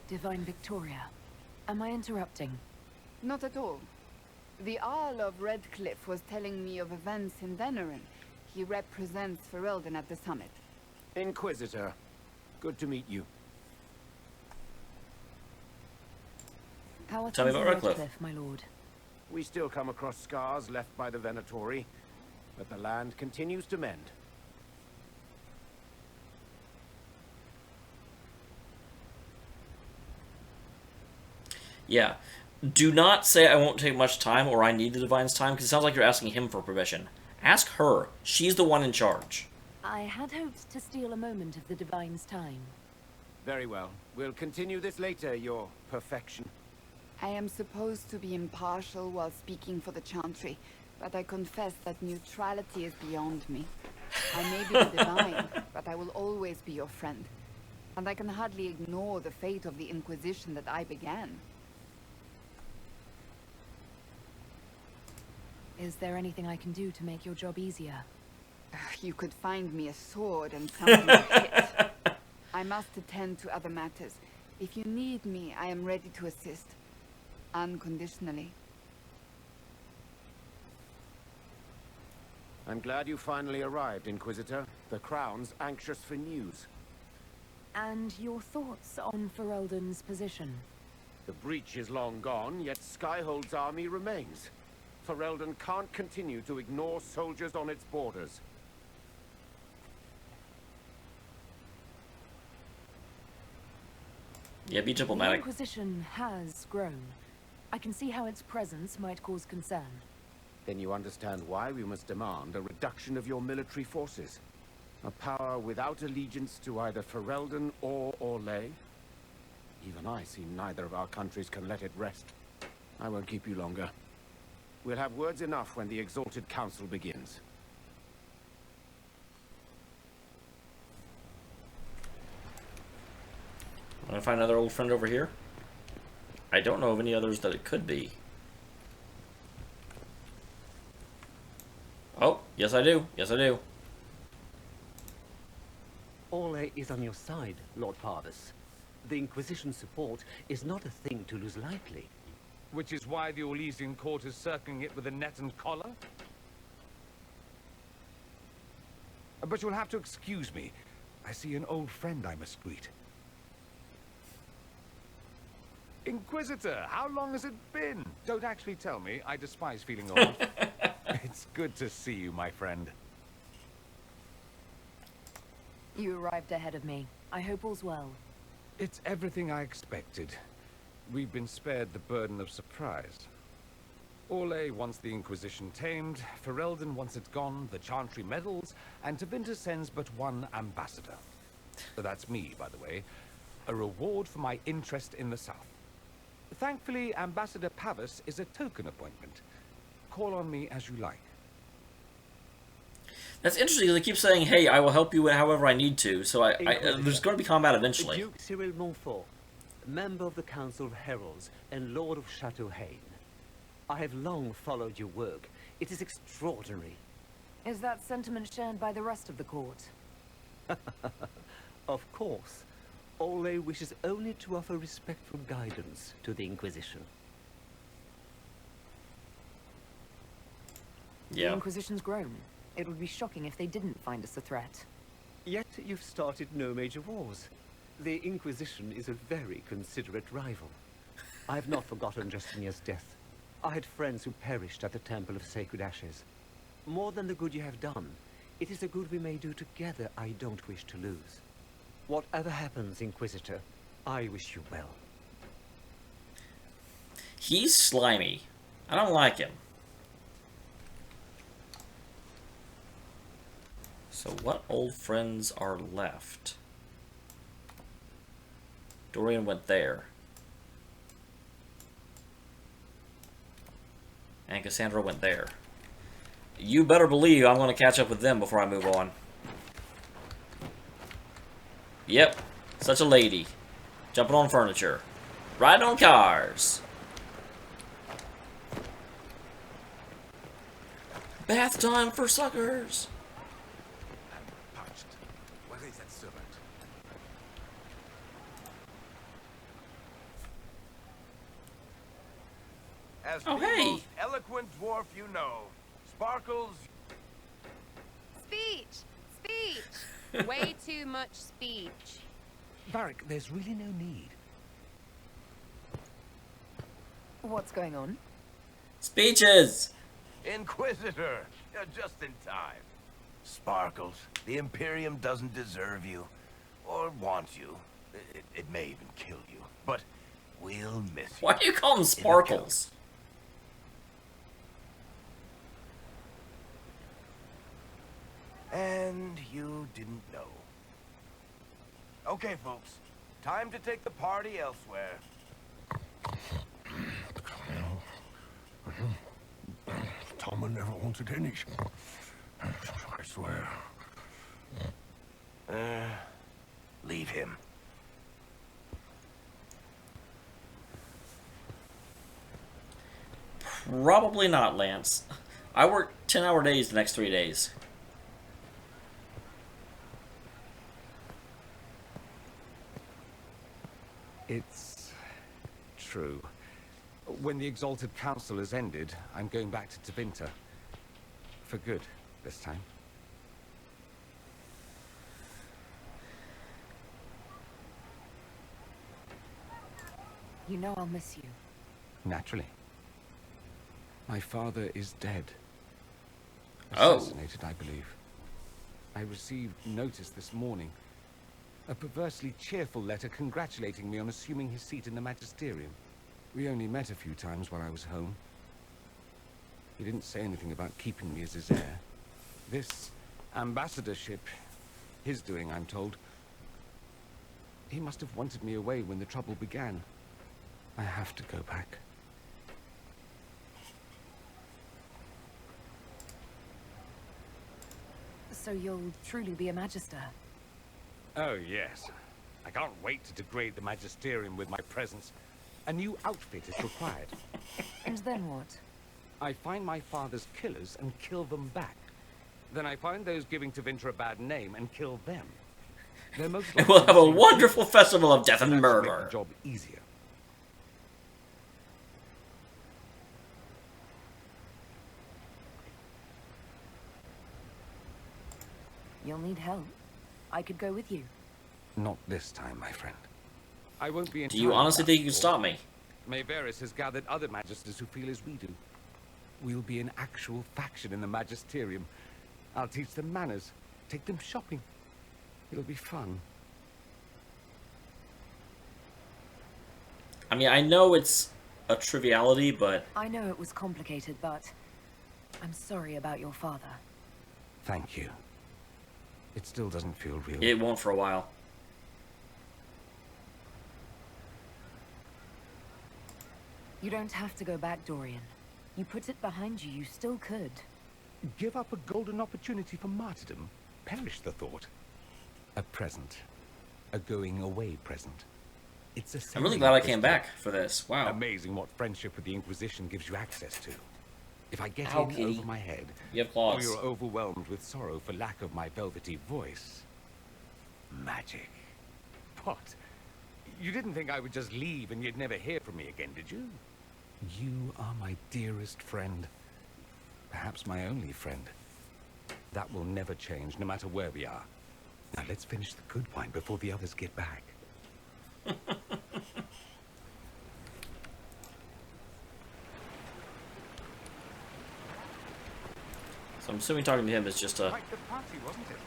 Divine Victoria, am I interrupting? Not at all. The Earl of Redcliffe was telling me of events in Venerin. He represents Ferelden at the summit. Inquisitor, good to meet you. How are Tell me things about in Redcliffe, my lord? We still come across scars left by the Venatori, but the land continues to mend. Yeah. Do not say I won't take much time or I need the Divine's time, because it sounds like you're asking him for permission. Ask her. She's the one in charge. I had hoped to steal a moment of the Divine's time. Very well. We'll continue this later, your perfection. I am supposed to be impartial while speaking for the Chantry, but I confess that neutrality is beyond me. I may be the Divine, but I will always be your friend. And I can hardly ignore the fate of the Inquisition that I began. Is there anything I can do to make your job easier? You could find me a sword and someone to hit. I must attend to other matters. If you need me, I am ready to assist. Unconditionally. I'm glad you finally arrived, Inquisitor. The Crown's anxious for news. And your thoughts on Ferelden's position? The breach is long gone, yet Skyhold's army remains. Ferelden can't continue to ignore soldiers on its borders. Yeah, be The diplomatic. Inquisition has grown. I can see how its presence might cause concern. Then you understand why we must demand a reduction of your military forces. A power without allegiance to either Ferelden or Orlais? Even I see neither of our countries can let it rest. I won't keep you longer. We'll have words enough when the Exalted Council begins. Want to find another old friend over here? I don't know of any others that it could be. Oh, yes I do. Yes I do. Orlais is on your side, Lord Parvis. The Inquisition's support is not a thing to lose lightly. Which is why the Orlesian court is circling it with a net and collar? But you'll have to excuse me. I see an old friend I must greet. Inquisitor, how long has it been? Don't actually tell me. I despise feeling old. It's good to see you, my friend. You arrived ahead of me. I hope all's well. It's everything I expected. We've been spared the burden of surprise. Orlais wants the Inquisition tamed, Ferelden wants it gone, the Chantry meddles, and Tevinter sends but one ambassador. That's me, by the way. A reward for my interest in the South. Thankfully, Ambassador Pavis is a token appointment. Call on me as you like. That's interesting. They keep saying, "Hey, I will help you however I need to." So there's going to be combat eventually. Duke Cyril Montfort, member of the Council of Heralds and Lord of Chateau Haine. I have long followed your work. It is extraordinary. Is that sentiment shared by the rest of the court? Of course. Orlais wishes only to offer respectful guidance to the Inquisition. Yeah. The Inquisition's grown. It would be shocking if they didn't find us a threat. Yet you've started no major wars. The Inquisition is a very considerate rival. I have not forgotten Justinia's death. I had friends who perished at the Temple of Sacred Ashes. More than the good you have done, it is a good we may do together I don't wish to lose. Whatever happens, Inquisitor, I wish you well. He's slimy. I don't like him. So what old friends are left? Dorian went there. And Cassandra went there. You better believe I'm going to catch up with them before I move on. Yep, such a lady. Jumping on furniture. Riding on cars. Bath time for suckers. I'm parched. Where is that servant? As Oh, the hey. most eloquent dwarf you know, Sparkles. Speech! Speech! Way too much speech. Varric, there's really no need. What's going on? Speeches! Inquisitor, you're just in time. Sparkles, the Imperium doesn't deserve you, or want you. It may even kill you, but we'll miss you. Why do you call them Sparkles? And you didn't know. Okay, folks. Time to take the party elsewhere. Toma never wanted any. I swear. Leave him. Probably not, Lance. I work 10-hour days the next 3 days. It's true. When the Exalted Council has ended, I'm going back to Tevinter. For good, this time. You know I'll miss you. Naturally. My father is dead. Oh. Assassinated, I believe. I received notice this morning. A perversely cheerful letter congratulating me on assuming his seat in the Magisterium. We only met a few times while I was home. He didn't say anything about keeping me as his heir. This ambassadorship, his doing, I'm told. He must have wanted me away when the trouble began. I have to go back. So you'll truly be a Magister? Oh, yes. I can't wait to degrade the Magisterium with my presence. A new outfit is required. And then what? I find my father's killers and kill them back. Then I find those giving Tevinter a bad name and kill them. They're most And we'll have a wonderful festival of death and Make murder. the job easier. You'll need help. I could go with you. Not this time, my friend. I won't be. Do you honestly think you can stop me? Maevaris has gathered other magisters who feel as we do. We'll be an actual faction in the Magisterium. I'll teach them manners, take them shopping. It'll be fun. I mean, I know it's a triviality, but... I know it was complicated, but I'm sorry about your father. Thank you. It still doesn't feel real. It won't for a while. You don't have to go back, Dorian. You put it behind you, you still could. Give up a golden opportunity for martyrdom? Perish the thought. A present. A going-away present. It's a I'm really glad I came back for this. Wow. Amazing what friendship with the Inquisition gives you access to. If I get Ow, in kitty. over my head, You have claws. or you're overwhelmed with sorrow for lack of my velvety voice, magic. What? You didn't think I would just leave and you'd never hear from me again, did you? You are my dearest friend. Perhaps my only friend. That will never change, no matter where we are. Now let's finish the good wine before the others get back. So I'm assuming talking to him is just a... Quite the party, wasn't it?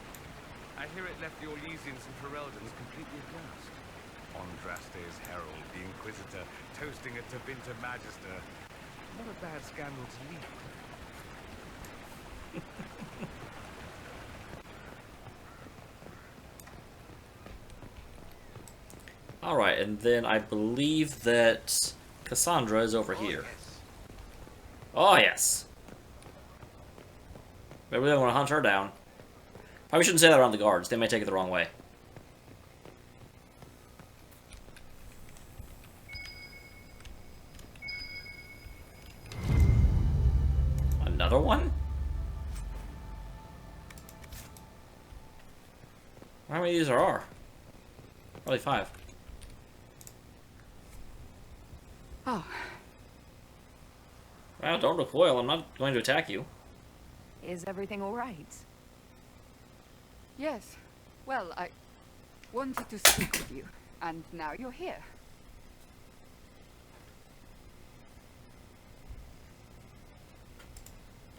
I hear it left the Orlesians and Fereldans completely aghast. Andraste's herald, the Inquisitor, toasting a Tevinter Magister. Not a bad scandal to lead. Alright, and then I believe that Cassandra is over here. Yes. Oh, yes. Maybe they want to hunt her down. Probably shouldn't say that around the guards. They may take it the wrong way. Another one? How many of these there are? Probably 5. Oh, Well, don't recoil. I'm not going to attack you. Is everything all right? yes. Well, I wanted to speak with you, and now you're here.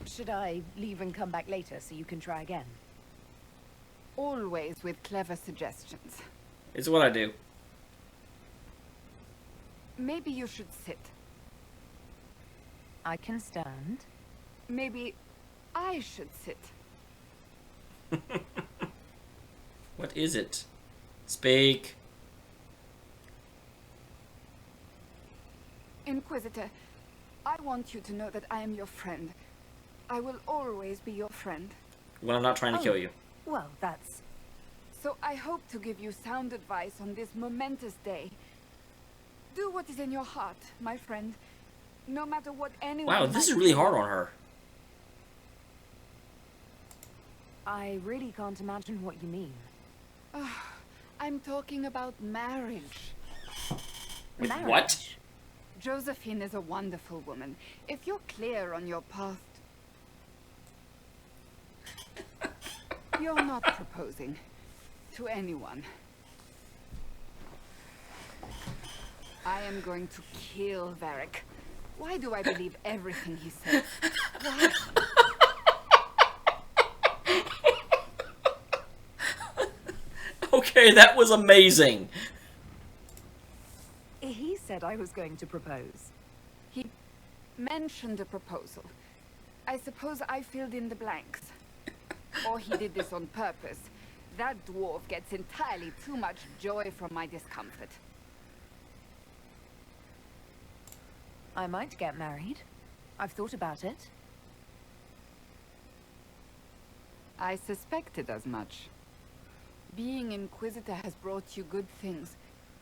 Should I leave and come back later so you can try again? Always with clever suggestions. It's what I do. Maybe you should sit. I can stand. Maybe I should sit. What is it? Speak. Inquisitor, I want you to know that I am your friend. I will always be your friend. When I'm not trying to kill you. Well, that's... So I hope to give you sound advice on this momentous day. Do what is in your heart, my friend. No matter what anyone... Wow, this is might really say. hard on her. I really can't imagine what you mean. I'm talking about marriage. Wait, Marriage? what? Josephine is a wonderful woman. If you're clear on your path... You're not proposing to anyone. I am going to kill Varric. Why do I believe everything he says? Why? Okay, that was amazing. He said I was going to propose. He mentioned a proposal. I suppose I filled in the blanks. Or he did this on purpose. That dwarf gets entirely too much joy from my discomfort. I might get married. I've thought about it. I suspected as much. Being Inquisitor has brought you good things.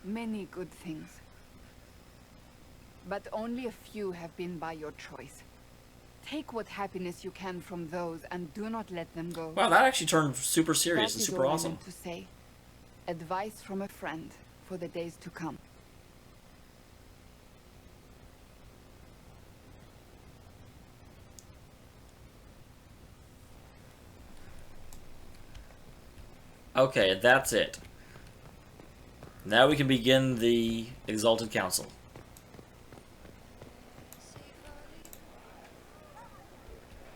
Many good things. But only a few have been by your choice. Take what happiness you can from those and do not let them go. Wow, that actually turned super serious and super all I awesome. meant to say. Advice from a friend for the days to come. Okay, that's it. Now we can begin the Exalted Council.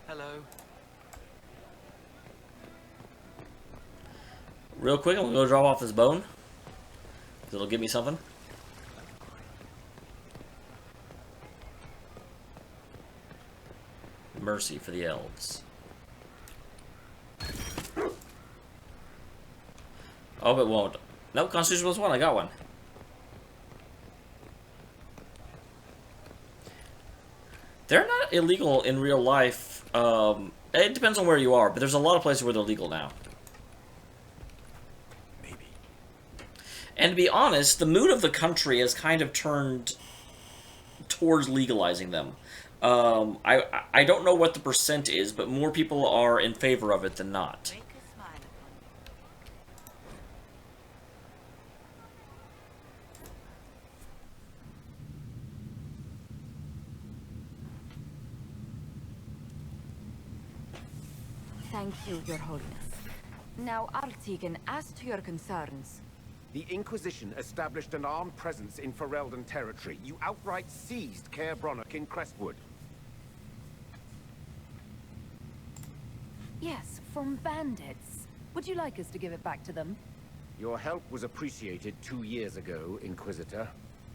Hello. Real quick, I'm gonna go drop off this bone. 'Cause it'll give me something. Mercy for the elves. Oh, it won't. Nope, Constitution +1, I got one. They're not illegal in real life. It depends on where you are, but there's a lot of places where they're legal now. Maybe. And to be honest, the mood of the country has kind of turned towards legalizing them. I don't know what the percent is, but more people are in favor of it than not. Thank you, Your Holiness. Now, Artigan, as to your concerns... The Inquisition established an armed presence in Ferelden territory. You outright seized Caer Bronach in Crestwood. Yes, from bandits. Would you like us to give it back to them? Your help was appreciated 2 years ago, Inquisitor.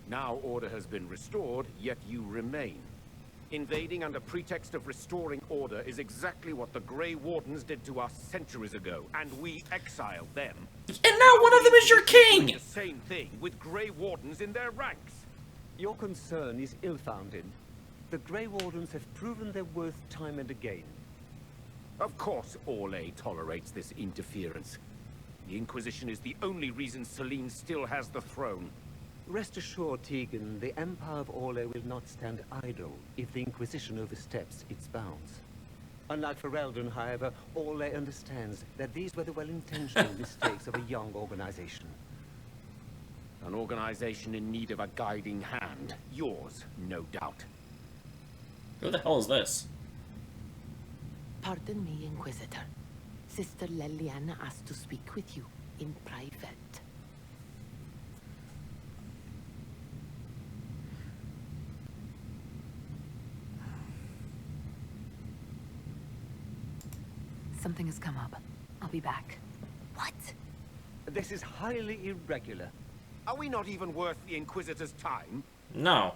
Now order has been restored, yet you remain. Invading under pretext of restoring order is exactly what the Grey Wardens did to us centuries ago, and we exiled them. And now one of them is your king! The same thing with Grey Wardens in their ranks. Your concern is ill-founded. The Grey Wardens have proven their worth time and again. Of course Orlais tolerates this interference. The Inquisition is the only reason Selene still has the throne. Rest assured, Tegan, the Empire of Orlais will not stand idle if the Inquisition oversteps its bounds. Unlike Ferelden, however, Orlais understands that these were the well-intentioned mistakes of a young organization. An organization in need of a guiding hand. Yours, no doubt. Who the hell is this? Pardon me, Inquisitor. Sister Leliana asked to speak with you in private. Something has come up. I'll be back. What? This is highly irregular. Are we not even worth the Inquisitor's time? No.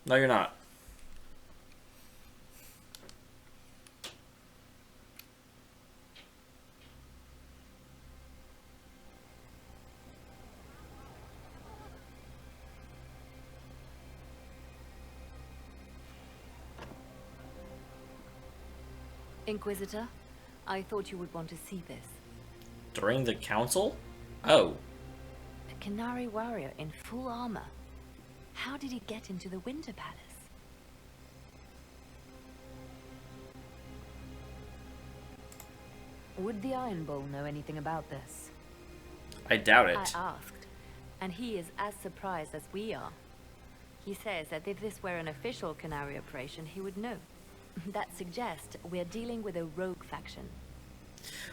No, you're not. Inquisitor, I thought you would want to see this. During the council? Oh. A Canary warrior in full armor. How did he get into the Winter Palace? Would the Iron Bull know anything about this? I doubt it. I asked, and he is as surprised as we are. He says that if this were an official Canary operation, he would know. That suggests we're dealing with a rogue faction.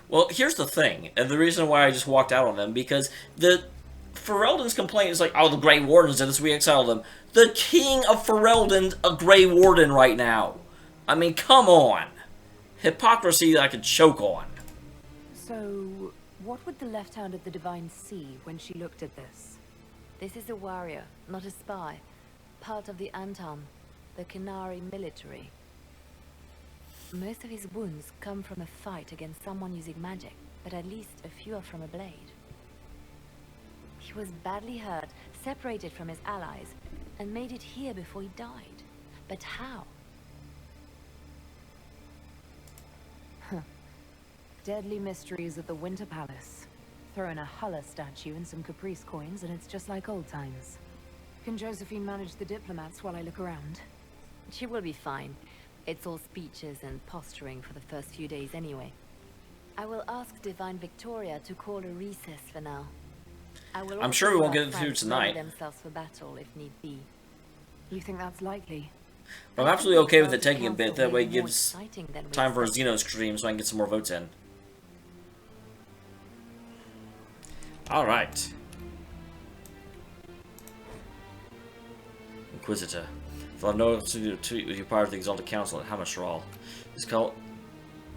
Well, here's the thing, and the reason why I just walked out on them, because the Ferelden's complaint is like, oh, the Grey Wardens did this, we exiled them. The King of Ferelden's a Grey Warden right now. I mean, come on. Hypocrisy that I could choke on. So, What would the left hand of the Divine see when she looked at this? This is a warrior, not a spy. Part of the Antam, the Canary military. Most of his wounds come from a fight against someone using magic, but at least a few are from a blade. He was badly hurt, separated from his allies, and made it here before he died. But how? Deadly mysteries of the Winter Palace. Throw in a Hulla statue and some Caprice coins, and it's just like old times. Can Josephine manage the diplomats while I look around? She will be fine. It's all speeches and posturing for the first few days anyway. I will ask Divine Victoria to call a recess for now. I'm sure we won't get into tonight. Themselves for battle if need be. You think that's likely? But I'm absolutely okay with it taking a bit. That way it gives time for Xeno's stream so I can get some more votes in. Alright. Inquisitor. If I know to treat with you part of the Exalted Council at Hammerstrahl.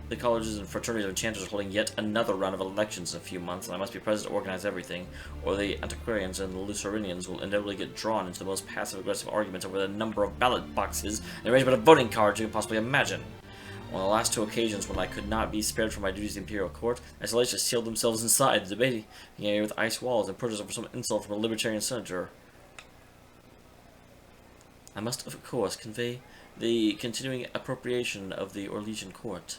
The colleges and fraternities of enchanters are holding yet another round of elections in a few months, and I must be present to organize everything, or the antiquarians and the Lucerinians will inevitably get drawn into the most passive-aggressive arguments over the number of ballot boxes and the arrangement of voting cards you can possibly imagine. On the last two occasions when I could not be spared from my duties at the Imperial Court, isolationists sealed themselves inside, debating the area with ice walls and protest over some insult from a libertarian senator. I must, of course, convey the continuing appropriation of the Orlesian Court.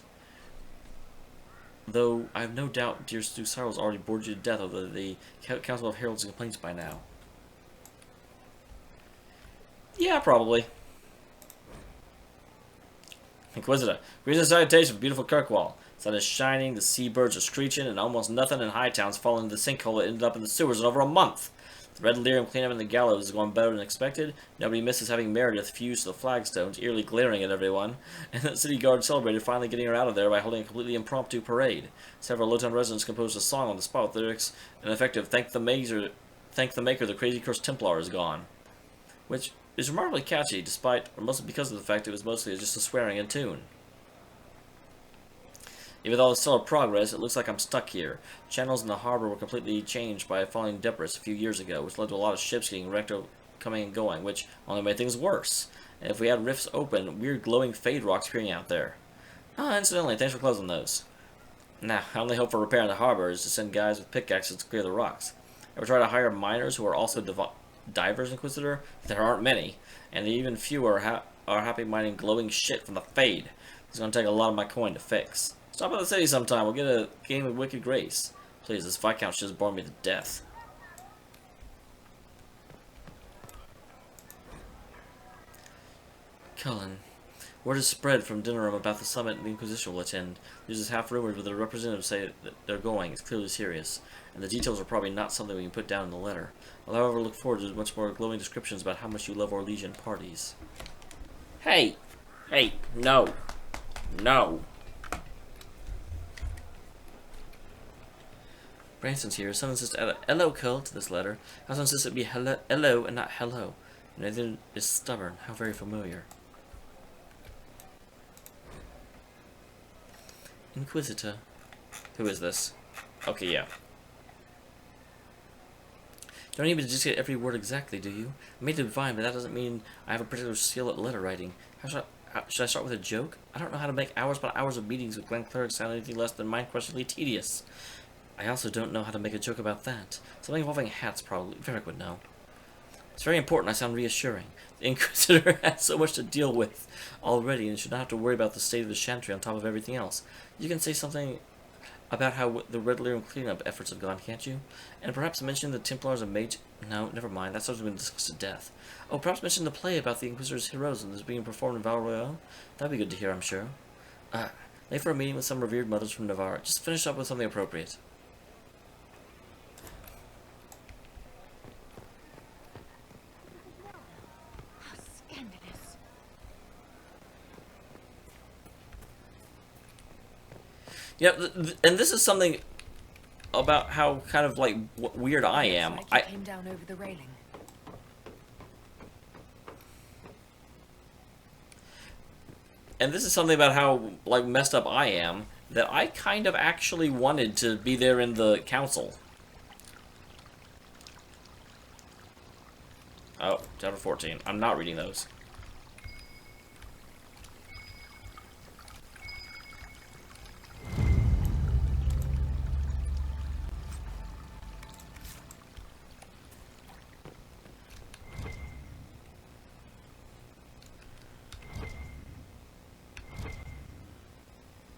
Though I have no doubt dear Stu Cyril's already bored you to death over the Council of Heralds and Complaints by now. Yeah, probably. Inquisitor, greetings and salutations from beautiful Kirkwall. The sun is shining, the seabirds are screeching, and almost nothing in Hightown's fallen into the sinkhole that ended up in the sewers in over a month. The red lyrium cleanup in the gallows is going better than expected. Nobody misses having Meredith fused to the flagstones, eerily glaring at everyone. And the city guard celebrated finally getting her out of there by holding a completely impromptu parade. Several Lowtown residents composed a song on the spot with lyrics and effective "Thank the Maker, the Crazy Cursed Templar is gone," which is remarkably catchy, despite, or mostly because of the fact it was mostly just a swearing in tune. Even though it's still a progress, it looks like I'm stuck here. Channels in the harbor were completely changed by a falling debris a few years ago, which led to a lot of ships getting wrecked coming and going, which only made things worse. And if we had rifts open, weird glowing fade rocks appearing out there. Ah, incidentally, thanks for closing those. Now, I only hope for repairing the harbor is to send guys with pickaxes to clear the rocks. Ever try to hire miners who are also divers, Inquisitor? There aren't many, and even fewer are happy mining glowing shit from the fade. It's going to take a lot of my coin to fix. Stop by the city sometime, we'll get a game of Wicked Grace. Please, this Viscount just bored me to death. Cullen. Word is spread from dinner room about the summit the Inquisition will attend. News is half rumored, but the representatives say that they're going. It's clearly serious. And the details are probably not something we can put down in the letter. I'll however look forward to much more glowing descriptions about how much you love Orlesian parties. Hey! Hey, no. No. Branson's here. Someone says to add a hello call to this letter. I also insist it be hello and not hello. Neither is stubborn. How very familiar. Inquisitor. Who is this? Okay, yeah. Don't need me to just get every word exactly, do you? I made it divine, but that doesn't mean I have a particular skill at letter writing. Should I start with a joke? I don't know how to make hours upon hours of meetings with Glen clerics sound anything less than mind-crushingly tedious. I also don't know how to make a joke about that. Something involving hats, probably. Varric would know. It's very important I sound reassuring. The Inquisitor has so much to deal with already and should not have to worry about the state of the Chantry on top of everything else. You can say something about how the Red Lyrium cleanup efforts have gone, can't you? And perhaps mention the Templars and Mage... No, never mind. That subject's been discussed to death. Oh, perhaps mention the play about the Inquisitor's heroism that's being performed in Val Royale. That'd be good to hear, I'm sure. Late for a meeting with some revered mothers from Navarre. Just finish up with something appropriate. Yeah, and this is something about how kind of like weird I am. I came down over the railing. And this is something about how like messed up I am. that I kind of actually wanted to be there in the council. Oh, chapter 14. I'm not reading those.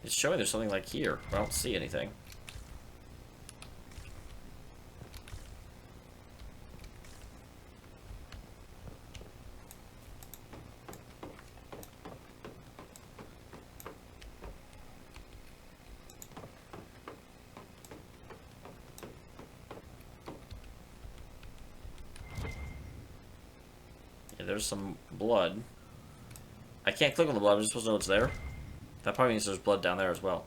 It's showing there's something like here, but I don't see anything. Yeah, there's some blood. I can't click on the blood, I'm just supposed to know it's there. That probably means there's blood down there as well.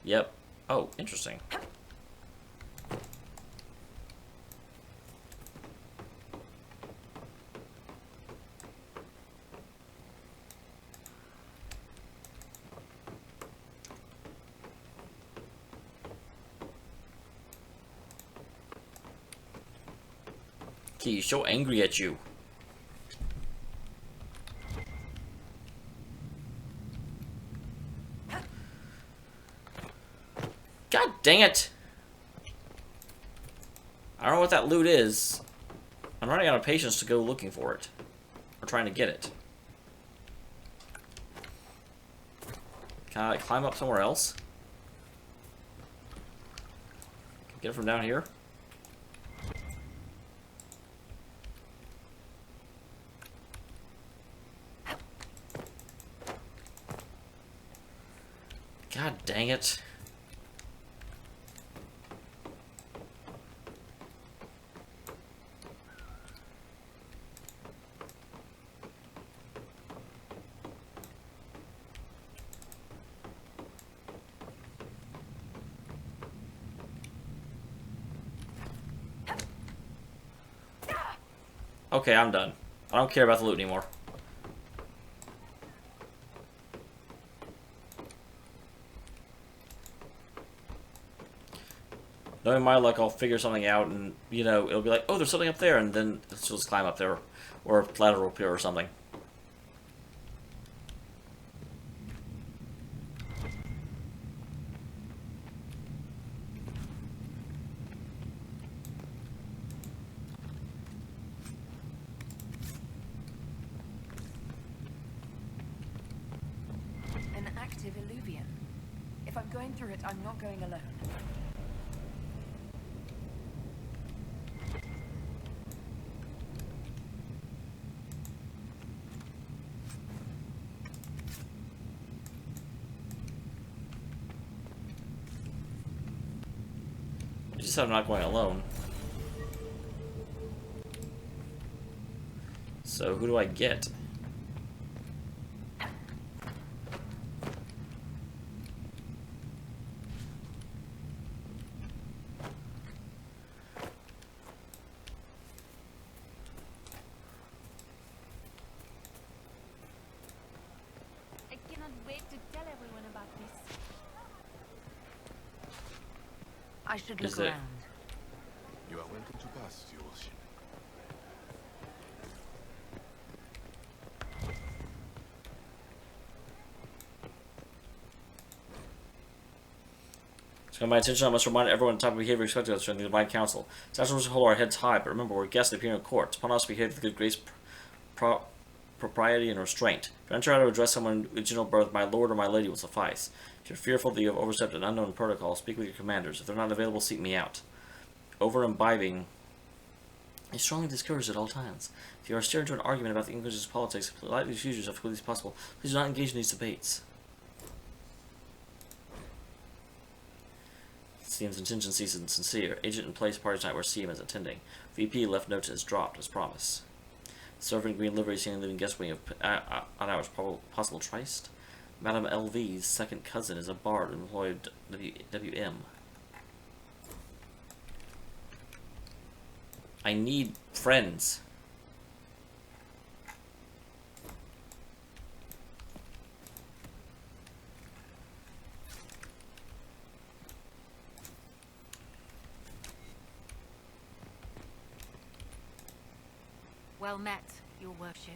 Yep. Oh, interesting. He's so angry at you. God dang it! I don't know what that loot is. I'm running out of patience to go looking for it. Or trying to get it. Can I climb up somewhere else? Can I get it from down here? God dang it. Okay, I'm done. I don't care about the loot anymore. Knowing my luck, I'll figure something out and, you know, it'll be like, oh, there's something up there, and then let's just climb up there. Or a ladder will appear or something. An active illuvian. If I'm going through it, I'm not going alone. You just said I'm not going alone. So who do I get? I cannot wait to tell everyone about this. I should Is look it- around. You are welcome to pass, your worship. To get my attention, I must remind everyone the type of behavior expected of us during the Divine Council. It's natural to hold our heads high, but remember, we're guests of the Imperial Court. It's upon us to behave with good grace, propriety, and restraint. If you enter how to address someone with general birth, my lord or my lady will suffice. If you're fearful that you have overstepped an unknown protocol, speak with your commanders. If they're not available, seek me out. Over-imbibing is strongly discouraged at all times. If you are steered into an argument about the Inquisition's politics, politely refuse yourself as quickly as possible. Please do not engage in these debates. CM's intentions seems sincere. Agent in place, party tonight where CM is attending. VP left note is dropped, as promised. Server in green livery seen leaving guest wing of odd hours, possible tryst. Madame LV's second cousin is a bard employed WM. I need friends. Well met, your worship.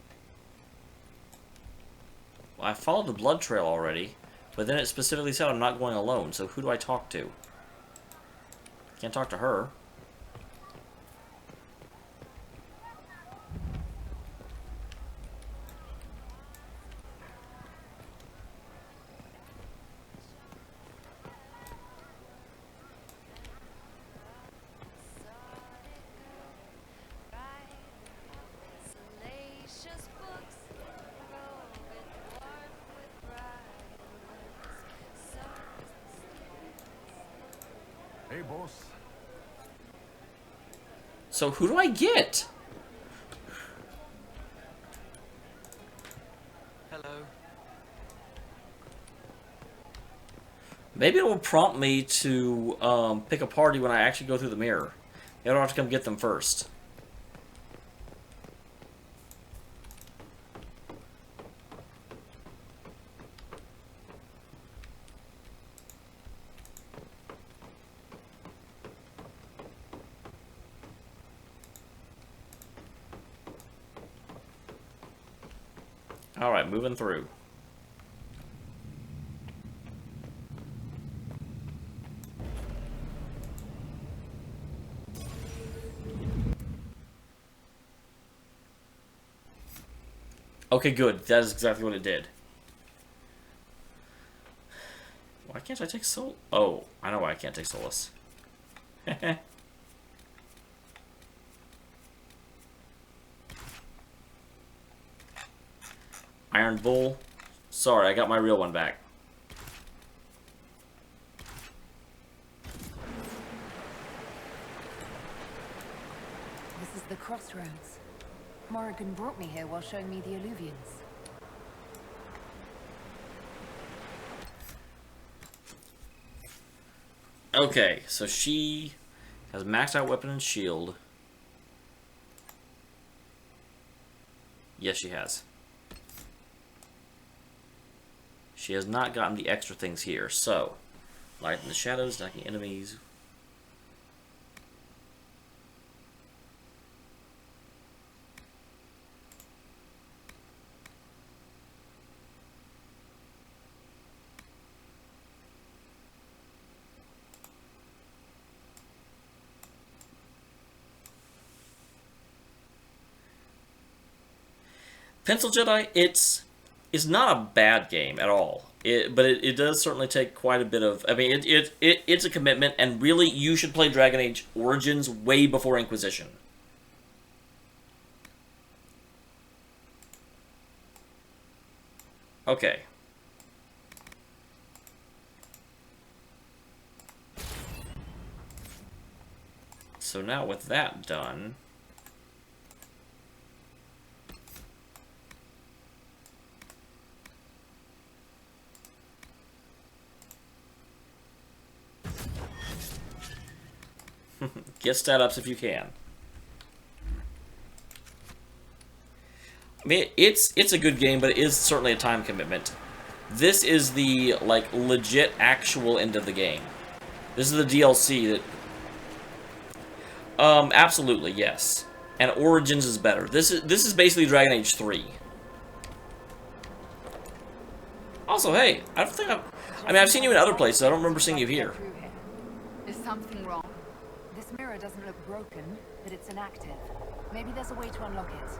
Well, I followed the blood trail already, but then it specifically said I'm not going alone, so who do I talk to? Can't talk to her. Hey, boss. So who do I get? Hello. Maybe it will prompt me to pick a party when I actually go through the mirror. I don't have to come get them first. Alright, moving through. Okay, good. That is exactly what it did. Why can't I take Sol? Oh, I know why I can't take Solus. Iron Bull. Sorry, I got my real one back. This is the crossroads. Morrigan brought me here while showing me the alluvians. Okay, so she has maxed out weapon and shield. Yes, she has. She has not gotten the extra things here, so light in the shadows, attacking enemies. Pencil Jedi, it's not a bad game at all. But it does certainly take quite a bit of... I mean, it's a commitment, and really, you should play Dragon Age Origins way before Inquisition. Okay. So now with that done... Get stat ups if you can. I mean, it's a good game, but it is certainly a time commitment. This is the, like, legit actual end of the game. This is the DLC that... absolutely, yes. And Origins is better. This is basically Dragon Age 3. Also, hey, I don't think I've seen you in other places. I don't remember seeing you here. Is something wrong? This mirror doesn't look broken, but it's inactive. Maybe there's a way to unlock it.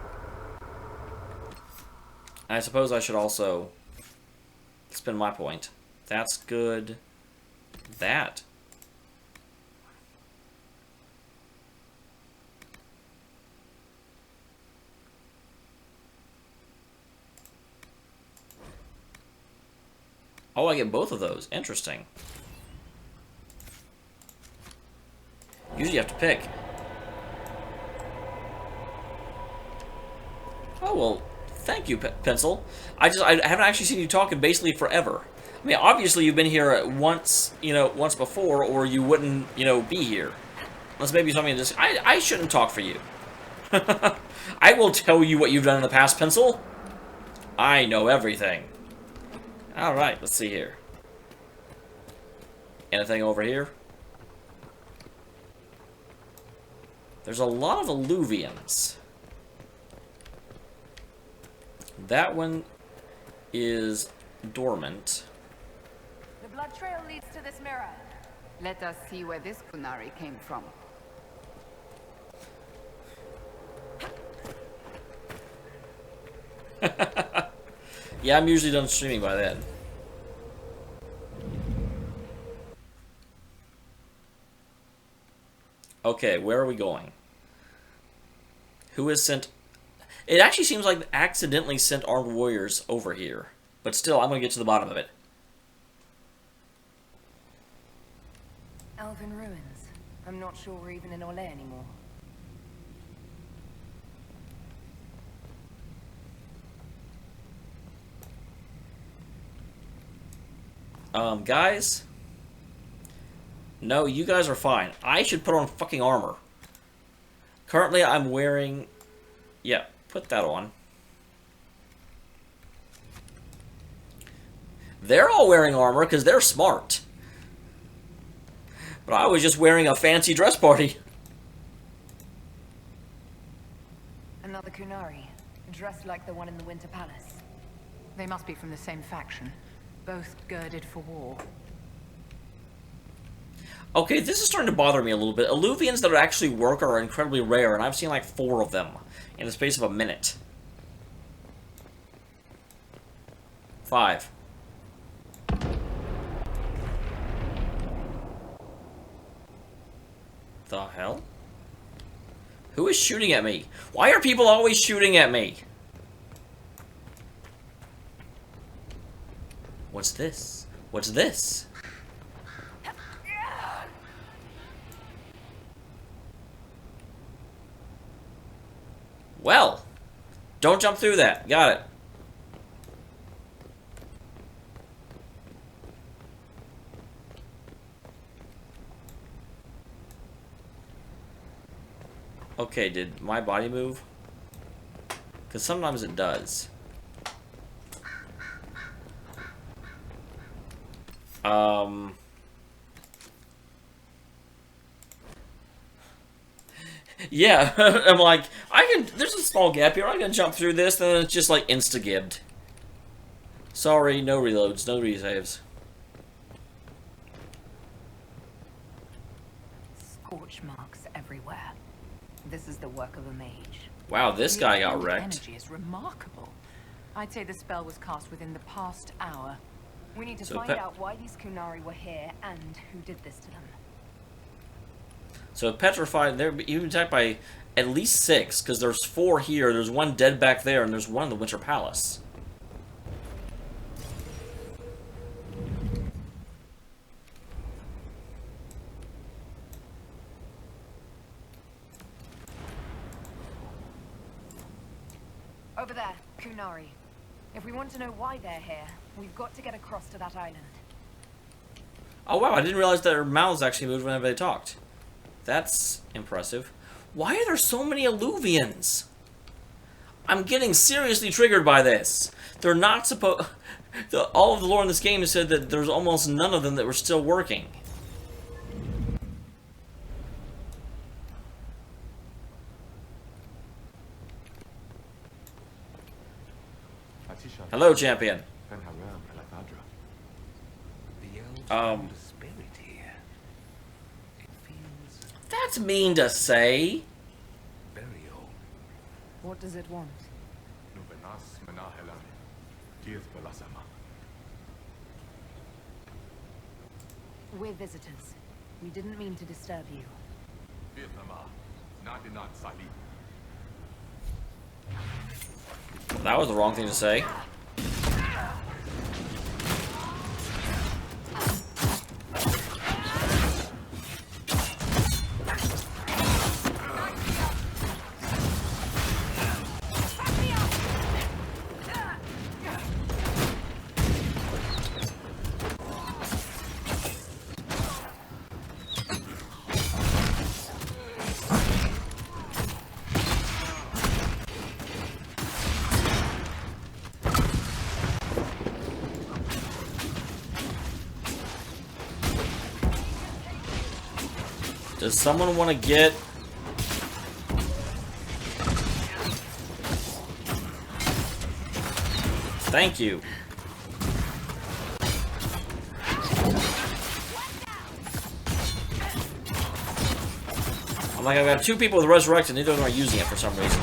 I suppose I should also spend my point. That's good. That. Oh, I get both of those. Interesting. Usually you have to pick. Oh, well, thank you, Pencil. I haven't actually seen you talk in basically forever. I mean, obviously you've been here once before, or you wouldn't, be here. Unless maybe something just... I shouldn't talk for you. I will tell you what you've done in the past, Pencil. I know everything. Alright, let's see here. Anything over here? There's a lot of alluvians. That one is dormant. The blood trail leads to this mirror. Let us see where this Kunari came from. Yeah, I'm usually done streaming by then. Okay, where are we going? Who has sent... It actually seems like they accidentally sent armed warriors over here. But still, I'm going to get to the bottom of it. Elven ruins. I'm not sure we're even in Ole anymore. Guys? No, you guys are fine. I should put on fucking armor. Currently, I'm wearing... Yeah, put that on. They're all wearing armor because they're smart. But I was just wearing a fancy dress party. Another Kunari, dressed like the one in the Winter Palace. They must be from the same faction, both girded for war. Okay, this is starting to bother me a little bit. Illuvians that actually work are incredibly rare, and I've seen like 4 of them in the space of a minute. 5. The hell? Who is shooting at me? Why are people always shooting at me? What's this? What's this? Well, don't jump through that. Got it. Okay, did my body move? Because sometimes it does. Yeah, I'm like, there's a small gap here, I'm gonna jump through this, then it's just like insta-gibbed. Sorry, no reloads, no resaves. Scorch marks everywhere. This is the work of a mage. Wow, this guy got wrecked. Energy is remarkable. I'd say the spell was cast within the past hour. We need to So find out why these Kunari were here and who did this to them. So petrified, they're even attacked by at least 6, because there's 4 here, there's 1 dead back there, and there's 1 in the Winter Palace. Over there, Kunari. If we want to know why they're here, we've got to get across to that island. Oh wow, I didn't realize that their mouths actually moved whenever they talked. That's impressive. Why are there so many Illuvians? I'm getting seriously triggered by this. They're not supposed... All of the lore in this game said that there's almost none of them that were still working. Hello, champion. That's mean to say. What does it want? We're visitors. We didn't mean to disturb you. That was the wrong thing to say. Does someone want to get... Thank you. I'm like, I've got 2 people with Resurrect and neither of them are using it for some reason.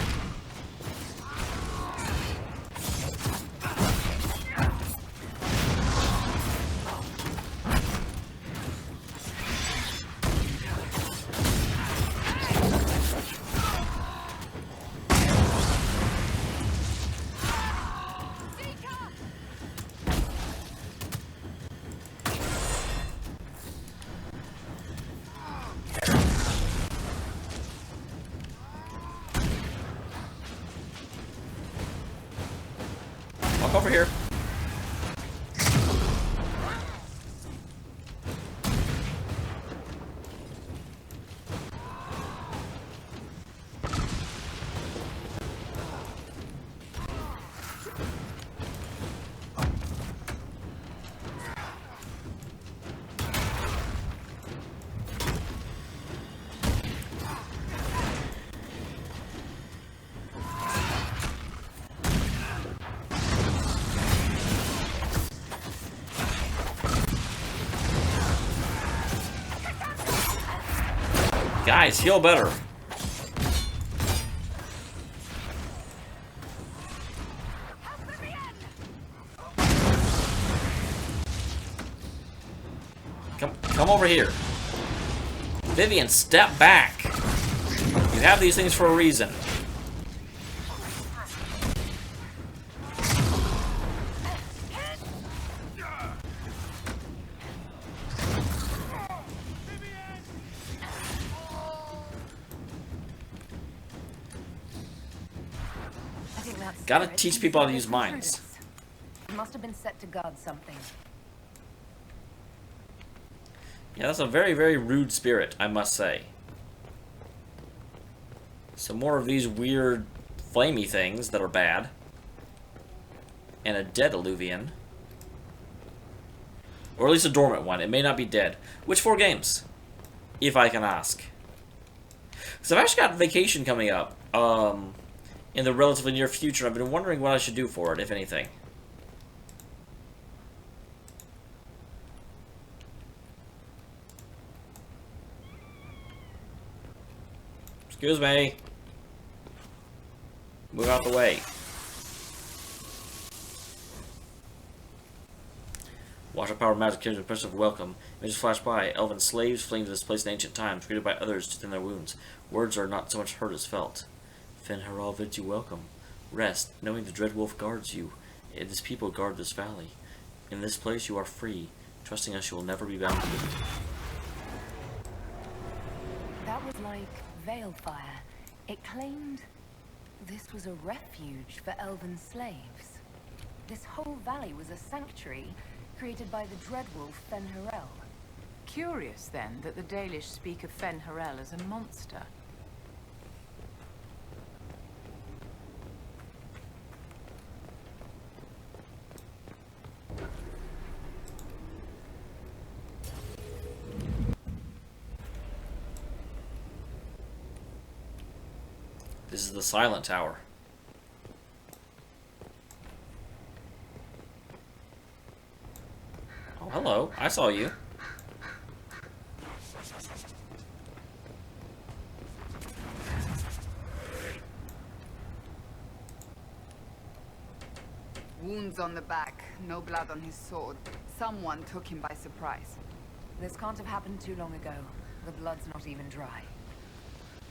Walk over here. Guys, heal better. Come over here. Vivian, step back. You have these things for a reason. Gotta teach people how to use mines. It must have been set to guard something. Yeah, that's a very, very rude spirit, I must say. Some more of these weird flamey things that are bad. And a dead Illuvian. Or at least a dormant one. It may not be dead. Which 4 games? If I can ask. Because I've actually got vacation coming up. In the relatively near future. I've been wondering what I should do for it, if anything. Excuse me. Move out the way. Watch our power magic carries impressive welcome. Images flash by. Elven slaves fleeing to this place in ancient times, greeted by others to thin their wounds. Words are not so much heard as felt. Fen Haral bids you welcome. Rest, knowing the Dread Wolf guards you. His people guard this valley. In this place you are free. Trusting us, you will never be bound to it. That was like Veilfire. It claimed this was a refuge for elven slaves. This whole valley was a sanctuary created by the Dreadwolf Fen Haral. Curious, then, that the Dalish speak of Fen Haral as a monster. This is the Silent Tower. Oh, hello. I saw you. Wounds on the back, no blood on his sword. Someone took him by surprise. This can't have happened too long ago. The blood's not even dry.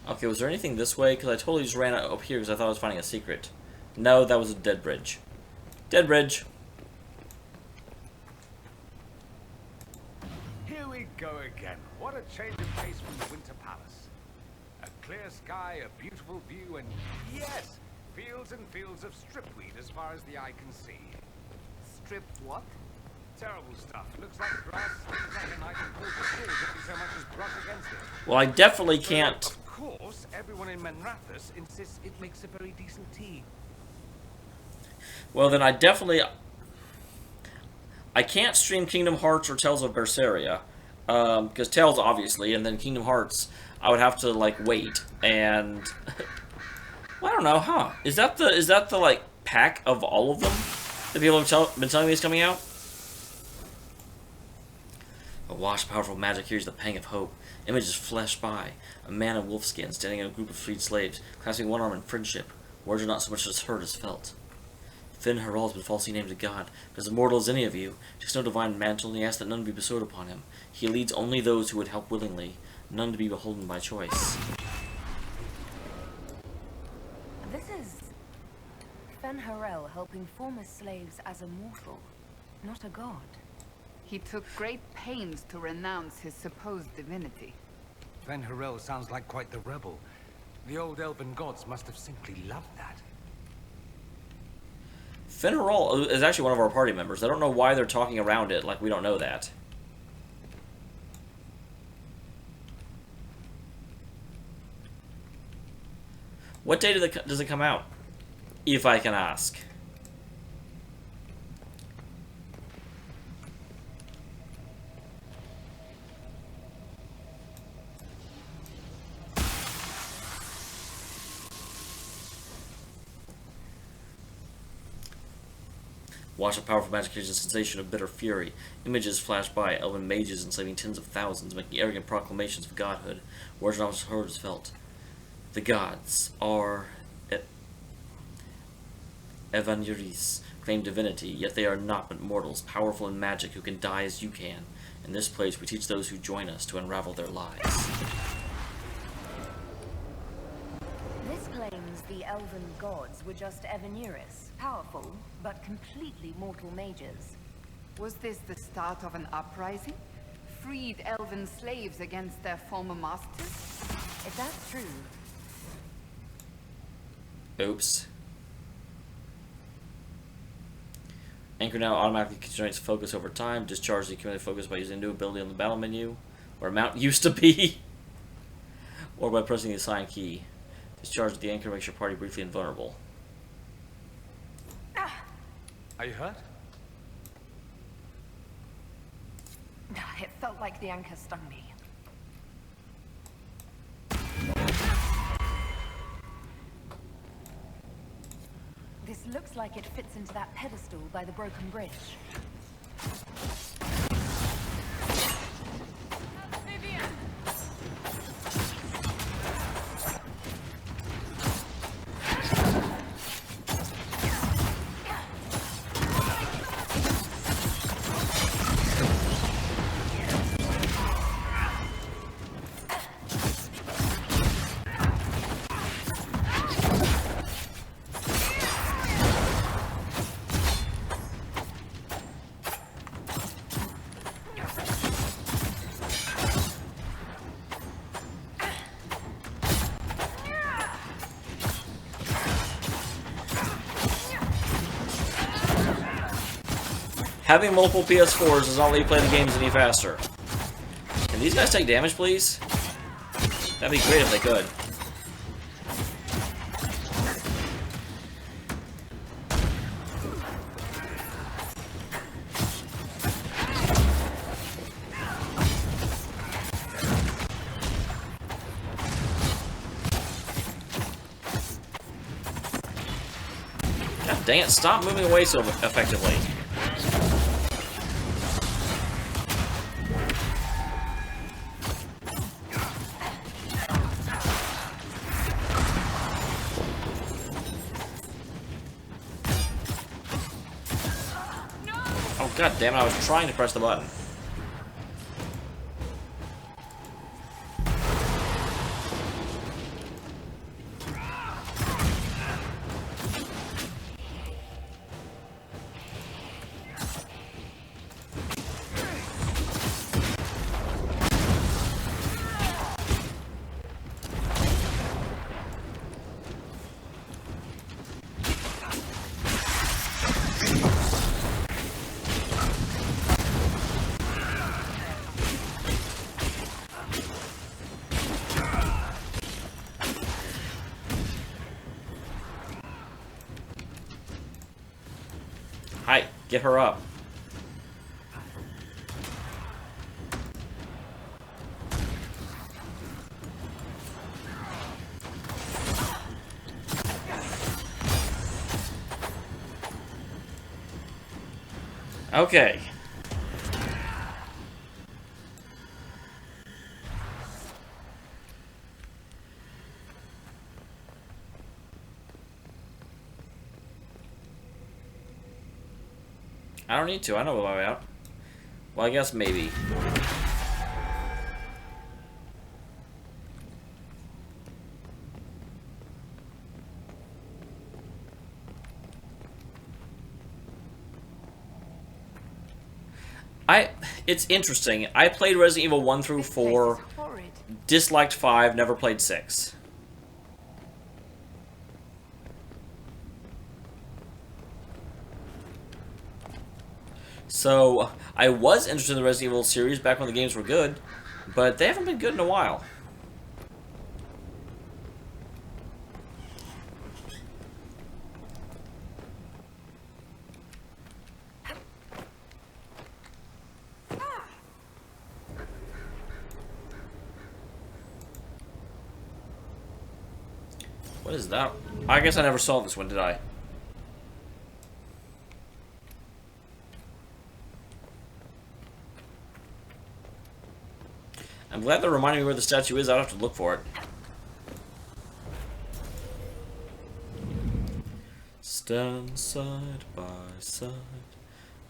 Okay, was there anything this way? Because I totally just ran up here because I thought I was finding a secret. No, that was a dead bridge. Dead bridge. Here we go again. What a change of pace from the Winter Palace. A clear sky, a beautiful view, and yes, fields and fields of stripweed as far as the eye can see. Strip what? Terrible stuff. Looks like grass, things like a knife and pulls the trees if you so much as brush against it. Well, I definitely can't. Of course, everyone in Menrathus insists it makes a very decent tea. Well, then I definitely... I can't stream Kingdom Hearts or Tales of Berseria. Because Tales, obviously, and then Kingdom Hearts, I would have to, like, wait. And... well, I don't know, huh? Is that the, like, pack of all of them? The people have been telling me he's coming out? A washed, powerful magic hears the pang of hope. Images flash by. A man in wolfskin standing in a group of freed slaves, clasping one arm in friendship. Words are not so much as heard as felt. Finn Harald has been falsely named a god, but as immortal as any of you. Takes no divine mantle, and he asks that none be bestowed upon him. He leads only those who would help willingly, none to be beholden by choice. This is Fen Harel helping former slaves as a mortal, not a god. He took great pains to renounce his supposed divinity. Fen Harel sounds like quite the rebel. The old elven gods must have simply loved that. Fen Harel is actually one of our party members. I don't know why they're talking around it like we don't know that. What day does it come out? If I can ask. Watch a powerful magic creates a sensation of bitter fury. Images flash by, elven mages enslaving tens of thousands, making arrogant proclamations of godhood. Words not heard as felt. The gods are Evangelis, claim divinity, yet they are not but mortals, powerful in magic, who can die as you can. In this place we teach those who join us to unravel their lies. This claims the elven gods were just Evaneris, powerful, but completely mortal mages. Was this the start of an uprising? Freed elven slaves against their former masters? If that's true... Oops. Anchor now automatically constrains focus over time. Discharge the accumulated focus by using a new ability on the battle menu, where mount used to be, or by pressing the assign key. Discharge the anchor makes your party briefly invulnerable. Are you hurt? It felt like the anchor stung me. This looks like it fits into that pedestal by the broken bridge. Having multiple PS4s does not let you play the games any faster. Can these guys take damage, please? That'd be great if they could. God dang it, stop moving away so effectively. God damn it, I was trying to press the button. Hi, get her up. Okay. I don't need to. I know my way out. Well, I guess maybe. It's interesting. I played Resident Evil 1 through 4, disliked 5, never played 6. So, I was interested in the Resident Evil series back when the games were good, but they haven't been good in a while. What is that? I guess I never saw this one, did I? I'm glad they're reminding me where the statue is. I'll have to look for it. Stand side by side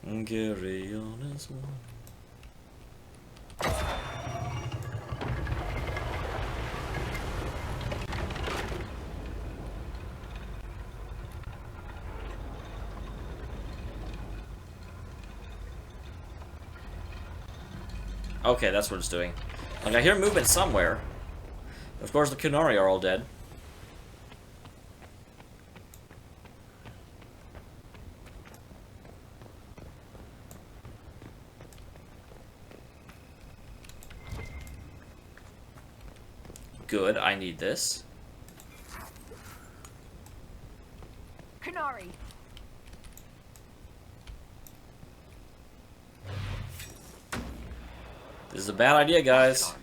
and carry on as one. Okay, that's what it's doing. Like, I hear movement somewhere. Of course, the Kunari are all dead. Good, I need this. Kunari! This is a bad idea, guys.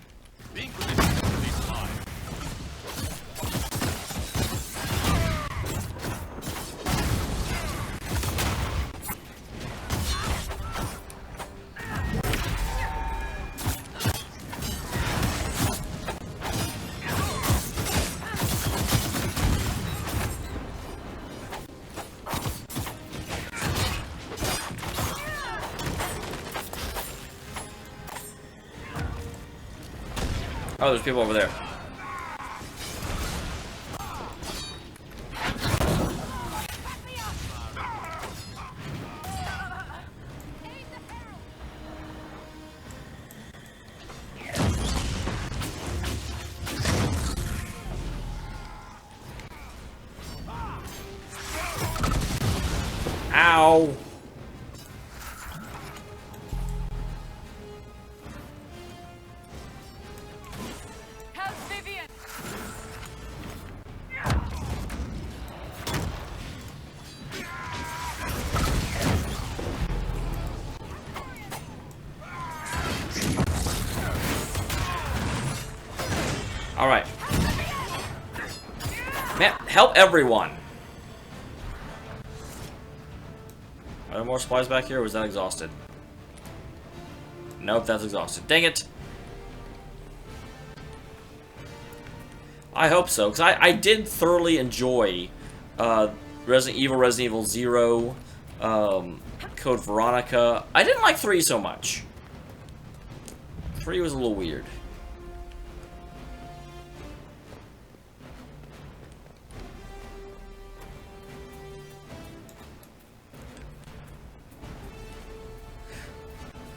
Oh, there's people over there. Ow! Alright. Man, help everyone! Are there more supplies back here, or was that exhausted? Nope, that's exhausted. Dang it! I hope so, because I did thoroughly enjoy Resident Evil 0, Code Veronica. I didn't like 3 so much. 3 was a little weird.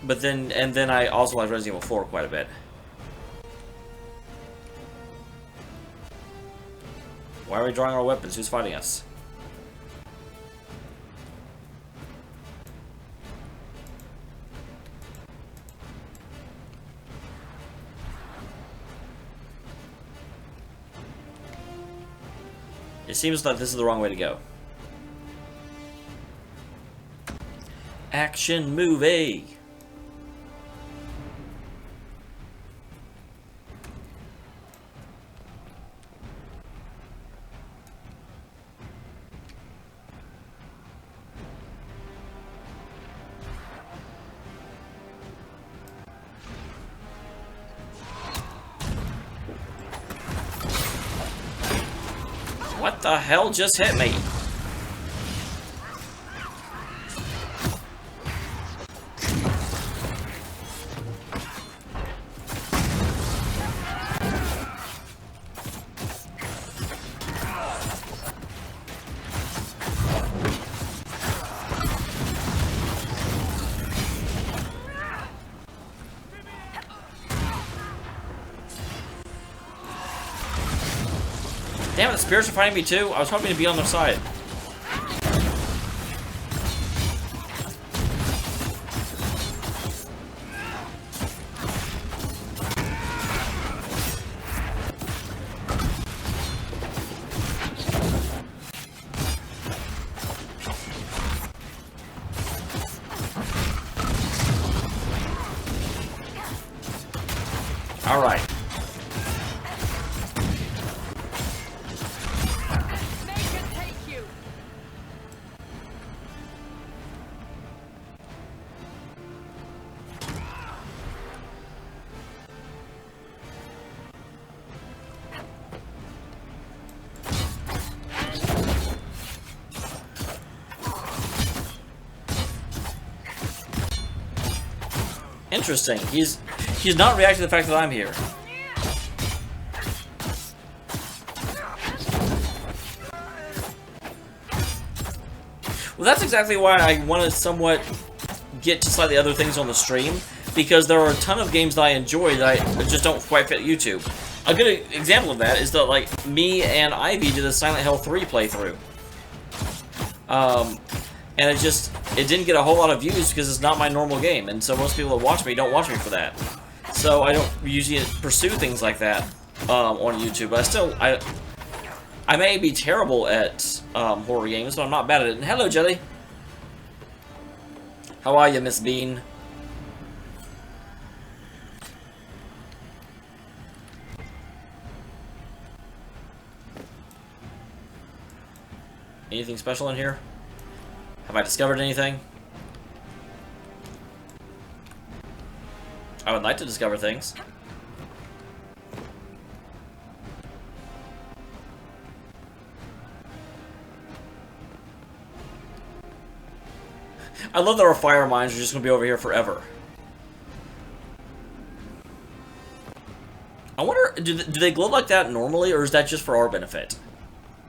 But then, and then I also like Resident Evil 4 quite a bit. Why are we drawing our weapons? Who's fighting us? It seems like this is the wrong way to go. Action movie! What the hell just hit me? Damn it, the spirits are fighting me too? I was hoping to be on their side. All right. Interesting. He's not reacting to the fact that I'm here. Well, that's exactly why I want to somewhat get to slightly other things on the stream, because there are a ton of games that I enjoy that I just don't quite fit YouTube. A good example of that is that, like, me and Ivy did a Silent Hill 3 playthrough. And it didn't get a whole lot of views because it's not my normal game, and so most people that watch me don't watch me for that. So I don't usually pursue things like that on YouTube, but I may be terrible at horror games, but I'm not bad at it. And hello, Jelly. How are you, Miss Bean? Anything special in here? Have I discovered anything? I would like to discover things. I love that our fire mines are just going to be over here forever. I wonder, do they glow like that normally, or is that just for our benefit?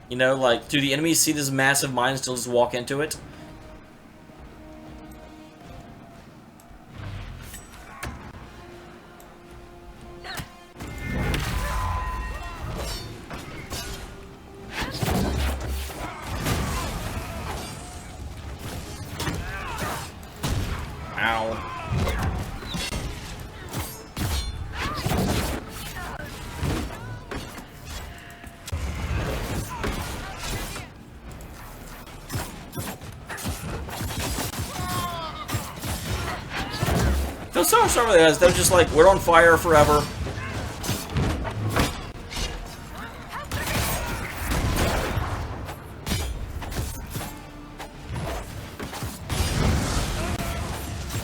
You know, like, do the enemies see this massive mine and still just walk into it? Ow. Those songs start with this. They're just like, we're on fire forever.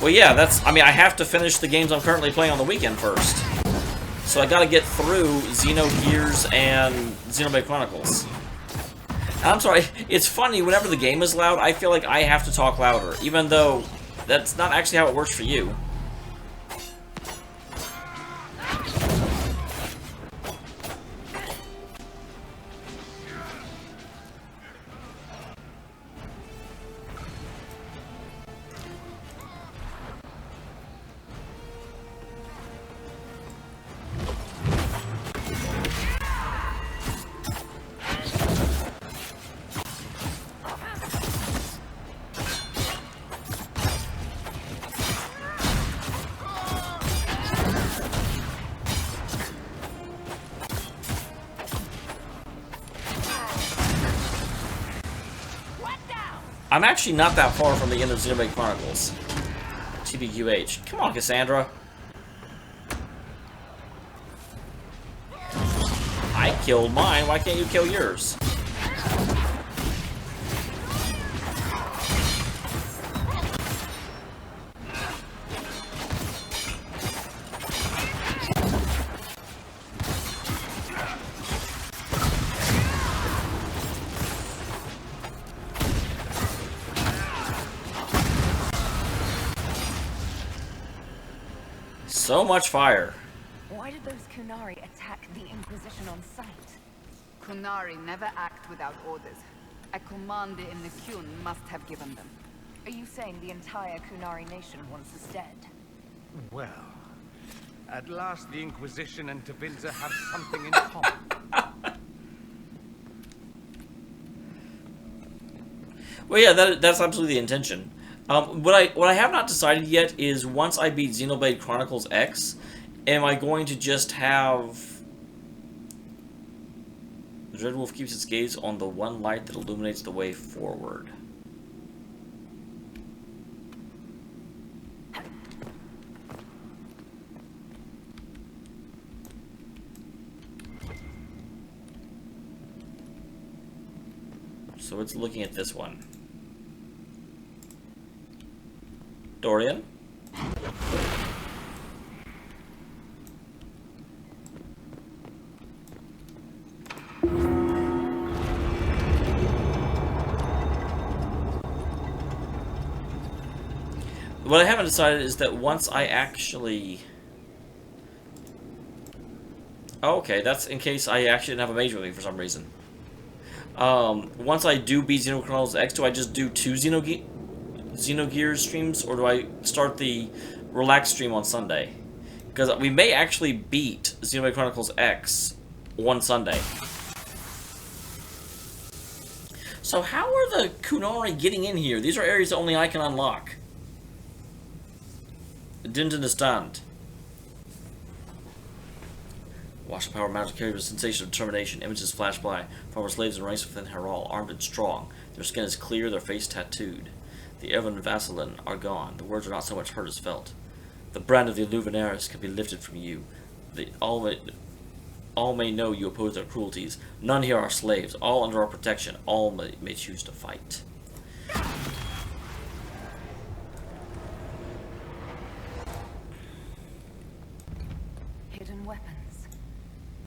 Well, yeah, I mean, I have to finish the games I'm currently playing on the weekend first. So I gotta get through Xenogears and Xenoblade Chronicles. And I'm sorry, it's funny, whenever the game is loud, I feel like I have to talk louder, even though that's not actually how it works for you. I'm actually not that far from the end of Xenoblade Chronicles. TBQH. Come on, Cassandra. I killed mine. Why can't you kill yours? So much fire. Why did those Kunari attack the Inquisition on sight? Kunari never act without orders. A commander in the Qun must have given them. Are you saying the entire Kunari nation once is dead? Well, at last the Inquisition and Tevinter have something in common. Well, yeah, that's absolutely the intention. What I have not decided yet is once I beat Xenoblade Chronicles X, am I going to just have the Dread Wolf keeps its gaze on the one light that illuminates the way forward? So it's looking at this one. Dorian? What I haven't decided is that once I actually... Oh, okay, that's in case I actually didn't have a mage with me for some reason. Once I do beat Xenoblade Chronicles X, do I just do 2 Xenogears streams, or do I start the relaxed stream on Sunday? Because we may actually beat Xenoblade Chronicles X one Sunday. So how are the Kunari getting in here? These are areas that only I can unlock. Didn't understand. Watch the power of magic carry with a sensation of determination. Images flash by. Former slaves and ranks within Heral, armed and strong. Their skin is clear, their face tattooed. The Evan and Vassalin are gone. The words are not so much heard as felt. The brand of the Illuminaris can be lifted from you. All may know you oppose their cruelties. None here are slaves. All under our protection. All may choose to fight. Hidden weapons.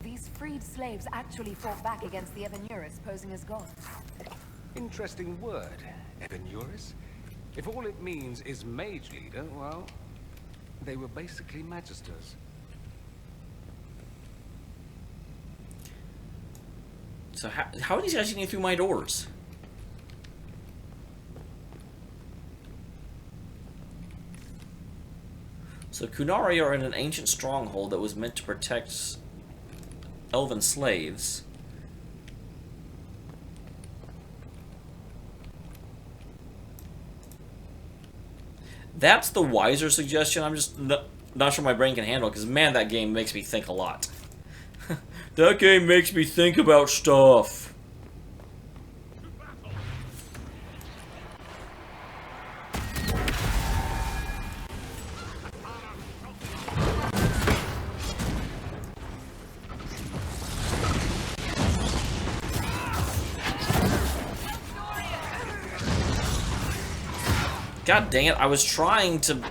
These freed slaves actually fought back against the Evanuris, posing as gods. Interesting word, Evanuris. If all it means is mage leader, well, they were basically magisters. So how are these guys getting through my doors? So Kunari are in an ancient stronghold that was meant to protect elven slaves. That's the wiser suggestion. I'm just not sure my brain can handle it, because man, that game makes me think a lot. That game makes me think about stuff. God dang it, I was trying to...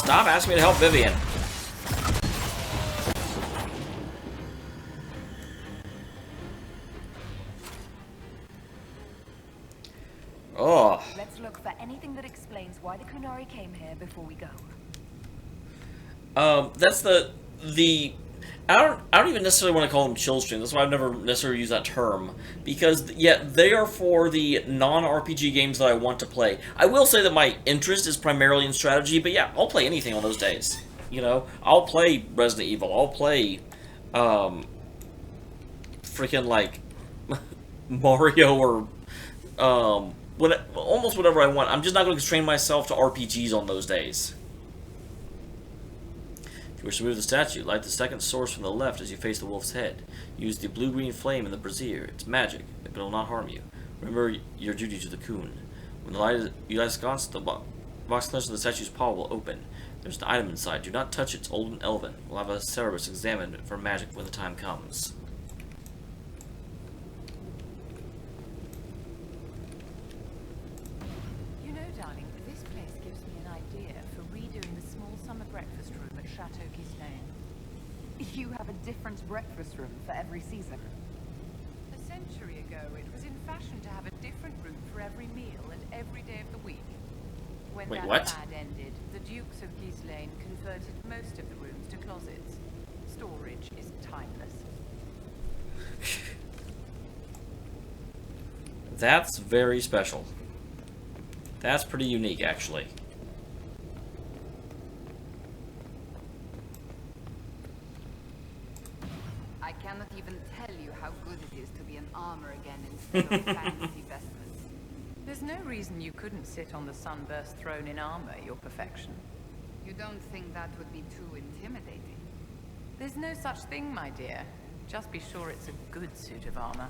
Stop asking me to help Vivian. Oh. Let's look for anything that explains why the Kunari came here before we go. That's the I don't even necessarily want to call them chill streams. That's why I've never necessarily used that term, because yeah, they are for the non-RPG games that I want to play. I will say that my interest is primarily in strategy, but yeah, I'll play anything on those days. You know, I'll play Resident Evil. I'll play freaking like Mario or almost whatever I want. I'm just not going to constrain myself to RPGs on those days. If you wish to move the statue, light the second source from the left as you face the wolf's head. Use the blue-green flame in the brazier. It's magic, but it will not harm you. Remember your duty to the Coon. When the light is sconce, the box clenched in the statue's paw will open. There's an item inside. Do not touch it. It's old and elven. We'll have a Cerberus examine it for magic when the time comes. You know, darling, this place gives me an idea for redoing the small summer breakfast room at Chateau Gislaine. You have a different breakfast room for every season. A century ago, it was in fashion to have a different room for every meal and every day of the week. When Wait, that what? fad ended, the Dukes of Gislaine converted most of the rooms to closets. Storage is timeless. That's very special. That's pretty unique, actually. I cannot even tell you how good it is to be an armor again instead of fancy vestments. There's no reason you couldn't sit on the sunburst throne in armor, your perfection. You don't think that would be too intimidating? There's no such thing, my dear. Just be sure it's a good suit of armor.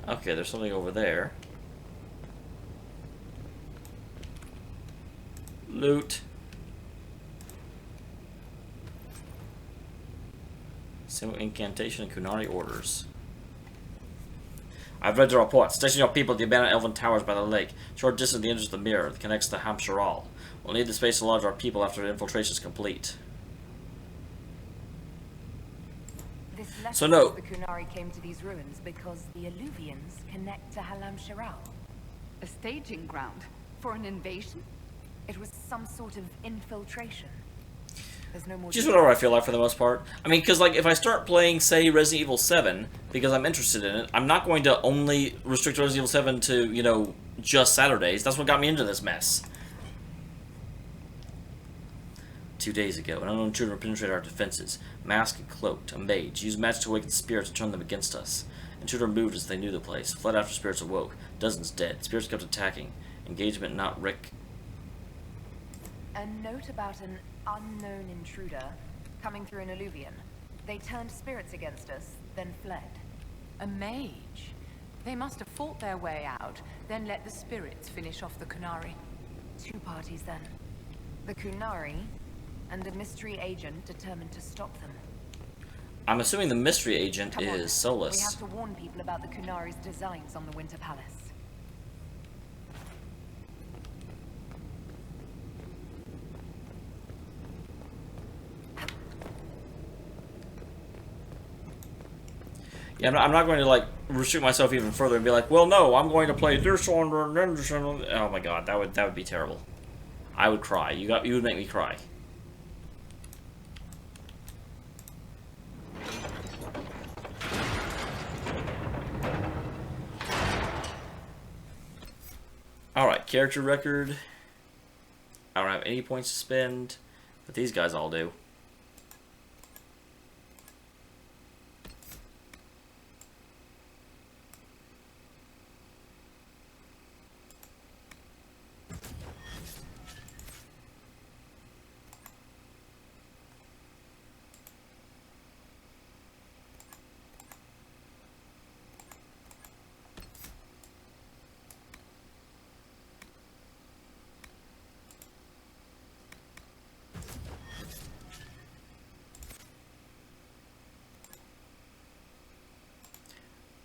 Okay, there's something over there. Loot. Single incantation and Kunari orders. I've read the report. Station your people at the abandoned elven towers by the lake. Short distance the entrance of the mirror that connects to Hampshiral. We'll need the space to lodge our people after the infiltration is complete. This letter So no. says the Kunari came to these ruins because the Alluvians connect to Halam Shiral. A staging ground for an invasion? It was some sort of infiltration. There's no more. Just whatever I feel like for the most part. I mean, because like if I start playing, say, Resident Evil 7 because I'm interested in it, I'm not going to only restrict Resident Evil 7 to, you know, just Saturdays. That's what got me into this mess. 2 days ago, an unknown intruder penetrated our defenses. Masked and cloaked, a mage. Used magic to awaken spirits to turn them against us. Intruder moved as they knew the place. Fled after spirits awoke. Dozens dead. Spirits kept attacking. Engagement not Rick. A note about an unknown intruder coming through an alluvian. They turned spirits against us, then fled. A mage? They must have fought their way out, then let the spirits finish off the Kunari. Two parties then. The Kunari, and a mystery agent determined to stop them. I'm assuming the mystery agent Come on, is Solus. We have to warn people about the Kunari's designs on the Winter Palace. Yeah, I'm not going to like restrict myself even further and be like, well, no, I'm going to play this one and then this one. Oh my god, that would be terrible. I would cry. You would make me cry. Alright, character record. I don't have any points to spend, but these guys all do.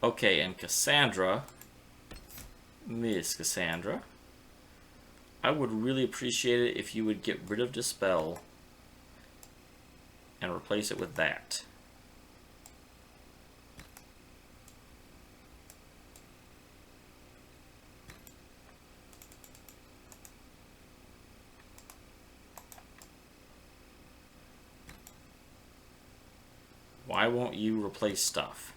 Okay, and Cassandra, Miss Cassandra, I would really appreciate it if you would get rid of Dispel and replace it with that. Why won't you replace stuff?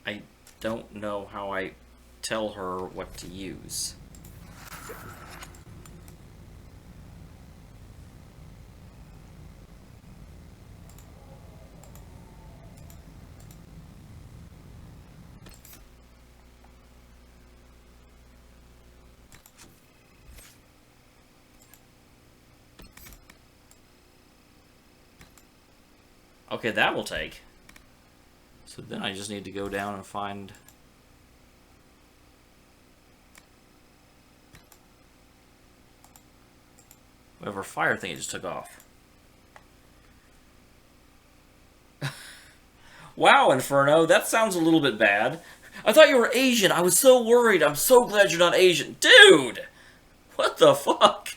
I don't know how I tell her what to use. Okay, that will take. So then I just need to go down and find... whatever fire thing it just took off. Wow, Inferno, that sounds a little bit bad. I thought you were Asian. I was so worried. I'm so glad you're not Asian. Dude! What the fuck?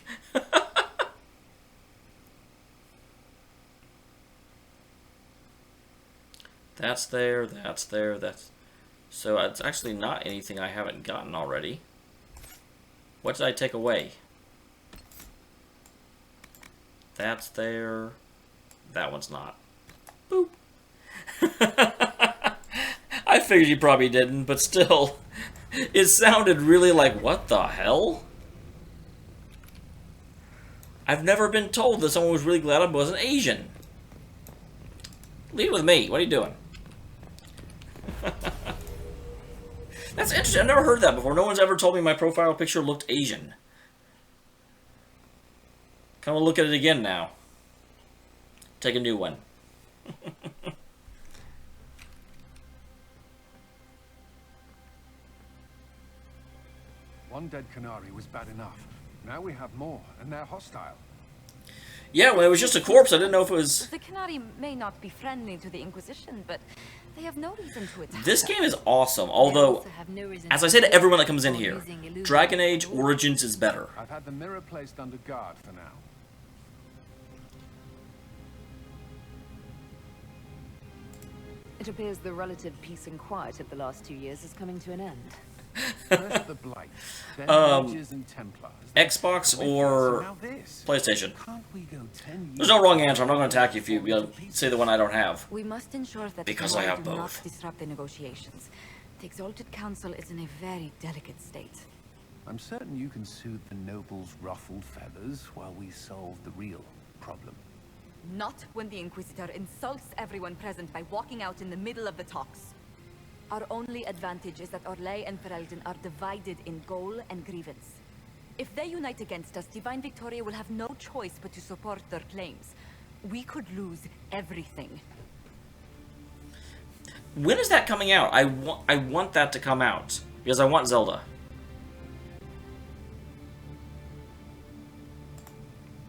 That's there, that's there, that's... So it's actually not anything I haven't gotten already. What did I take away? That's there. That one's not. Boop. I figured you probably didn't, but still. It sounded really like, what the hell? I've never been told that someone was really glad I wasn't Asian. Leave it with me. What are you doing? That's interesting. I've never heard that before. No one's ever told me my profile picture looked Asian. Come and look at it again now. Take a new one. One dead Canary was bad enough. Now we have more, and they're hostile. Yeah, when it was just a corpse, I didn't know if it was... The Canary may not be friendly to the Inquisition, but they have no reason to attack. This game is awesome, although, as I say to everyone that comes in here, Dragon Age Origins is better. I've had the mirror placed under guard for now. It appears the relative peace and quiet of the last 2 years is coming to an end. First the Blight, then Mages and Templars. Xbox or PlayStation? There's no wrong answer. I'm not going to attack you if you say the one I don't have. We must ensure that because I have do both. Not disrupt the negotiations. The Exalted Council is in a very delicate state. I'm certain you can soothe the nobles' ruffled feathers while we solve the real problem. Not when the Inquisitor insults everyone present by walking out in the middle of the talks. Our only advantage is that Orlais and Ferelden are divided in goal and grievance. If they unite against us, Divine Victoria will have no choice but to support their claims. We could lose everything. When is that coming out? I want that to come out. Because I want Zelda.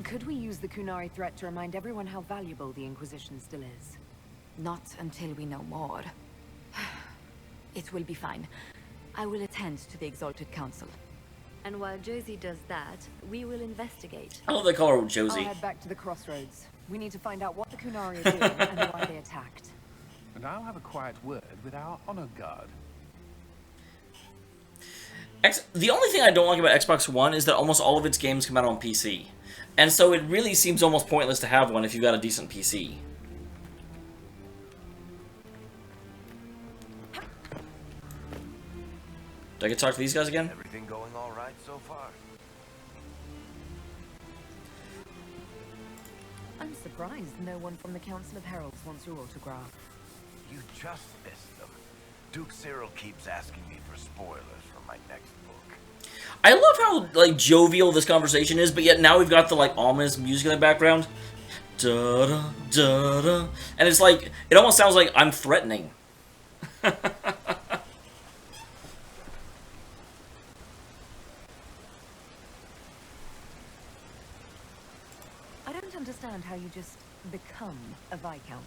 Could we use the Kunari threat to remind everyone how valuable the Inquisition still is? Not until we know more. It will be fine. I will attend to the Exalted Council. And while Josie does that, we will investigate. I love they call her Josie. I'll head back to the crossroads. We need to find out what the Kunari are doing and why they attacked. And I'll have a quiet word with our honor guard. The only thing I don't like about Xbox One is that almost all of its games come out on PC. And so it really seems almost pointless to have one if you've got a decent PC. Do I get to talk to these guys again? Everything going all right so far? surprised no one from the Council of Heralds wants your autograph. You just missed them. Duke Cyril keeps asking me for spoilers for my next book. I love how, like, jovial this conversation is, but yet now we've got the, like, ominous music in the background. Da-da, da-da. And it's like, it almost sounds like I'm threatening. I don't understand how you just become a Viscount.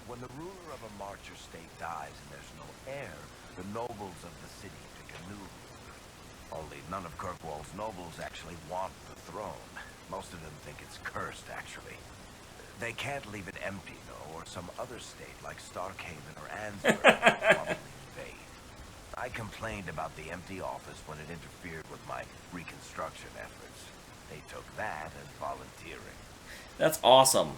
When the ruler of a marcher state dies and there's no heir, the nobles of the city pick a new ruler. Only none of Kirkwall's nobles actually want the throne. Most of them think it's cursed, actually. They can't leave it empty, though, or some other state like Starkhaven or Ansburg will probably invade. I complained about the empty office when it interfered with my reconstruction efforts. They took that as volunteering. That's awesome.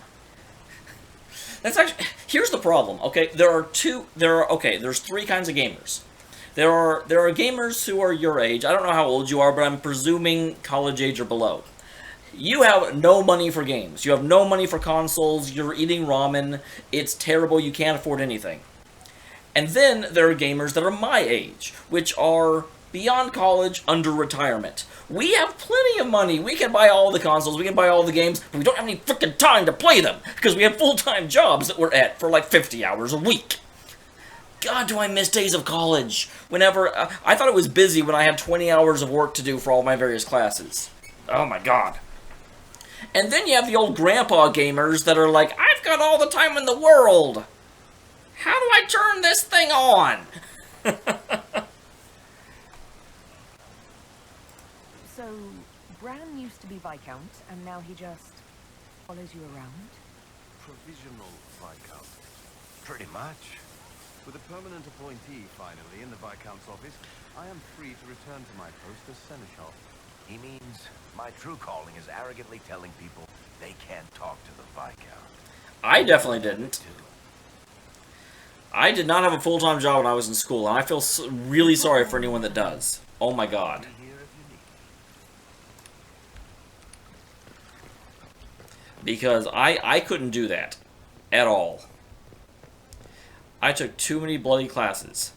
That's actually, here's the problem, okay? There's three kinds of gamers. There are gamers who are your age. I don't know how old you are, but I'm presuming college age or below. You have no money for games. You have no money for consoles. You're eating ramen. It's terrible. You can't afford anything. And then there are gamers that are my age, which are beyond college, under retirement. We have plenty of money. We can buy all the consoles. We can buy all the games. But we don't have any freaking time to play them because we have full-time jobs that we're at for like 50 hours a week. God, do I miss days of college. Whenever, I thought it was busy when I had 20 hours of work to do for all my various classes. Oh my god. And then you have the old grandpa gamers that are like, I've got all the time in the world. How do I turn this thing on? So, Bran used to be Viscount, and now he just follows you around? Provisional Viscount. Pretty much. With a permanent appointee, finally, in the Viscount's office, I am free to return to my post as Seneschal. He means my true calling is arrogantly telling people they can't talk to the Viscount. I definitely didn't. I did not have a full-time job when I was in school, and I feel really sorry for anyone that does. Oh my god. Because I couldn't do that. At all. I took too many bloody classes.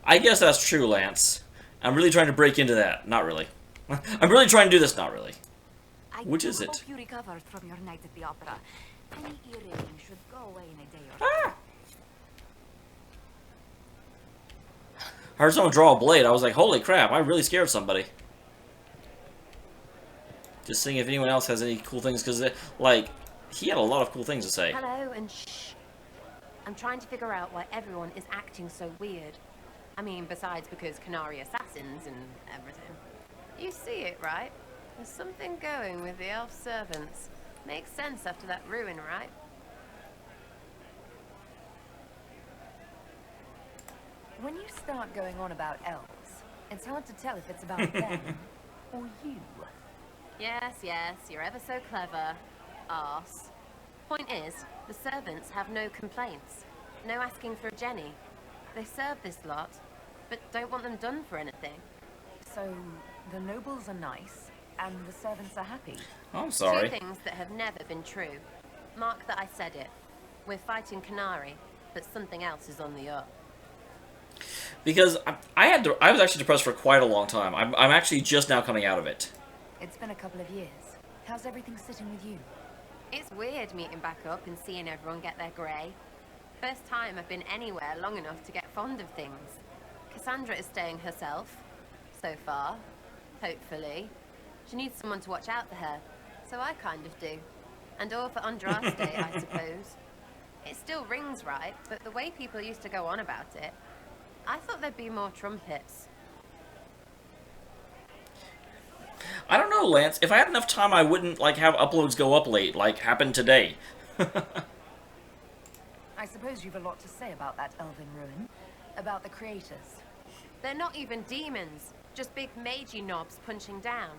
I guess that's true, Lance. I'm really trying to break into that. Not really. I'm really trying to do this. Not really. Which is it? I hope you recovered from your night at the opera. Any earring should go away in a day or two. I heard someone draw a blade. I was like, holy crap, I really scared somebody. Just seeing if anyone else has any cool things, because, like, he had a lot of cool things to say. Hello, and shh. I'm trying to figure out why everyone is acting so weird. I mean, besides because Canary assassins and everything. You see it, right? There's something going with the elf servants. Makes sense after that ruin, right? When you start going on about elves, it's hard to tell if it's about them or you. Yes, yes, you're ever so clever. Arse. Point is, the servants have no complaints. No asking for a Jenny. They serve this lot, but don't want them done for anything. So, the nobles are nice, and the servants are happy. I'm sorry. Two things that have never been true. Mark that I said it. We're fighting Canary, but something else is on the up. Because I was actually depressed for quite a long time. I'm actually just now coming out of it. It's been a couple of years. How's everything sitting with you? It's weird meeting back up and seeing everyone get their grey. First time I've been anywhere long enough to get fond of things. Cassandra is staying herself, so far. Hopefully. She needs someone to watch out for her, so I kind of do. And all for Andraste, I suppose. It still rings right, but the way people used to go on about it, I thought there'd be more trumpets. I don't know, Lance. If I had enough time, I wouldn't, like, have uploads go up late, like happened today. I suppose you've a lot to say about that elven ruin. About the creators. They're not even demons, just big magey knobs punching down.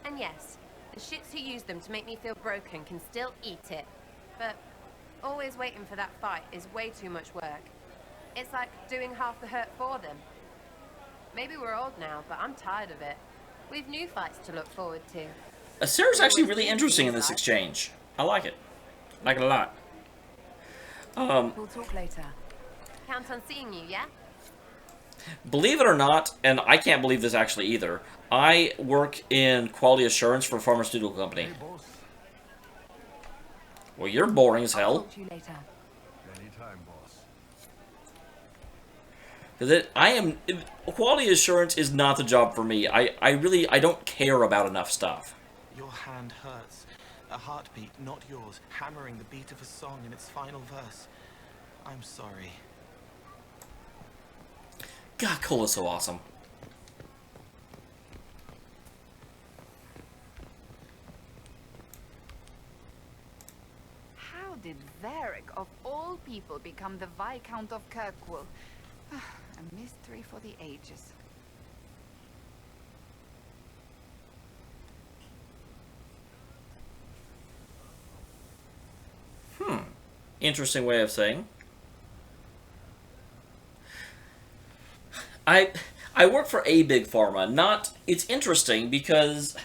And yes, the shits who use them to make me feel broken can still eat it. But always waiting for that fight is way too much work. It's like doing half the hurt for them. Maybe we're old now, but I'm tired of it. We've new fights to look forward to. Sarah's actually really interesting in this exchange. I like it. I like it a lot. We'll talk later. Count on seeing you, yeah? Believe it or not, and I can't believe this actually either, I work in quality assurance for a pharmaceutical company. Well, you're boring as hell. I'll talk to you later. Anytime, boss. Quality assurance is not the job for me. I don't care about enough stuff. Your hand hurts. A heartbeat, not yours, hammering the beat of a song in its final verse. I'm sorry. God, Cola's so awesome. How did Varric, of all people, become the Viscount of Kirkwall? A mystery for the ages. Interesting way of saying. I work for a big pharma. It's interesting because,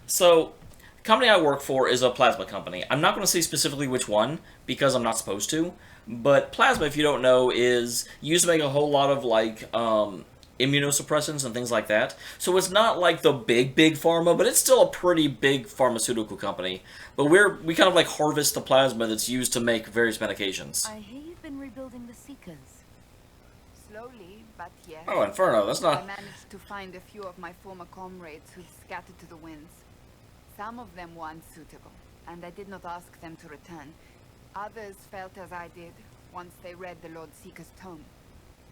so, the company I work for is a plasma company. I'm not going to say specifically which one because I'm not supposed to. But plasma, if you don't know, is used to make a whole lot of like immunosuppressants and things like that. So it's not like the big pharma, but it's still a pretty big pharmaceutical company. But we kind of like harvest the plasma that's used to make various medications. I hear you've been rebuilding the Seekers. Slowly, but yes. Oh, Inferno, that's not... I managed to find a few of my former comrades who'd scattered to the winds. Some of them were unsuitable, and I did not ask them to return. Others felt as I did, once they read the Lord Seeker's tome.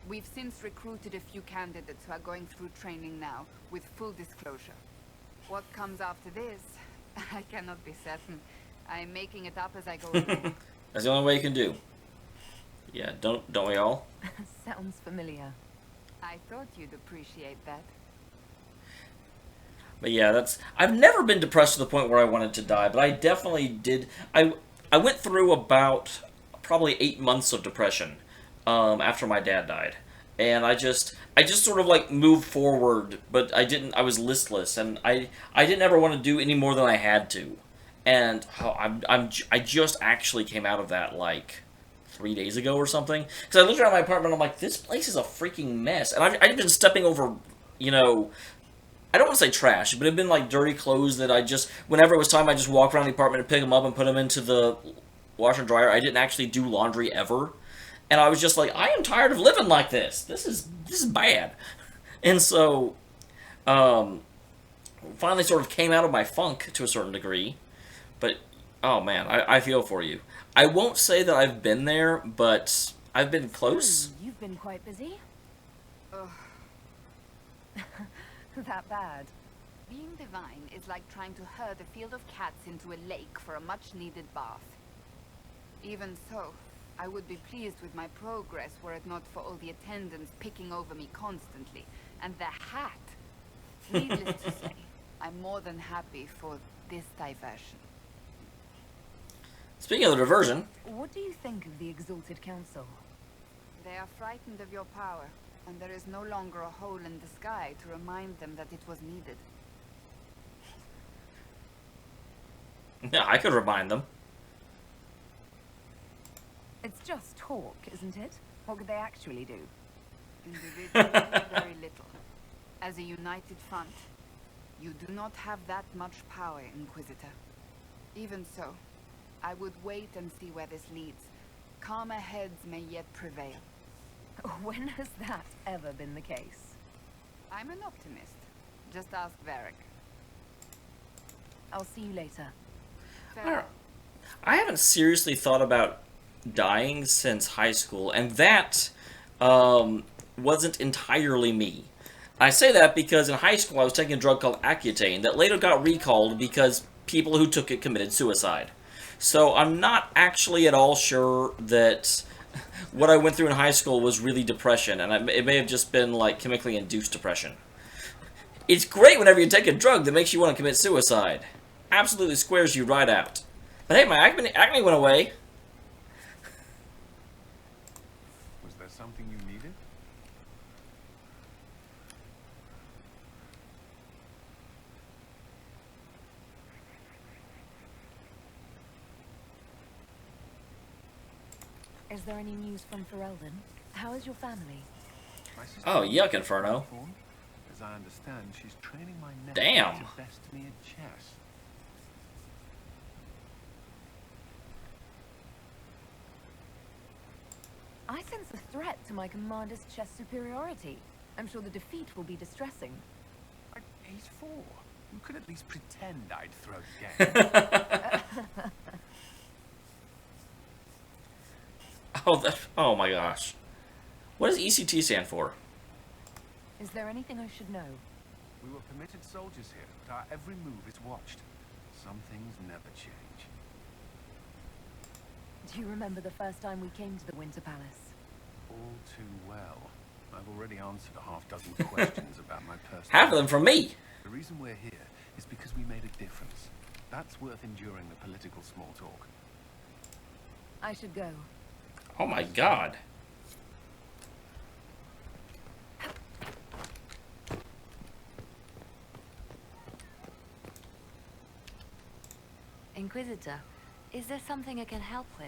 We've since recruited a few candidates who are going through training now, with full disclosure. What comes after this, I cannot be certain. I'm making it up as I go along. That's the only way you can do. Yeah, don't we all? Sounds familiar. I thought you'd appreciate that. But yeah, I've never been depressed to the point where I wanted to die, but I definitely did. I went through about probably 8 months of depression after my dad died. And I just sort of like moved forward, but I was listless, and I didn't ever want to do any more than I had to. And I just actually came out of that like 3 days ago or something. Because I looked around my apartment and I'm like, this place is a freaking mess. And I've been stepping over, you know, I don't want to say trash, but it'd been like dirty clothes that whenever it was time, I just walk around the apartment and pick them up and put them into the washer and dryer. I didn't actually do laundry ever. And I was just like, I am tired of living like this. This is bad. And so, finally sort of came out of my funk to a certain degree. But, oh man, I feel for you. I won't say that I've been there, but I've been close. You've been quite busy. Ugh. That bad. Being divine is like trying to herd a field of cats into a lake for a much-needed bath. Even so, I would be pleased with my progress were it not for all the attendants picking over me constantly. And the hat! Needless to say, I'm more than happy for this diversion. Speaking of the diversion... What do you think of the Exalted Council? They are frightened of your power, and there is no longer a hole in the sky to remind them that it was needed. Yeah, I could remind them. It's just talk, isn't it? What could they actually do? Individually, very little. As a united front, you do not have that much power, Inquisitor. Even so, I would wait and see where this leads. Calmer heads may yet prevail. When has that ever been the case? I'm an optimist. Just ask Varric. I'll see you later. I haven't seriously thought about dying since high school, and that wasn't entirely me. I say that because in high school I was taking a drug called Accutane that later got recalled because people who took it committed suicide. So I'm not actually at all sure that what I went through in high school was really depression, and it may have just been like chemically induced depression. It's great whenever you take a drug that makes you want to commit suicide. Absolutely squares you right out. But hey, my acne went away. Was there something you needed? Is there any news from Ferelden? How is your family? Oh, yuck, Inferno. As I understand, she's training my nephew Damn. to best me at chess. I sense a threat to my commander's chess superiority. I'm sure the defeat will be distressing. He's 4. You could at least pretend I'd throw the game. Oh my gosh. What does ECT stand for? Is there anything I should know? We were permitted soldiers here, but our every move is watched. Some things never change. Do you remember the first time we came to the Winter Palace? All too well. I've already answered a half-dozen questions about my personal... Half of them from me! The reason we're here is because we made a difference. That's worth enduring the political small talk. I should go. Oh my god. Inquisitor, is there something I can help with?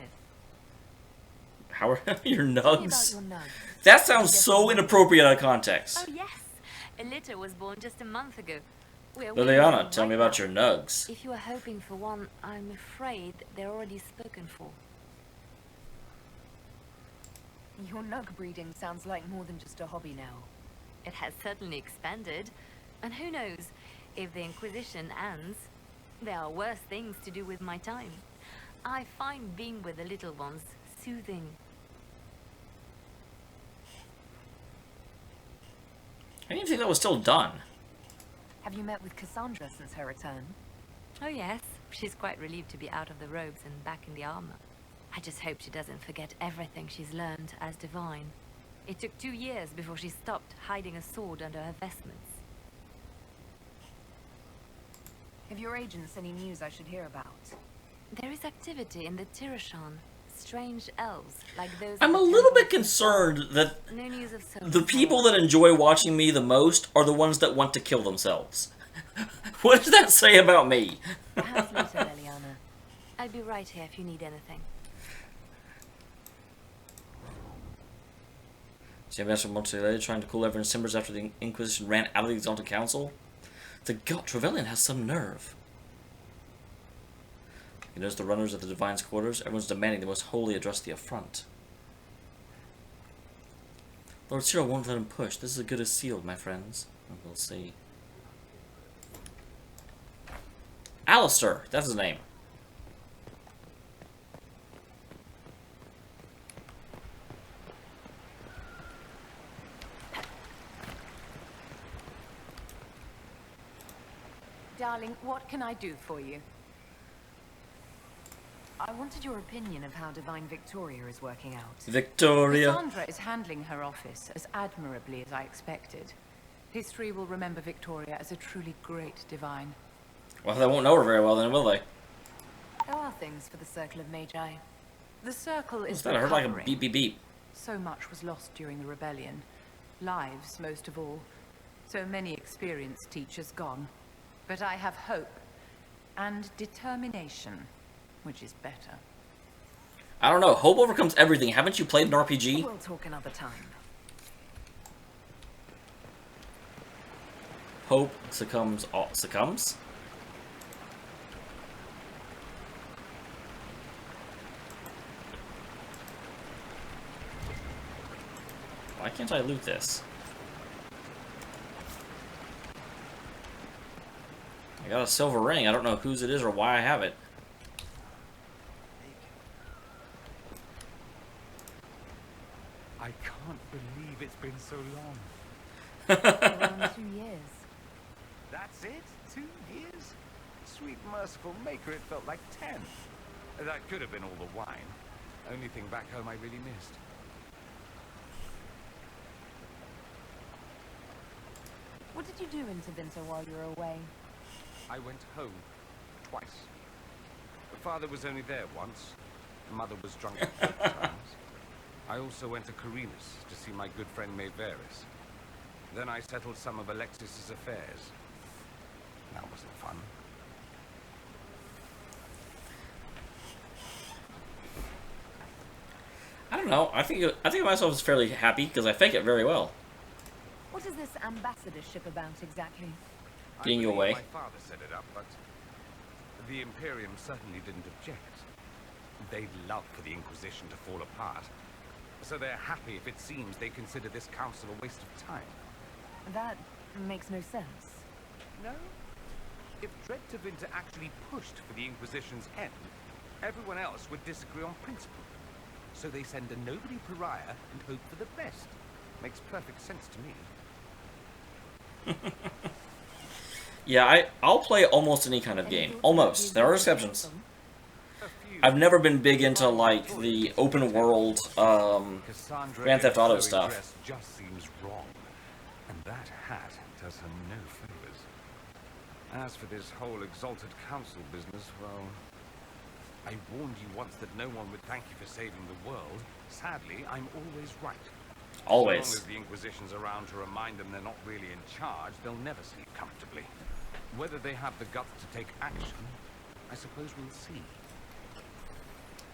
How are your Tell me nugs? about your nugs. That sounds so inappropriate out of context. Oh yes, a litter was born just a month ago. Liliana, tell me about your nugs. If you are hoping for one, I'm afraid they're already spoken for. Your nug breeding sounds like more than just a hobby now. It has certainly expanded. And who knows, if the Inquisition ends, there are worse things to do with my time. I find being with the little ones soothing. I didn't think that was still done. Have you met with Cassandra since her return? Oh yes, she's quite relieved to be out of the robes and back in the armor. I just hope she doesn't forget everything she's learned as divine. It took 2 years before she stopped hiding a sword under her vestments. Have your agents any news I should hear about? There is activity in the Tirashan. Strange elves, like those... I'm a little bit concerned that No news of the people that enjoy watching me the most are the ones that want to kill themselves. What does that say about me? Perhaps later, Liliana. I'll be right here if you need anything. See, Master Monterey trying to cool everyone's timbers after the Inquisition ran out of the Exalted Council? The god Trevelyan has some nerve. You notice the runners at the Divine's quarters? Everyone's demanding they must wholly address the affront. Lord Cyril won't let him push. This is as good as sealed, my friends. We'll see. Alistair! That's his name. Darling, what can I do for you? I wanted your opinion of how Divine Victoria is working out. Victoria. Cassandra is handling her office as admirably as I expected. History will remember Victoria as a truly great divine. Well, they won't know her very well then, will they? There are things for the Circle of Magi. The Circle is I heard like a recovering. beep beep beep. So much was lost during the rebellion. Lives, most of all. So many experienced teachers gone. But I have hope and determination, which is better. I don't know. Hope overcomes everything. Haven't you played an RPG? We'll talk another time. Hope succumbs. Succumbs? Why can't I loot this? I got a silver ring. I don't know whose it is or why I have it. I can't believe it's been so long. Around 2 years. That's it? 2 years? Sweet merciful maker, it felt like 10. That could have been all the wine. Only thing back home I really missed. What did you do in Tevinter while you were away? I went home twice. Father was only there once. Mother was drunk both times. I also went to Carinus to see my good friend Maeveris. Then I settled some of Alexis's affairs. That wasn't fun. I don't know. I think of myself as fairly happy because I fake it very well. What is this ambassadorship about exactly? Getting you away. My father set it up, but the Imperium certainly didn't object. They'd love for the Inquisition to fall apart, so they're happy if it seems they consider this council a waste of time. That makes no sense. No? If Dread to Winter actually pushed for the Inquisition's end, everyone else would disagree on principle. So they send a nobody pariah and hope for the best. Makes perfect sense to me. Yeah, I'll play almost any kind of game. Almost. There are exceptions. I've never been big into, like, the open world, Grand Theft Auto stuff. Just seems wrong. And that hat does her no favors. As for this whole Exalted Council business, well, I warned you once that no one would thank you for saving the world. Sadly, I'm always right. Always. As long as the Inquisition's around to remind them they're not really in charge, they'll never sleep comfortably. Whether they have the guts to take action, I suppose we'll see.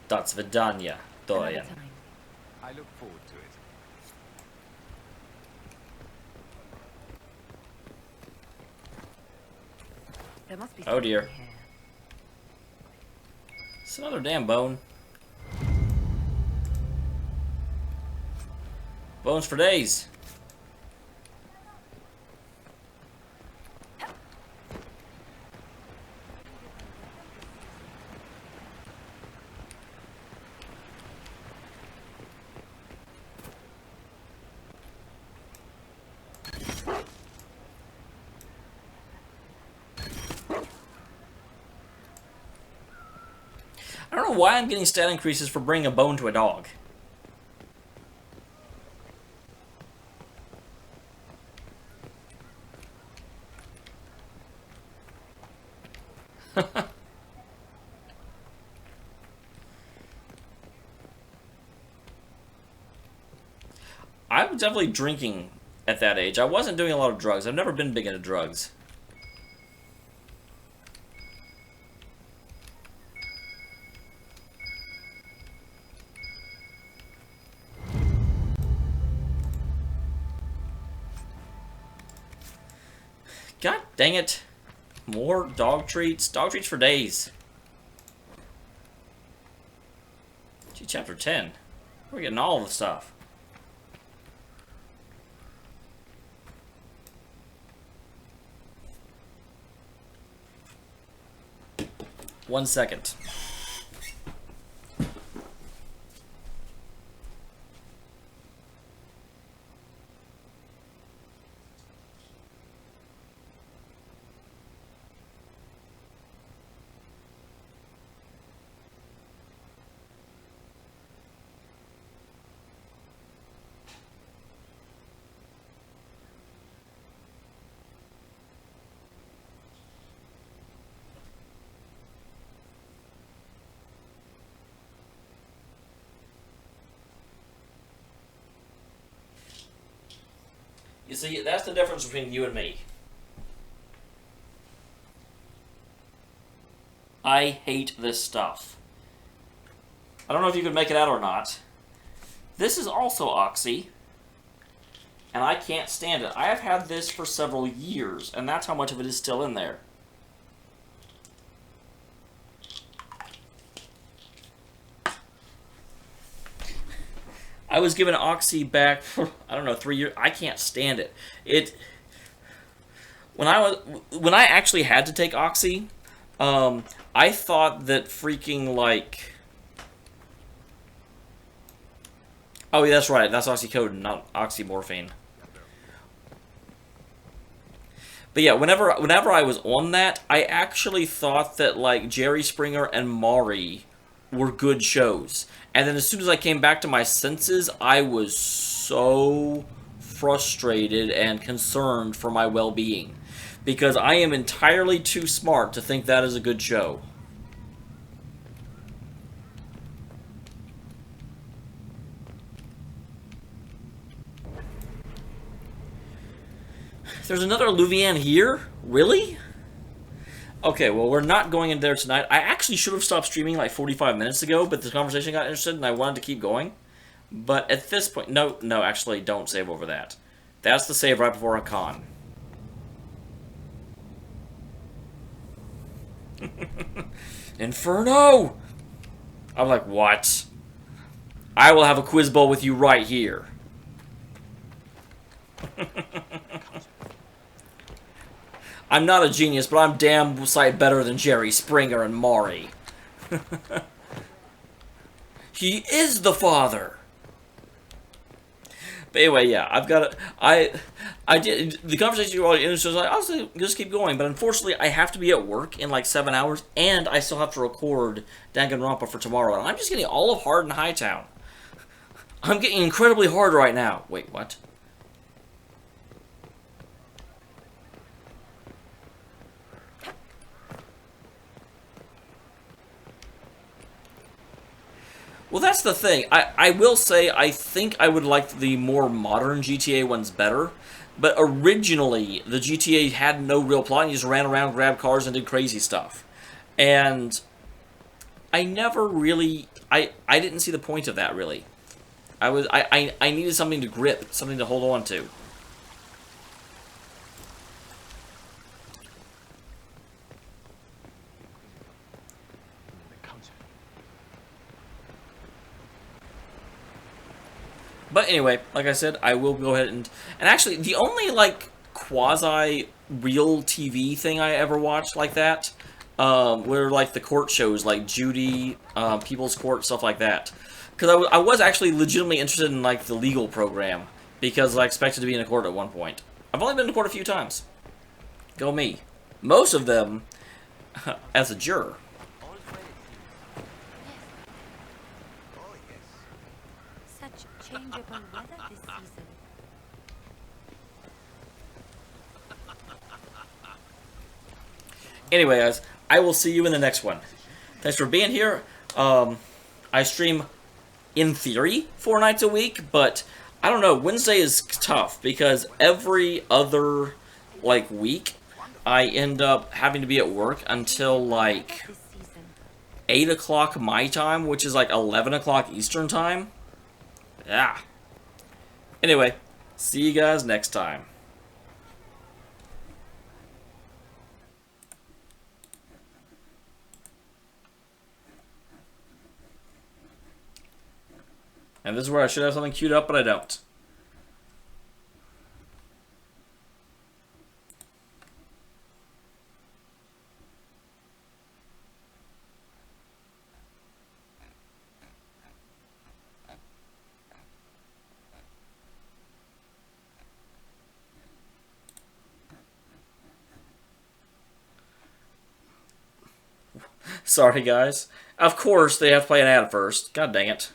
That's Vidania, Doyen. I look forward to it. There must be Oh dear. something here. It's another damn bone. Bones for days. I don't know why I'm getting stat increases for bringing a bone to a dog. I was definitely drinking at that age. I wasn't doing a lot of drugs. I've never been big into drugs. God dang it. More dog treats. Dog treats for days. Gee, chapter 10. We're getting all the stuff. One second. You see, that's the difference between you and me. I hate this stuff. I don't know if you can make it out or not. This is also Oxy, and I can't stand it. I have had this for several years, and that's how much of it is still in there. I was given Oxy back for, I don't know, 3 years. I can't stand it. When I actually had to take Oxy, I thought that freaking like, oh yeah, that's right, that's oxycodone, not oxymorphine. But yeah, whenever I was on that, I actually thought that like Jerry Springer and Maury were good shows. And then as soon as I came back to my senses, I was so frustrated and concerned for my well-being. Because I am entirely too smart to think that is a good show. There's another Luvian here? Really? Okay, well, we're not going in there tonight. I actually should have stopped streaming like 45 minutes ago, but the conversation got interested and I wanted to keep going. But at this point... No, actually, don't save over that. That's the save right before Hakkon. Inferno! I'm like, what? I will have a quiz bowl with you right here. I'm not a genius, but I'm damn sight better than Jerry Springer and Maury. He is the father! But anyway, yeah, I've got to... I did... The conversation you were already in, so I was like, I'll just keep going. But unfortunately, I have to be at work in like 7 hours, and I still have to record Danganronpa for tomorrow. And I'm just getting all of hard in Hightown. I'm getting incredibly hard right now. Wait, what? Well, that's the thing. I will say I think I would like the more modern GTA ones better. But originally, the GTA had no real plot. You just ran around, grabbed cars, and did crazy stuff. And I never really... I didn't see the point of that, really. I needed something to grip, something to hold on to. But anyway, like I said, I will go ahead and actually, the only, like, quasi-real TV thing I ever watched like that were, like, the court shows, like Judy, People's Court, stuff like that. Because I was actually legitimately interested in, like, the legal program, because I expected to be in a court at one point. I've only been in court a few times. Go me. Most of them as a juror. Changeable weather this season. Anyway, guys, I will see you in the next one. Thanks for being here. I stream, in theory, 4 nights a week, but I don't know. Wednesday is tough because every other, like, week, I end up having to be at work until, like, 8 o'clock my time, which is, like, 11 o'clock Eastern time. Yeah. Anyway, see you guys next time. And this is where I should have something queued up, but I don't. Sorry, guys. Of course, they have to play an ad first. God dang it.